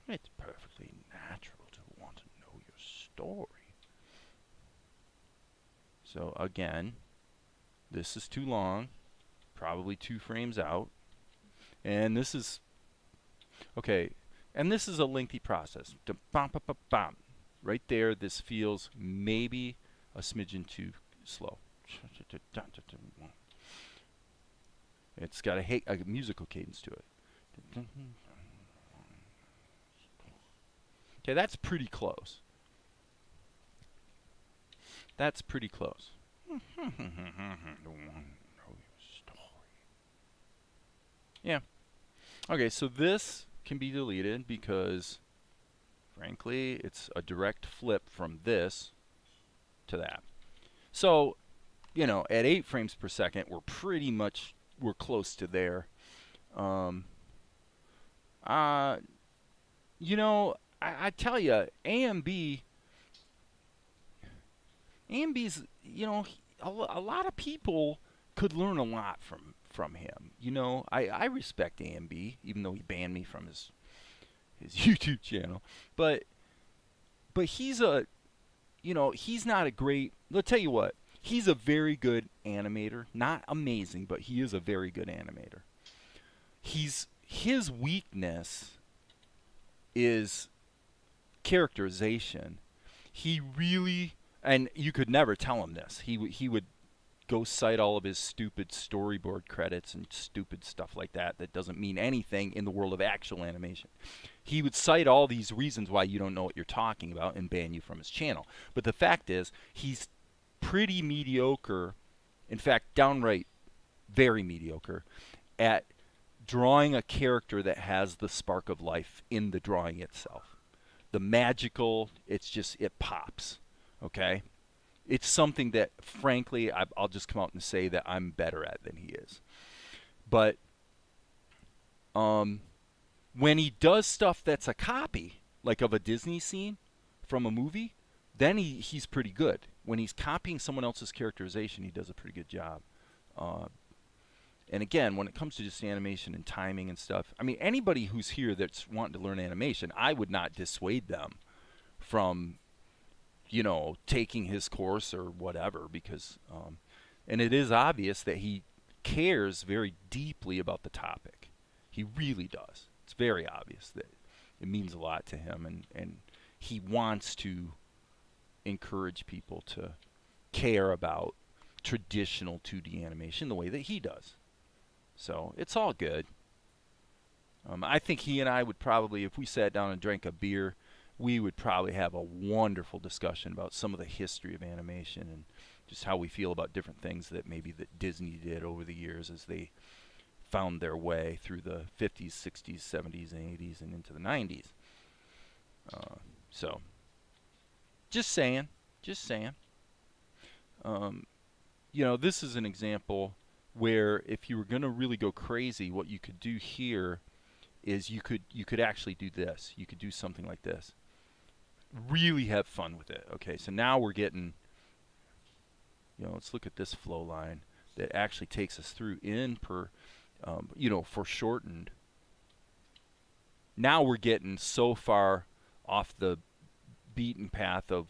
It's perfectly natural to want to know your story. So again, this is too long, probably 2 frames out. And this is, okay, and this is a lengthy process. Right there, this feels maybe a smidgen too slow. It's got a musical cadence to it. Okay, that's pretty close. That's pretty close. Yeah. Okay, so this can be deleted because, frankly, it's a direct flip from this to that. So, you know, at 8 frames per second, we're close to there. You know, I tell you, AMB's, you know, a lot of people could learn a lot from him. You know, I respect AMB, even though he banned me from his YouTube channel. But he's a, you know, he's not a great. Let's tell you what, he's a very good animator. Not amazing, but he is a very good animator. His weakness is characterization. He really, and you could never tell him this. He would go cite all of his stupid storyboard credits and stupid stuff like that that doesn't mean anything in the world of actual animation. He would cite all these reasons why you don't know what you're talking about and ban you from his channel. But the fact is, he's pretty mediocre, in fact, downright very mediocre, at drawing a character that has the spark of life in the drawing itself. The magical, it pops, okay? It's something that, frankly, I'll just come out and say that I'm better at than he is. But when he does stuff that's a copy, like of a Disney scene from a movie, then he's pretty good. When he's copying someone else's characterization, he does a pretty good job. And again, when it comes to just animation and timing and stuff, I mean, anybody who's here that's wanting to learn animation, I would not dissuade them from, you know, taking his course or whatever, because, and it is obvious that he cares very deeply about the topic. He really does. It's very obvious that it means a lot to him, and he wants to encourage people to care about traditional 2D animation the way that he does. So it's all good. I think he and I would probably, if we sat down and drank a beer, we would probably have a wonderful discussion about some of the history of animation and just how we feel about different things that maybe that Disney did over the years as they found their way through the 50s, 60s, 70s, and 80s and into the 90s. So, just saying. You know, this is an example where if you were going to really go crazy, what you could do here is you could actually do this. You could do something like this. Really have fun with it. Okay, so now we're getting, you know, let's look at this flow line that actually takes us through in per, you know, foreshortened. Now we're getting so far off the beaten path of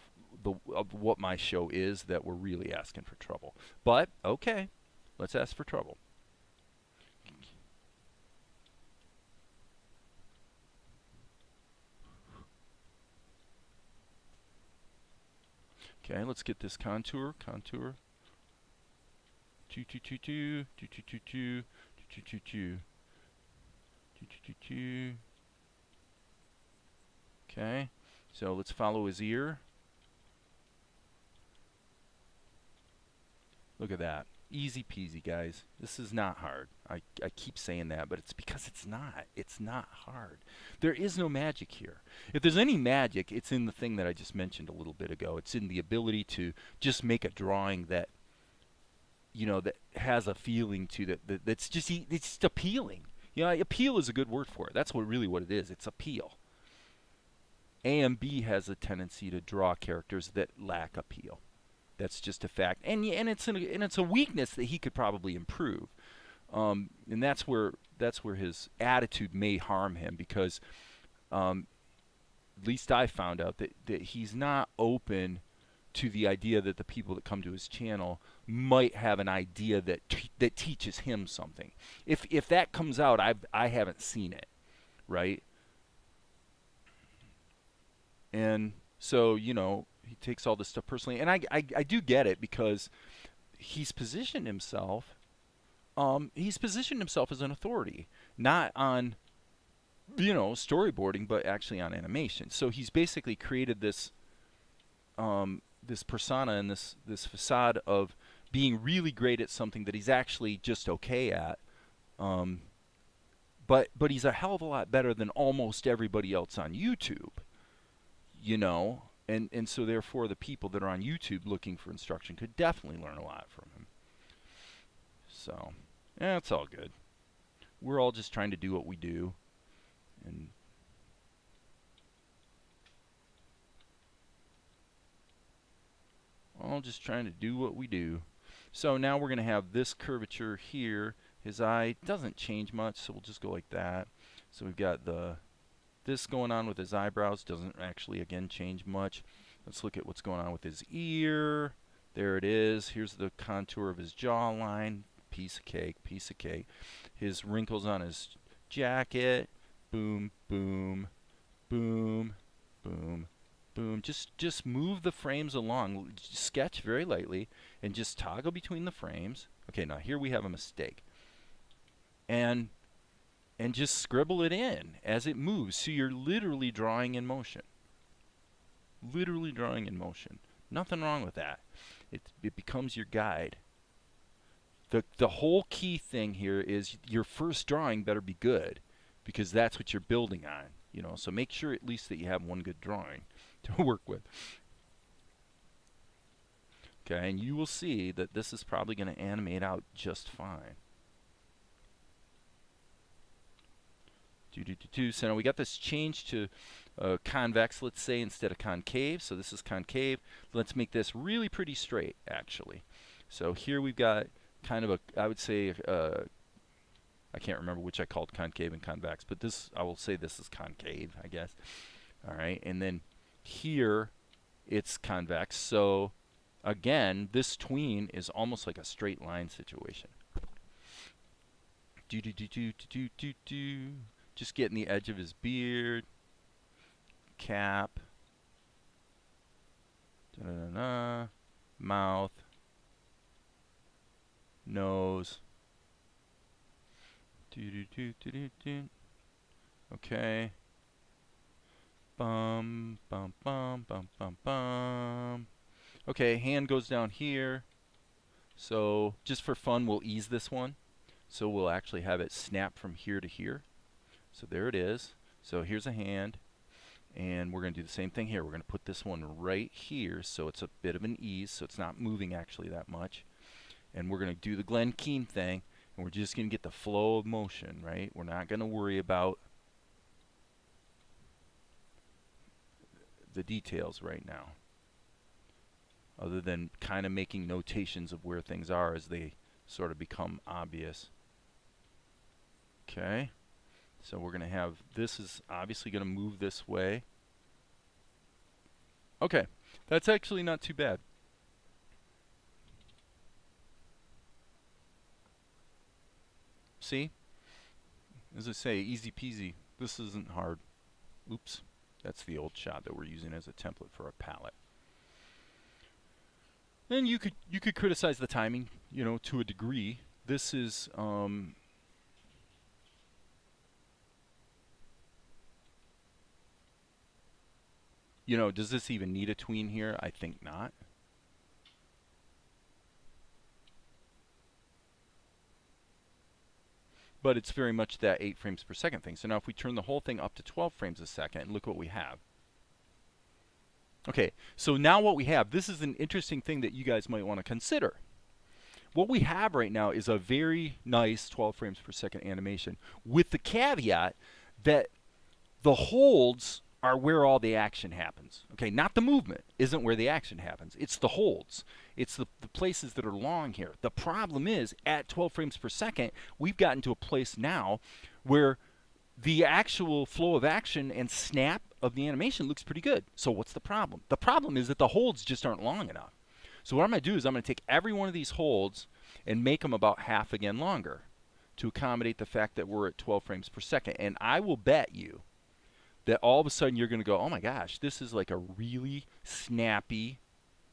what my show is that we're really asking for trouble. But okay, let's ask for trouble. Okay, let's get this contour. Two. Okay, so let's follow his ear. Look at that. Easy peasy, guys. This is not hard. I keep saying that, but it's because it's not. It's not hard. There is no magic here. If there's any magic, it's in the thing that I just mentioned a little bit ago. It's in the ability to just make a drawing that, you know, that has a feeling to that's just it's just appealing. You know, appeal is a good word for it. That's really what it is. It's appeal. AMB has a tendency to draw characters that lack appeal. That's just a fact, and it's a weakness that he could probably improve, and that's where his attitude may harm him, because at least I found out that he's not open to the idea that the people that come to his channel might have an idea that teaches him something. If that comes out, I haven't seen it, right? And so, you know, he takes all this stuff personally, and I do get it, because he's positioned himself as an authority, not on, you know, storyboarding, but actually on animation. So he's basically created this this persona and this facade of being really great at something that he's actually just okay at, but he's a hell of a lot better than almost everybody else on YouTube, you know. And so therefore the people that are on YouTube looking for instruction could definitely learn a lot from him. So, yeah, it's all good. We're all just trying to do what we do. And all just trying to do what we do. So now we're going to have this curvature here. His eye doesn't change much, so we'll just go like that. So we've got this going on with his eyebrows, doesn't actually, again, change much. Let's look at what's going on with his ear. There it is. Here's the contour of his jawline. Piece of cake, piece of cake. His wrinkles on his jacket. Boom, boom, boom, boom, boom. Just move the frames along. Sketch very lightly and just toggle between the frames. Okay, now here we have a mistake. And just scribble it in as it moves. So you're literally drawing in motion. Literally drawing in motion. Nothing wrong with that. It becomes your guide. The whole key thing here is your first drawing better be good, because that's what you're building on. You know, so make sure at least that you have one good drawing to work with. Okay, and you will see that this is probably going to animate out just fine. So now we got this change to convex, let's say, instead of concave. So this is concave. Let's make this really pretty straight, actually. So here we've got kind of a, I would say, I can't remember which I called concave and convex, but this, I will say this is concave, I guess. All right, and then here it's convex. So again, this tween is almost like a straight line situation. Just getting the edge of his beard, cap, mouth, nose. Okay. Bum, bum, bum, bum, bum, bum. Okay, hand goes down here. So just for fun, we'll ease this one. So we'll actually have it snap from here to here. So there it is. So here's a hand, and we're going to do the same thing here. We're going to put this one right here, so it's a bit of an ease, so it's not moving actually that much. And we're going to do the Glen Keane thing, and we're just going to get the flow of motion, right? We're not going to worry about the details right now, other than kind of making notations of where things are as they sort of become obvious. Okay. So we're going to have, this is obviously going to move this way. Okay, that's actually not too bad. See? As I say, easy peasy. This isn't hard. Oops. That's the old shot that we're using as a template for a palette. And you could criticize the timing, you know, to a degree. This is you know, does this even need a tween here? I think not. but it's very much that 8 frames per second thing. So now if we turn the whole thing up to 12 frames a second, look what we have. Okay, so now what we have, this is an interesting thing that you guys might want to consider. What we have right now is a very nice 12 frames per second animation, with the caveat that the holds are where all the action happens. Okay, not the movement isn't where the action happens. It's the holds. It's the places that are long here. The problem is, at 12 frames per second, we've gotten to a place now where the actual flow of action and snap of the animation looks pretty good. So what's the problem? The problem is that the holds just aren't long enough. So what I'm going to do is I'm going to take every one of these holds and make them about half again longer to accommodate the fact that we're at 12 frames per second. And I will bet you that all of a sudden you're going to go, oh my gosh, this is like a really snappy,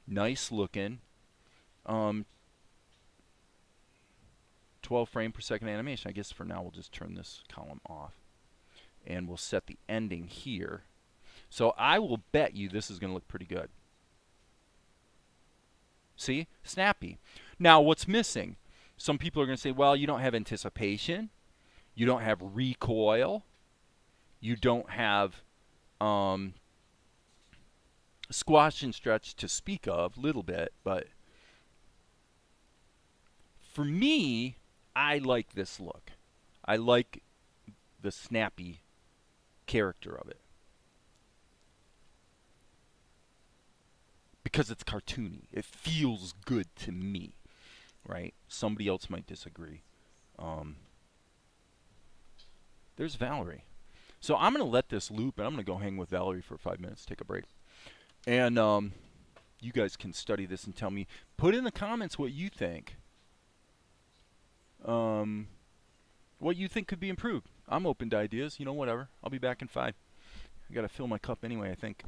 nice looking 12 frame per second animation. I guess for now we'll just turn this column off and we'll set the ending here. So I will bet you this is going to look pretty good. See? Snappy. Now what's missing? Some people are going to say, well, you don't have anticipation. You don't have recoil. You don't have squash and stretch to speak of, little bit, but for me, I like this look. I like the snappy character of it. Because it's cartoony. It feels good to me, right? Somebody else might disagree. There's Valerie. So I'm going to let this loop, and I'm going to go hang with Valerie for 5 minutes, take a break. And you guys can study this and tell me. Put in the comments what you think. What you think could be improved. I'm open to ideas. You know, whatever. I'll be back in 5. I got to fill my cup anyway, I think.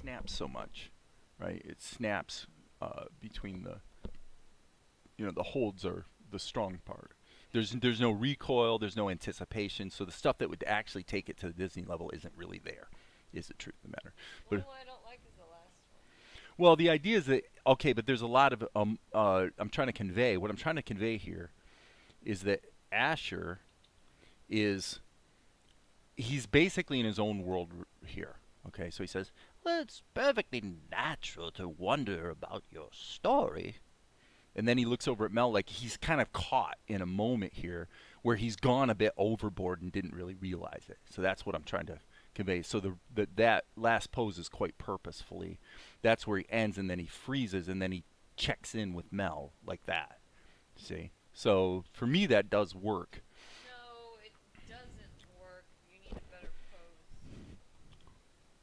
snaps so much, right? It snaps between the, the holds are the strong part. There's no recoil, there's no anticipation, so the stuff that would actually take it to the Disney level isn't really there, is the truth of the matter. Well, But what I don't like is the last one. well, the idea is that okay, but there's a lot of I'm trying to convey. What I'm trying to convey here is that Asher is he's basically in his own world here. Okay, so he says, "Well, it's perfectly natural to wonder about your story." And then he looks over at Mel like he's kind of caught in a moment here where he's gone a bit overboard and didn't really realize it. So that's what I'm trying to convey. So that last pose is quite purposefully. That's where he ends, and then he freezes, and then he checks in with Mel like that. See? So for me, that does work. No, it doesn't work. You need a better pose.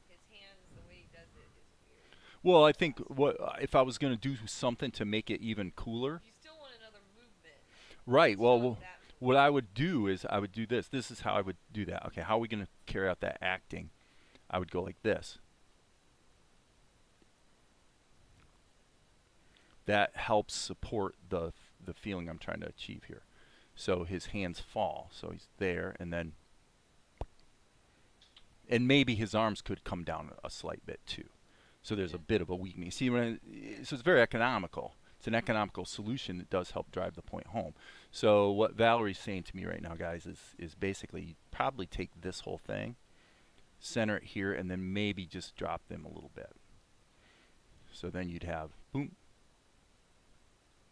His hands, the way he does it, is weird. Well, I think what if I was going to do something to make it even cooler? You still want another movement. Right. It's Well, not well, that what I would do is I would do this. This is how I would do that. Okay, how are we going to carry out that acting? I would go like this. That helps support the feeling I'm trying to achieve here. So his hands fall. So he's there, and then maybe his arms could come down a slight bit too. So there's a bit of a weakening. See, so it's very economical. It's an economical solution that does help drive the point home. So what Valerie's saying to me right now, guys, is basically you'd probably take this whole thing, center it here, and then maybe just drop them a little bit. So then you'd have boom,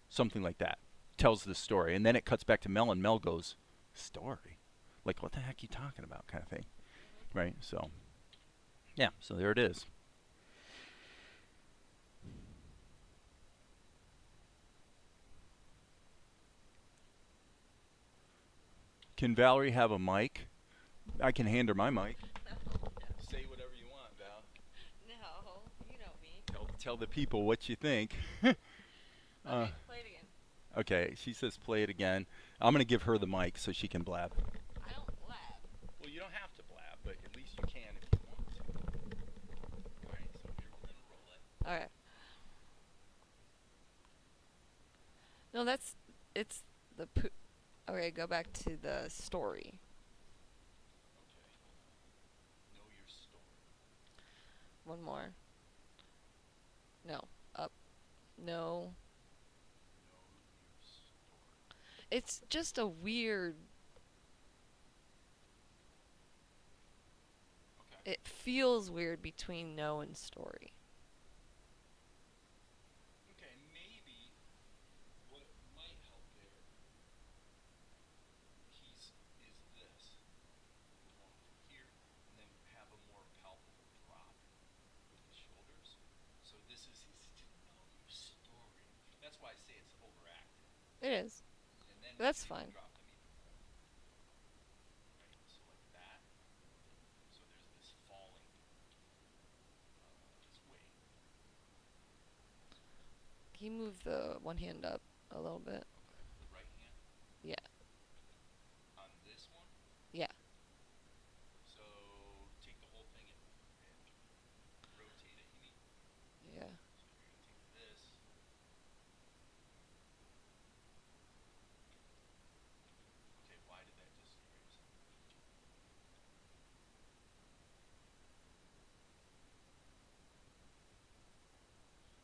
something like that. Tells the story, and then it cuts back to Mel, and Mel goes, "Story? Like what the heck are you talking about?" kind of thing, right? So, yeah. So there it is. Can Valerie have a mic? I can hand her my mic. Say whatever you want, Val. No, you know me. Tell the people what you think. Okay, play it again. Okay, she says play it again. I'm going to give her the mic so she can blab. I don't blab. Well, you don't have to blab, but at least you can if you want to. Alright, so here we're going to roll it. Alright. No, it's the okay, go back to the story. Okay, hold on. Know your story. One more. No, up. No. Know your story. It's just a weird. Okay. It feels weird between no and story. Okay, maybe what might help there is this. We're going from here and then have a more palpable drop with the shoulders. So this is his to know your story. That's why I say it's overacted. It is. And then That's maybe fine. drop them even more. Right? So like that. So there's this falling this way. Can you move the one hand up a little bit? Okay. The right hand Yeah. on this one. Yeah. So take the whole thing and rotate it, you mean? Yeah. So you're going to take this. Okay, why did that just erase?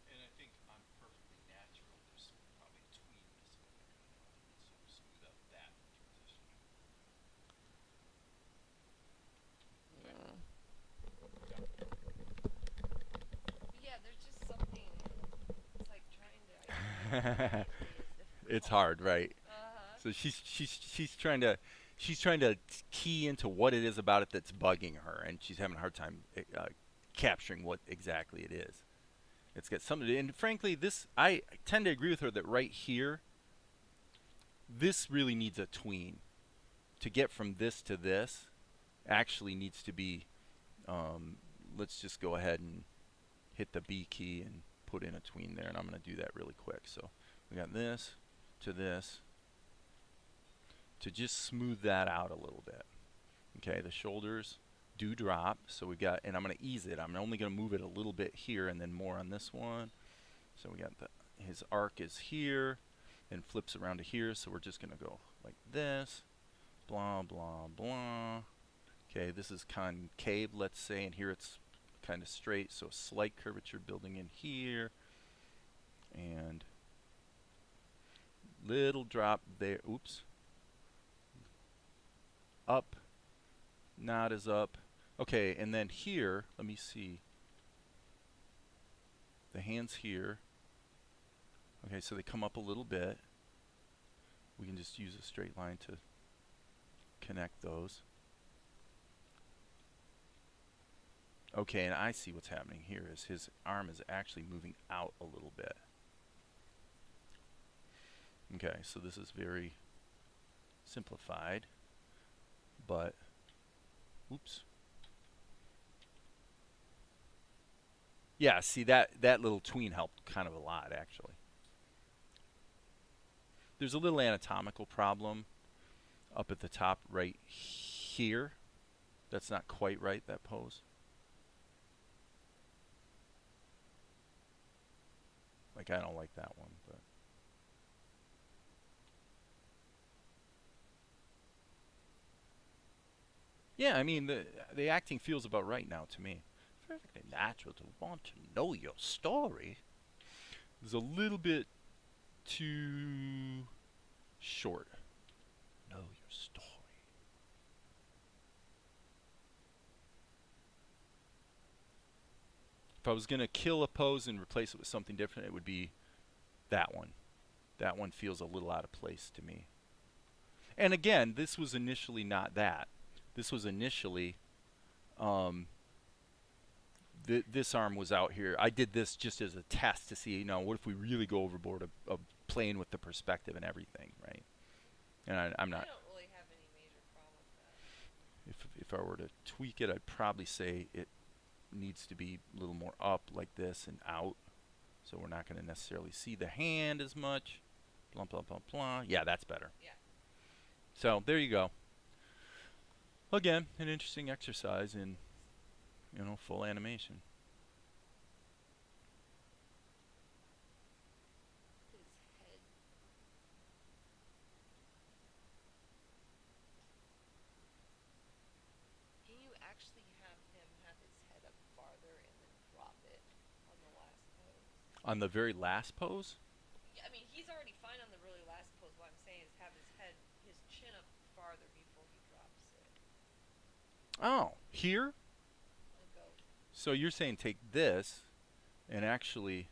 And I think I'm perfectly natural. There's probably a tween missing in there. And sort of smooth out that transition. Mm. Yeah, there's just something. It's like trying to. It's hard, right? Uh-huh. So she's trying to key into what it is about it that's bugging her, and she's having a hard time capturing what exactly it is. It's got something to, and frankly, this I tend to agree with her that right here, this really needs a tween. To get from this to this, actually needs to be. Let's just go ahead and hit the B key and put in a tween there, and I'm going to do that really quick. So we got this to this to just smooth that out a little bit. Okay, the shoulders dewdrop. So we got, and I'm going to ease it. I'm only going to move it a little bit here and then more on this one. So we got his arc is here and flips around to here. So we're just going to go like this. Blah, blah, blah. Okay, this is concave, let's say, and here it's kind of straight. So slight curvature building in here. And little drop there. Oops. Up. Not as up. Okay, and then here, let me see. The hands here. Okay, so they come up a little bit. We can just use a straight line to connect those. Okay, and I see what's happening here is his arm is actually moving out a little bit. Okay, so this is very simplified, but oops. Yeah, see that little tween helped kind of a lot actually. There's a little anatomical problem up at the top right here. That's not quite right, that pose. Like I don't like that one, but yeah, I mean the acting feels about right now to me. Perfectly natural to want to know your story. There's a little bit too short. Know your story. If I was going to kill a pose and replace it with something different, it would be that one. That one feels a little out of place to me. And again, this was initially not that. This was initially, this arm was out here. I did this just as a test to see, you know, what if we really go overboard of playing with the perspective and everything, right? And I'm not. I don't really have any major problem with that. If I were to tweak it, I'd probably say it needs to be a little more up like this and out. So we're not going to necessarily see the hand as much. Blah, blah, blah, blah. Yeah, that's better. Yeah. So there you go. Again, an interesting exercise in, you know, full animation. His head. Can you actually have him have his head up farther and then drop it on the last pose? On the very last pose? Yeah, I mean, he's already fine on the really last pose. What I'm saying is have his head, his chin up farther before he drops it. Oh, here? And go. So you're saying take this and actually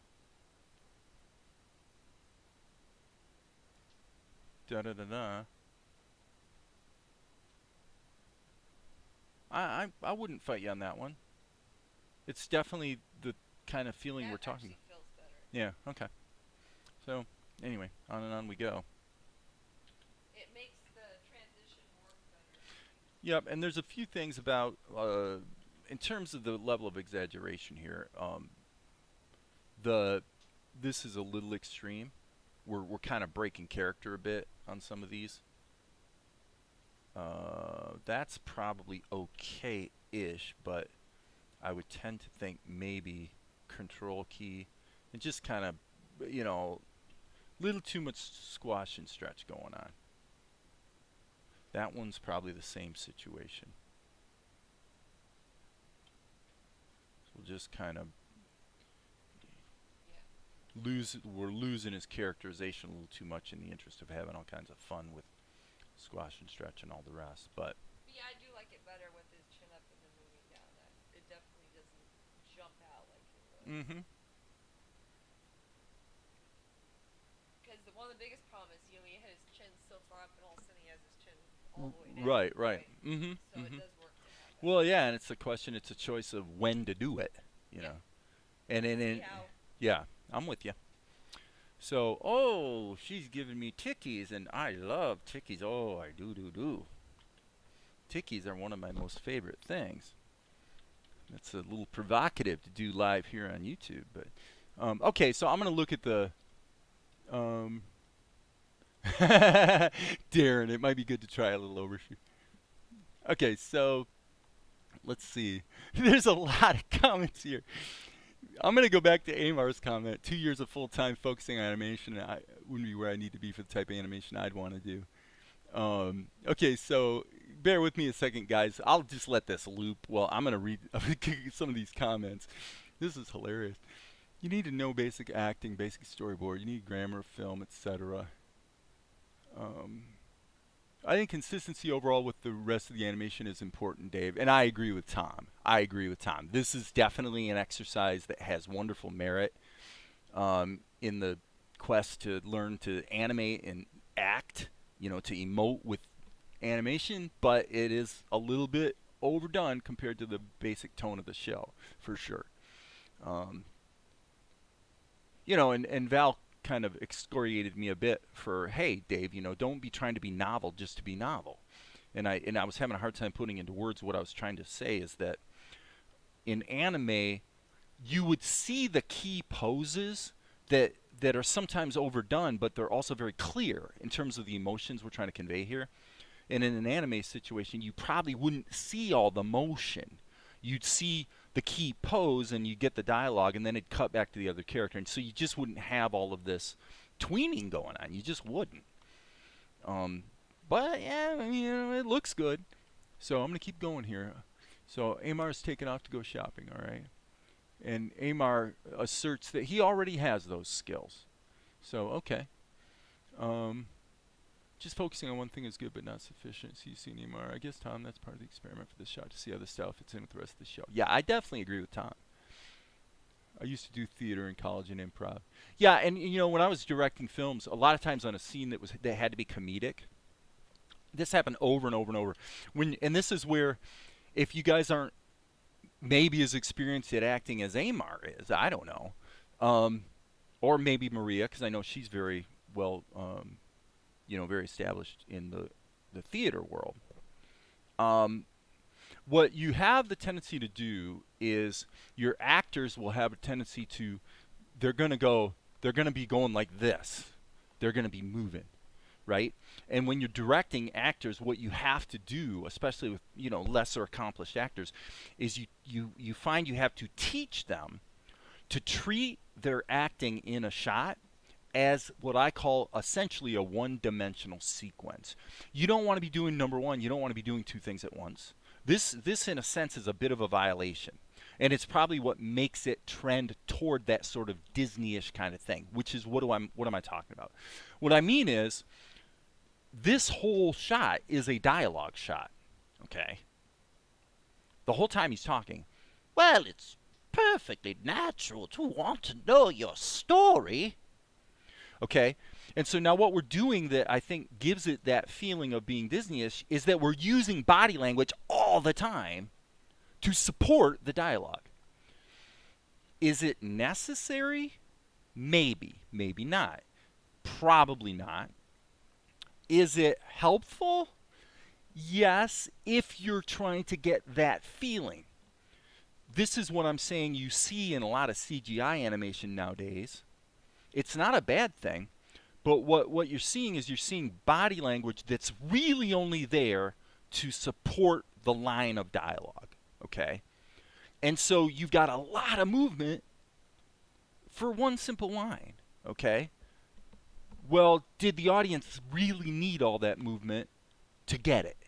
da-da-da-da. I wouldn't fight you on that one. It's definitely the kind of feeling That we're talking. actually feels better. Yeah, okay. So, anyway, on and on we go. It makes the transition work better. Yep, and there's a few things about, in terms of the level of exaggeration here, this is a little extreme. We're kind of breaking character a bit on some of these. That's probably okay-ish, but I would tend to think maybe control key and just kind of, you know, little too much squash and stretch going on. That one's probably the same situation. So we'll just kind of we're losing his characterization a little too much in the interest of having all kinds of fun with squash and stretch and all the rest. But Yeah, I do like it better with his chin up and then moving down. It definitely doesn't jump out like it would. Because one of the biggest problems is, you know, he had his chin so far up and all of a sudden he has his chin all the way down. Right. So it does work to have that. Well, yeah, and it's a question. It's a choice of when to do it, you know. And yeah, I'm with you. So, oh, she's giving me tickies, and I love tickies. Oh, I do. Tickies are one of my most favorite things. That's a little provocative to do live here on YouTube, but okay. So I'm gonna look at the Darren. It might be good to try a little overshoot. Okay, so Let's see. There's a lot of comments here. I'm going to go back to Amar's comment. 2 years of full-time focusing on animation wouldn't be where I need to be for the type of animation I'd want to do. Okay, so bear with me a second, guys. I'll just let this loop. Well, I'm going to read some of these comments. This is hilarious. You need to know basic acting, basic storyboard. You need grammar, film, etc. I think consistency overall with the rest of the animation is important, Dave. And I agree with Tom. This is definitely an exercise that has wonderful merit in the quest to learn to animate and act, to emote with animation, but it is a little bit overdone compared to the basic tone of the show, for sure. And Val kind of excoriated me a bit for, hey, Dave, don't be trying to be novel just to be novel. And I was having a hard time putting into words what I was trying to say is that in anime, you would see the key poses that are sometimes overdone, but they're also very clear in terms of the emotions we're trying to convey here. And in an anime situation, you probably wouldn't see all the motion. You'd see the key pose and you get the dialogue, and then it'd cut back to the other character, and so you just wouldn't have all of this tweening going on. You just wouldn't. But yeah, it looks good. So I'm gonna keep going here. So Amar's taken off to go shopping. All right, and Amar asserts that he already has those skills. So okay. Just focusing on one thing is good, but not sufficient. So you've seen Amar. I guess, Tom, that's part of the experiment for this shot, to see how the style fits in with the rest of the show. Yeah, I definitely agree with Tom. I used to do theater in college and improv. Yeah, and when I was directing films, a lot of times on a scene that had to be comedic, this happened over and over and over. And this is where, if you guys aren't maybe as experienced at acting as Amar is, I don't know, or maybe Maria, because I know she's very well. Very established in the theater world. What you have the tendency to do is your actors will have a tendency to, they're going to be going like this. They're going to be moving, right? And when you're directing actors, what you have to do, especially with, lesser accomplished actors, is you find you have to teach them to treat their acting in a shot as what I call essentially a one-dimensional sequence. You don't want to be doing number one. You don't want to be doing two things at once. This in a sense is a bit of a violation, and it's probably what makes it trend toward that sort of Disney-ish kind of thing. Which is what am I talking about? What I mean is, this whole shot is a dialogue shot. Okay. The whole time he's talking. Well, it's perfectly natural to want to know your story. Okay, and so now what we're doing that I think gives it that feeling of being Disney-ish is that we're using body language all the time to support the dialogue. Is it necessary? Maybe. Maybe not. Probably not. Is it helpful? Yes, if you're trying to get that feeling. This is what I'm saying you see in a lot of CGI animation nowadays. It's not a bad thing, but what you're seeing is you're seeing body language that's really only there to support the line of dialogue, okay? And so you've got a lot of movement for one simple line, okay? Well, did the audience really need all that movement to get it?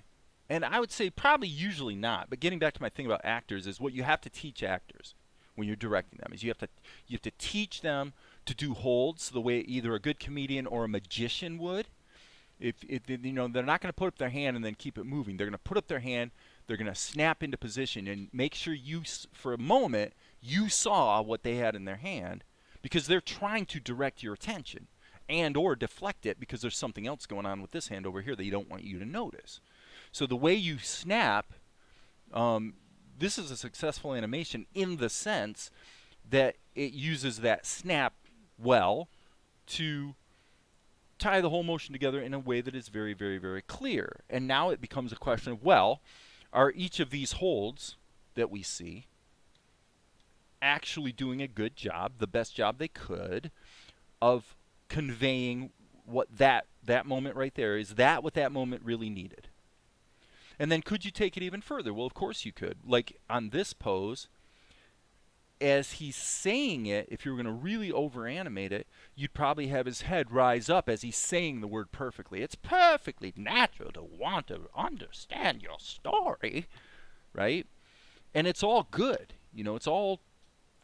And I would say probably usually not, but getting back to my thing about actors is what you have to teach actors when you're directing them is you have to teach them to do holds the way either a good comedian or a magician would. If they're not going to put up their hand and then keep it moving. They're going to put up their hand, they're going to snap into position and make sure for a moment you saw what they had in their hand, because they're trying to direct your attention and or deflect it because there's something else going on with this hand over here that you don't want you to notice. So the way you snap, this is a successful animation in the sense that it uses that snap well to tie the whole motion together in a way that is very, very, very clear. And now it becomes a question of, well, are each of these holds that we see actually doing a good job, the best job they could, of conveying what that moment right there is, that what that moment really needed? And then could you take it even further? Well, of course you could. Like on this pose, as he's saying it, if you were going to really over animate it, you'd probably have his head rise up as he's saying the word perfectly. It's perfectly natural to want to understand your story, right? And it's all good. You know, it's all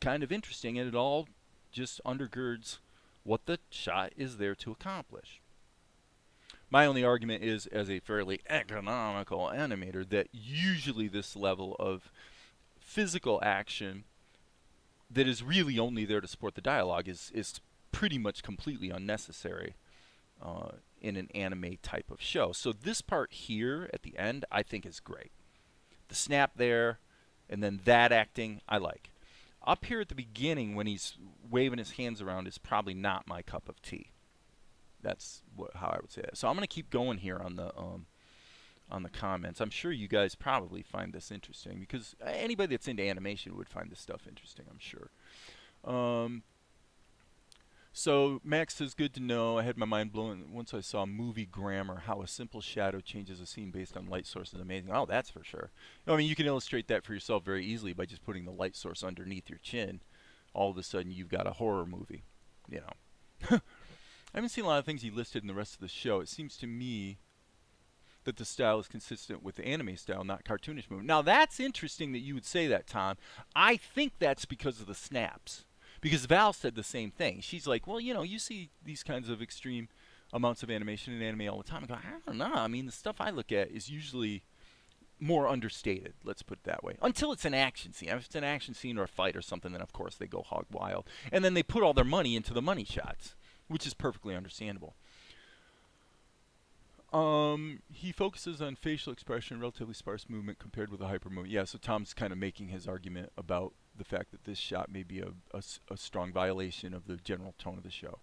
kind of interesting, and it all just undergirds what the shot is there to accomplish. My only argument is, as a fairly economical animator, that usually this level of physical action that is really only there to support the dialogue is pretty much completely unnecessary in an anime type of show. So this part here at the end, I think is great. The snap there, and then that acting, I like. Up here at the beginning, when he's waving his hands around, is probably not my cup of tea. That's how I would say that. So I'm going to keep going here on the comments. I'm sure you guys probably find this interesting, because anybody that's into animation would find this stuff interesting, I'm sure. So Max says, good to know. I had my mind blown once I saw movie grammar, how a simple shadow changes a scene based on light source is amazing. Oh, that's for sure. I mean, you can illustrate that for yourself very easily by just putting the light source underneath your chin. All of a sudden, you've got a horror movie, you know. I haven't seen a lot of things he listed in the rest of the show. It seems to me that the style is consistent with the anime style, not cartoonish movement. Now, that's interesting that you would say that, Tom. I think that's because of the snaps. Because Val said the same thing. She's like, well, you know, you see these kinds of extreme amounts of animation in anime all the time. I go, I don't know. I mean, the stuff I look at is usually more understated, let's put it that way. Until it's an action scene. If it's an action scene or a fight or something, then of course they go hog wild. And then they put all their money into the money shots, which is perfectly understandable. He focuses on facial expression, relatively sparse movement compared with a hyper movement. Yeah, so Tom's kind of making his argument about the fact that this shot may be a strong violation of the general tone of the show.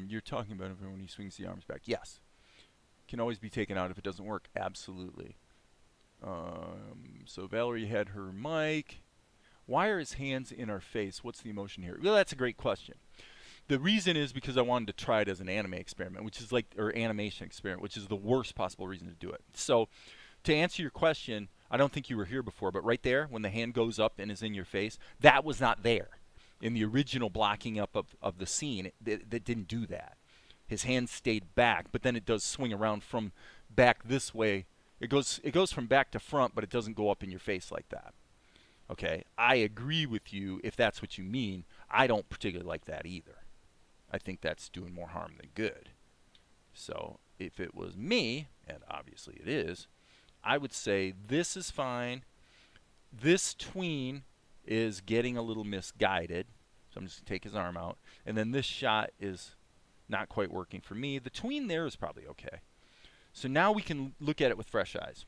You're talking about it when he swings the arms back. Yes. Can always be taken out if it doesn't work. Absolutely. So Valerie had her mic. Why are his hands in our face? What's the emotion here? Well, that's a great question. The reason is because I wanted to try it as an anime experiment, which is like, or animation experiment, which is the worst possible reason to do it. So, to answer your question, I don't think you were here before, but right there, when the hand goes up and is in your face, that was not there. In the original blocking up of the scene, it didn't do that. His hand stayed back, but then it does swing around from back this way. It goes from back to front, but it doesn't go up in your face like that. Okay, I agree with you if that's what you mean. I don't particularly like that either. I think that's doing more harm than good. So if it was me, and obviously it is, I would say this is fine. This tween is getting a little misguided. So I'm just going to take his arm out. And then this shot is not quite working for me. The tween there is probably okay. So now we can look at it with fresh eyes.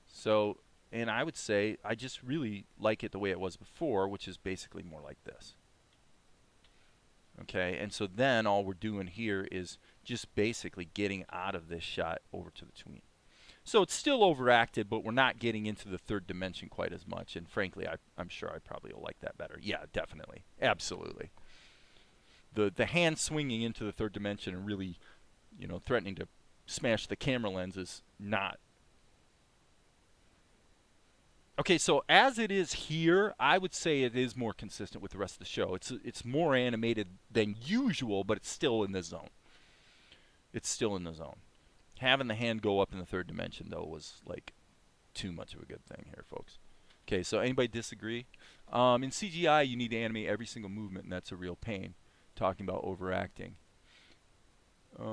So, and I would say I just really like it the way it was before, which is basically more like this. Okay, and so then all we're doing here is just basically getting out of this shot over to the tween. So it's still overacted, but we're not getting into the third dimension quite as much. And frankly, I'm sure I probably will like that better. Yeah, definitely. Absolutely. The hand swinging into the third dimension and really, you know, threatening to smash the camera lens is not. Okay, so as it is here, I would say it is more consistent with the rest of the show. It's more animated than usual, but it's still in the zone. It's still in the zone. Having the hand go up in the third dimension, though, was like too much of a good thing here, folks. Okay, so anybody disagree? In CGI, you need to animate every single movement, and that's a real pain. Talking about overacting. It's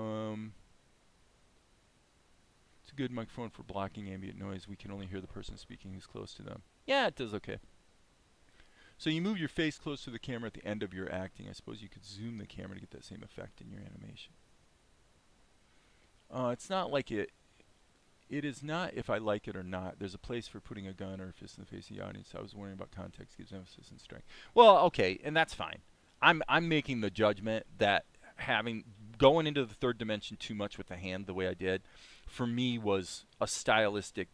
a good microphone for blocking ambient noise. We can only hear the person speaking who's close to them. Yeah, it does okay. So you move your face close to the camera at the end of your acting. I suppose you could zoom the camera to get that same effect in your animation. It's not like it. It is not if I like it or not. There's a place for putting a gun or a fist in the face of the audience. I was worrying about context gives emphasis and strength. Well, okay, and that's fine. I'm making the judgment that going into the third dimension too much with the hand the way I did, for me was a stylistic.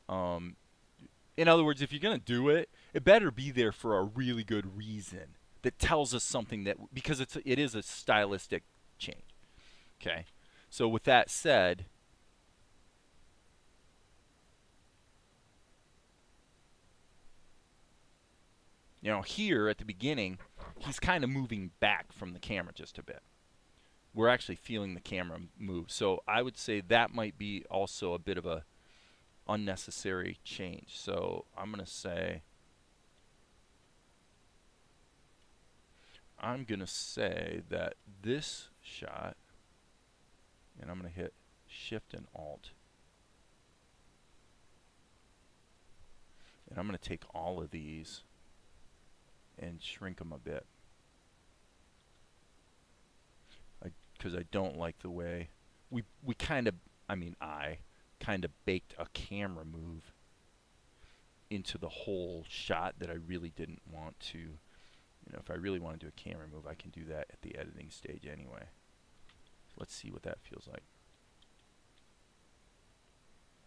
In other words, if you're gonna do it, it better be there for a really good reason that tells us something because it is a stylistic change. Okay, so with that said, You know, here at the beginning, he's kind of moving back from the camera just a bit. We're actually feeling the camera move. So I would say that might be also a bit of a unnecessary change. So I'm going to say that this shot, and I'm going to hit Shift and Alt. And I'm going to take all of these and shrink them a bit. Because I don't like the way we kind of, I kind of baked a camera move into the whole shot that I really didn't want to. You know, if I really want to do a camera move, I can do that at the editing stage anyway. So let's see what that feels like.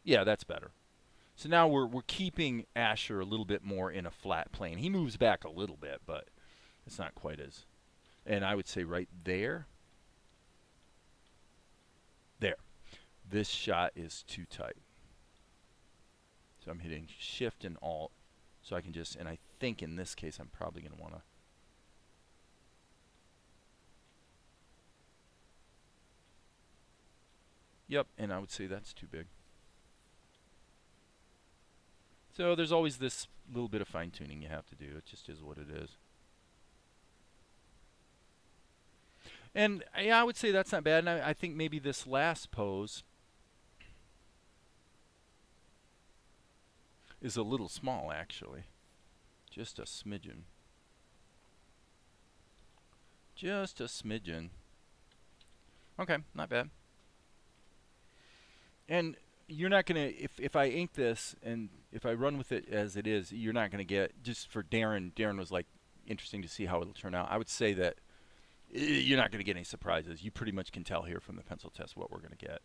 Yeah, that's better. So now we're keeping Asher a little bit more in a flat plane. He moves back a little bit, but it's not quite as. And I would say right there. There. This shot is too tight. So I'm hitting Shift and Alt. So I can just, and I think in this case I'm probably going to want to. Yep, and I would say that's too big. So there's always this little bit of fine tuning you have to do. It just is what it is. And yeah, I would say that's not bad. And I think maybe this last pose is a little small, actually. Just a smidgen. Just a smidgen. Okay, not bad. And you're not going to, if I ink this and if I run with it as it is, you're not going to get, just for Darren was like, interesting to see how it'll turn out. I would say that you're not going to get any surprises. You pretty much can tell here from the pencil test what we're going to get.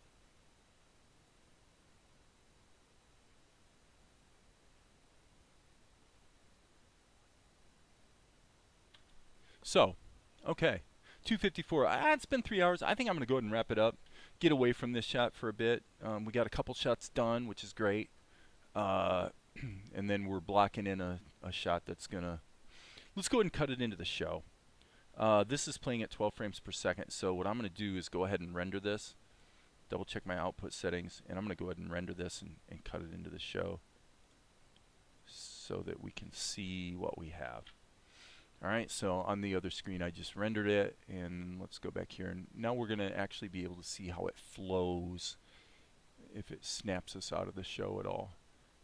So, okay, 2:54. It's been 3 hours. I think I'm going to go ahead and wrap it up. Get away from this shot for a bit. We got a couple shots done, which is great. And then we're blocking in a shot that's going to... Let's go ahead and cut it into the show. This is playing at 12 frames per second, so what I'm going to do is go ahead and render this, double check my output settings, and I'm going to go ahead and render this and cut it into the show so that we can see what we have. Alright, so on the other screen I just rendered it, and let's go back here, and now we're going to actually be able to see how it flows, if it snaps us out of the show at all.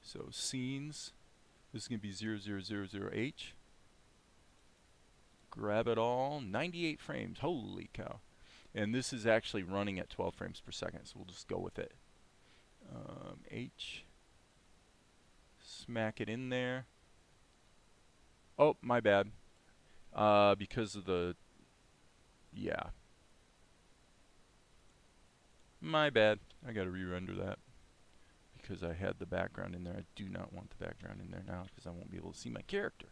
So scenes, this is going to be 0000H. Grab it all, 98 frames, holy cow. And this is actually running at 12 frames per second, so we'll just go with it. H, smack it in there. Oh, my bad. Because of the, yeah. My bad, I gotta re-render that. Because I had the background in there. I do not want the background in there now, because I won't be able to see my character.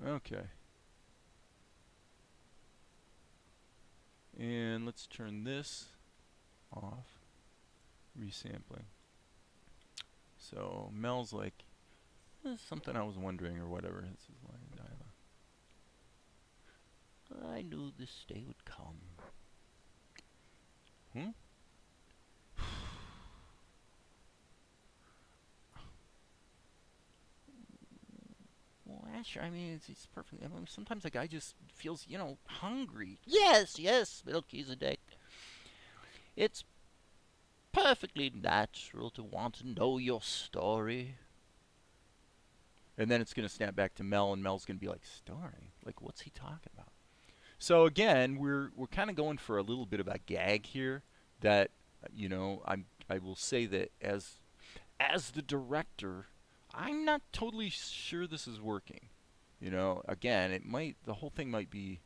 Okay. And let's turn this off. Resampling. So Mel's like, "This is something I was wondering," or whatever. This is line dialogue. I knew this day would come. Hmm? Well, Asher, I mean, it's perfect. I mean, sometimes a guy just feels, you know, hungry. Yes, yes, Melchizedek. It's perfectly natural to want to know your story. And then it's going to snap back to Mel, and Mel's going to be like, "Story? Like, what's he talking about?" So again, we're kind of going for a little bit of a gag here. That, you know, I will say that as the director, I'm not totally sure this is working. You know, again, the whole thing might be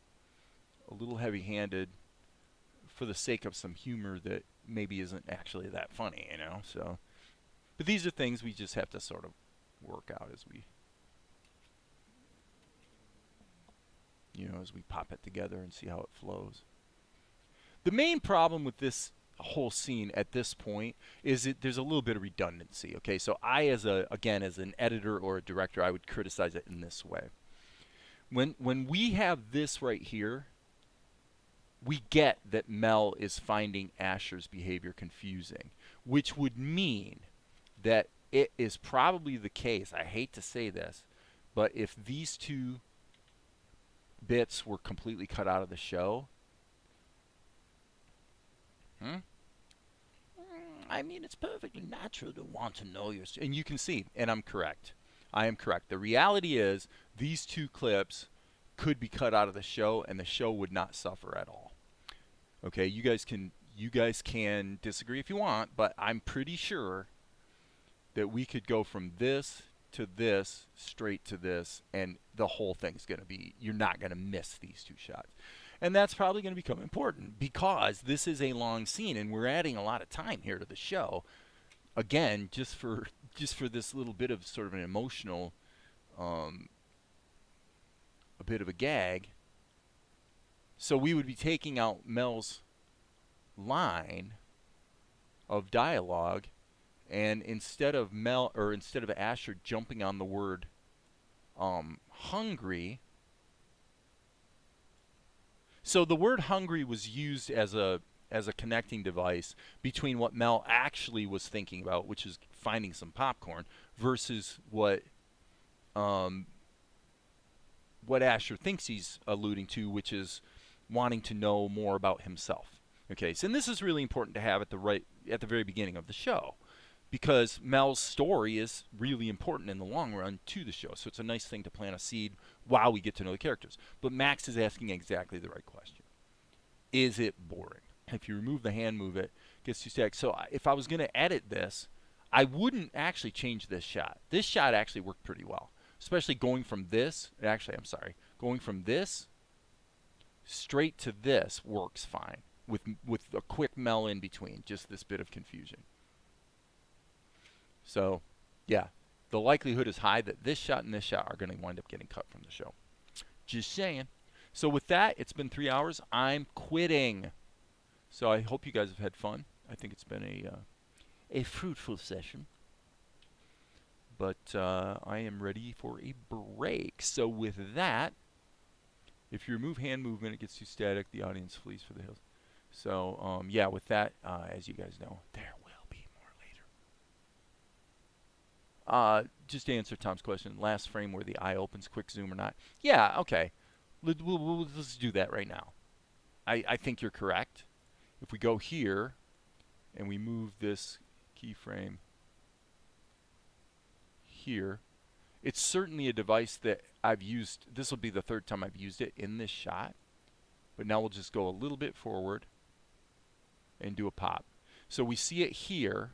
a little heavy-handed for the sake of some humor that maybe isn't actually that funny, you know. So, but these are things we just have to sort of work out as we, you know, as we pop it together and see how it flows. The main problem with this a whole scene at this point is there's a little bit of redundancy. Okay, so I, as an editor or a director, I would criticize it in this way. When we have this right here, we get that Mel is finding Asher's behavior confusing, which would mean that it is probably the case. I hate to say this, but if these two bits were completely cut out of the show, I mean, it's perfectly natural to want to know your. and you can see, and I'm correct. I am correct. The reality is these two clips could be cut out of the show, and the show would not suffer at all. Okay, you guys can disagree if you want, but I'm pretty sure that we could go from this to this straight to this, and the whole thing's going to be, you're not going to miss these two shots. And that's probably going to become important because this is a long scene and we're adding a lot of time here to the show. Again, just for this little bit of sort of an emotional, a bit of a gag. So we would be taking out Mel's line of dialogue, and instead of Asher jumping on the word hungry. So the word hungry was used as a connecting device between what Mel actually was thinking about, which is finding some popcorn, versus what Asher thinks he's alluding to, which is wanting to know more about himself. Okay, so and this is really important to have at the very beginning of the show, because Mel's story is really important in the long run to the show. So it's a nice thing to plant a seed while we get to know the characters. But Max is asking exactly the right question. Is it boring? If you remove the hand move, it gets too static. So if I was going to edit this, I wouldn't actually change this shot. This shot actually worked pretty well, especially going from this. Going from this straight to this works fine with a quick Mel in between, just this bit of confusion. So, yeah, the likelihood is high that this shot and this shot are going to wind up getting cut from the show. Just saying. So with that, it's been 3 hours. I'm quitting. So I hope you guys have had fun. I think it's been a fruitful session. But I am ready for a break. So with that, if you remove hand movement, it gets too static. The audience flees for the hills. So, yeah, with that, as you guys know, there will be more later. Just to answer Tom's question, last frame where the eye opens, quick zoom or not. Yeah, okay. Let's do that right now. I think you're correct. If we go here and we move this keyframe here, it's certainly a device that I've used. This will be the third time I've used it in this shot. But now we'll just go a little bit forward and do a pop. So we see it here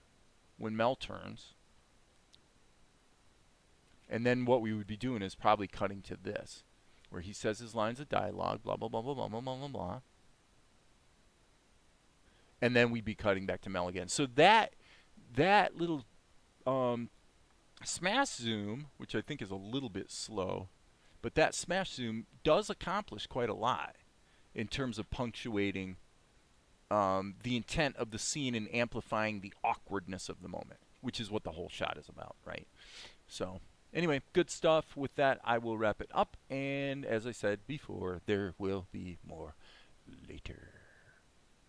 when Mel turns. And then what we would be doing is probably cutting to this, where he says his lines of dialogue, blah, blah, blah, blah, blah, blah, blah, blah, blah. And then we'd be cutting back to Mel again. So that little smash zoom, which I think is a little bit slow, but that smash zoom does accomplish quite a lot in terms of punctuating the intent of the scene and amplifying the awkwardness of the moment, which is what the whole shot is about, right? So anyway, good stuff. With that, I will wrap it up. And as I said before, there will be more later.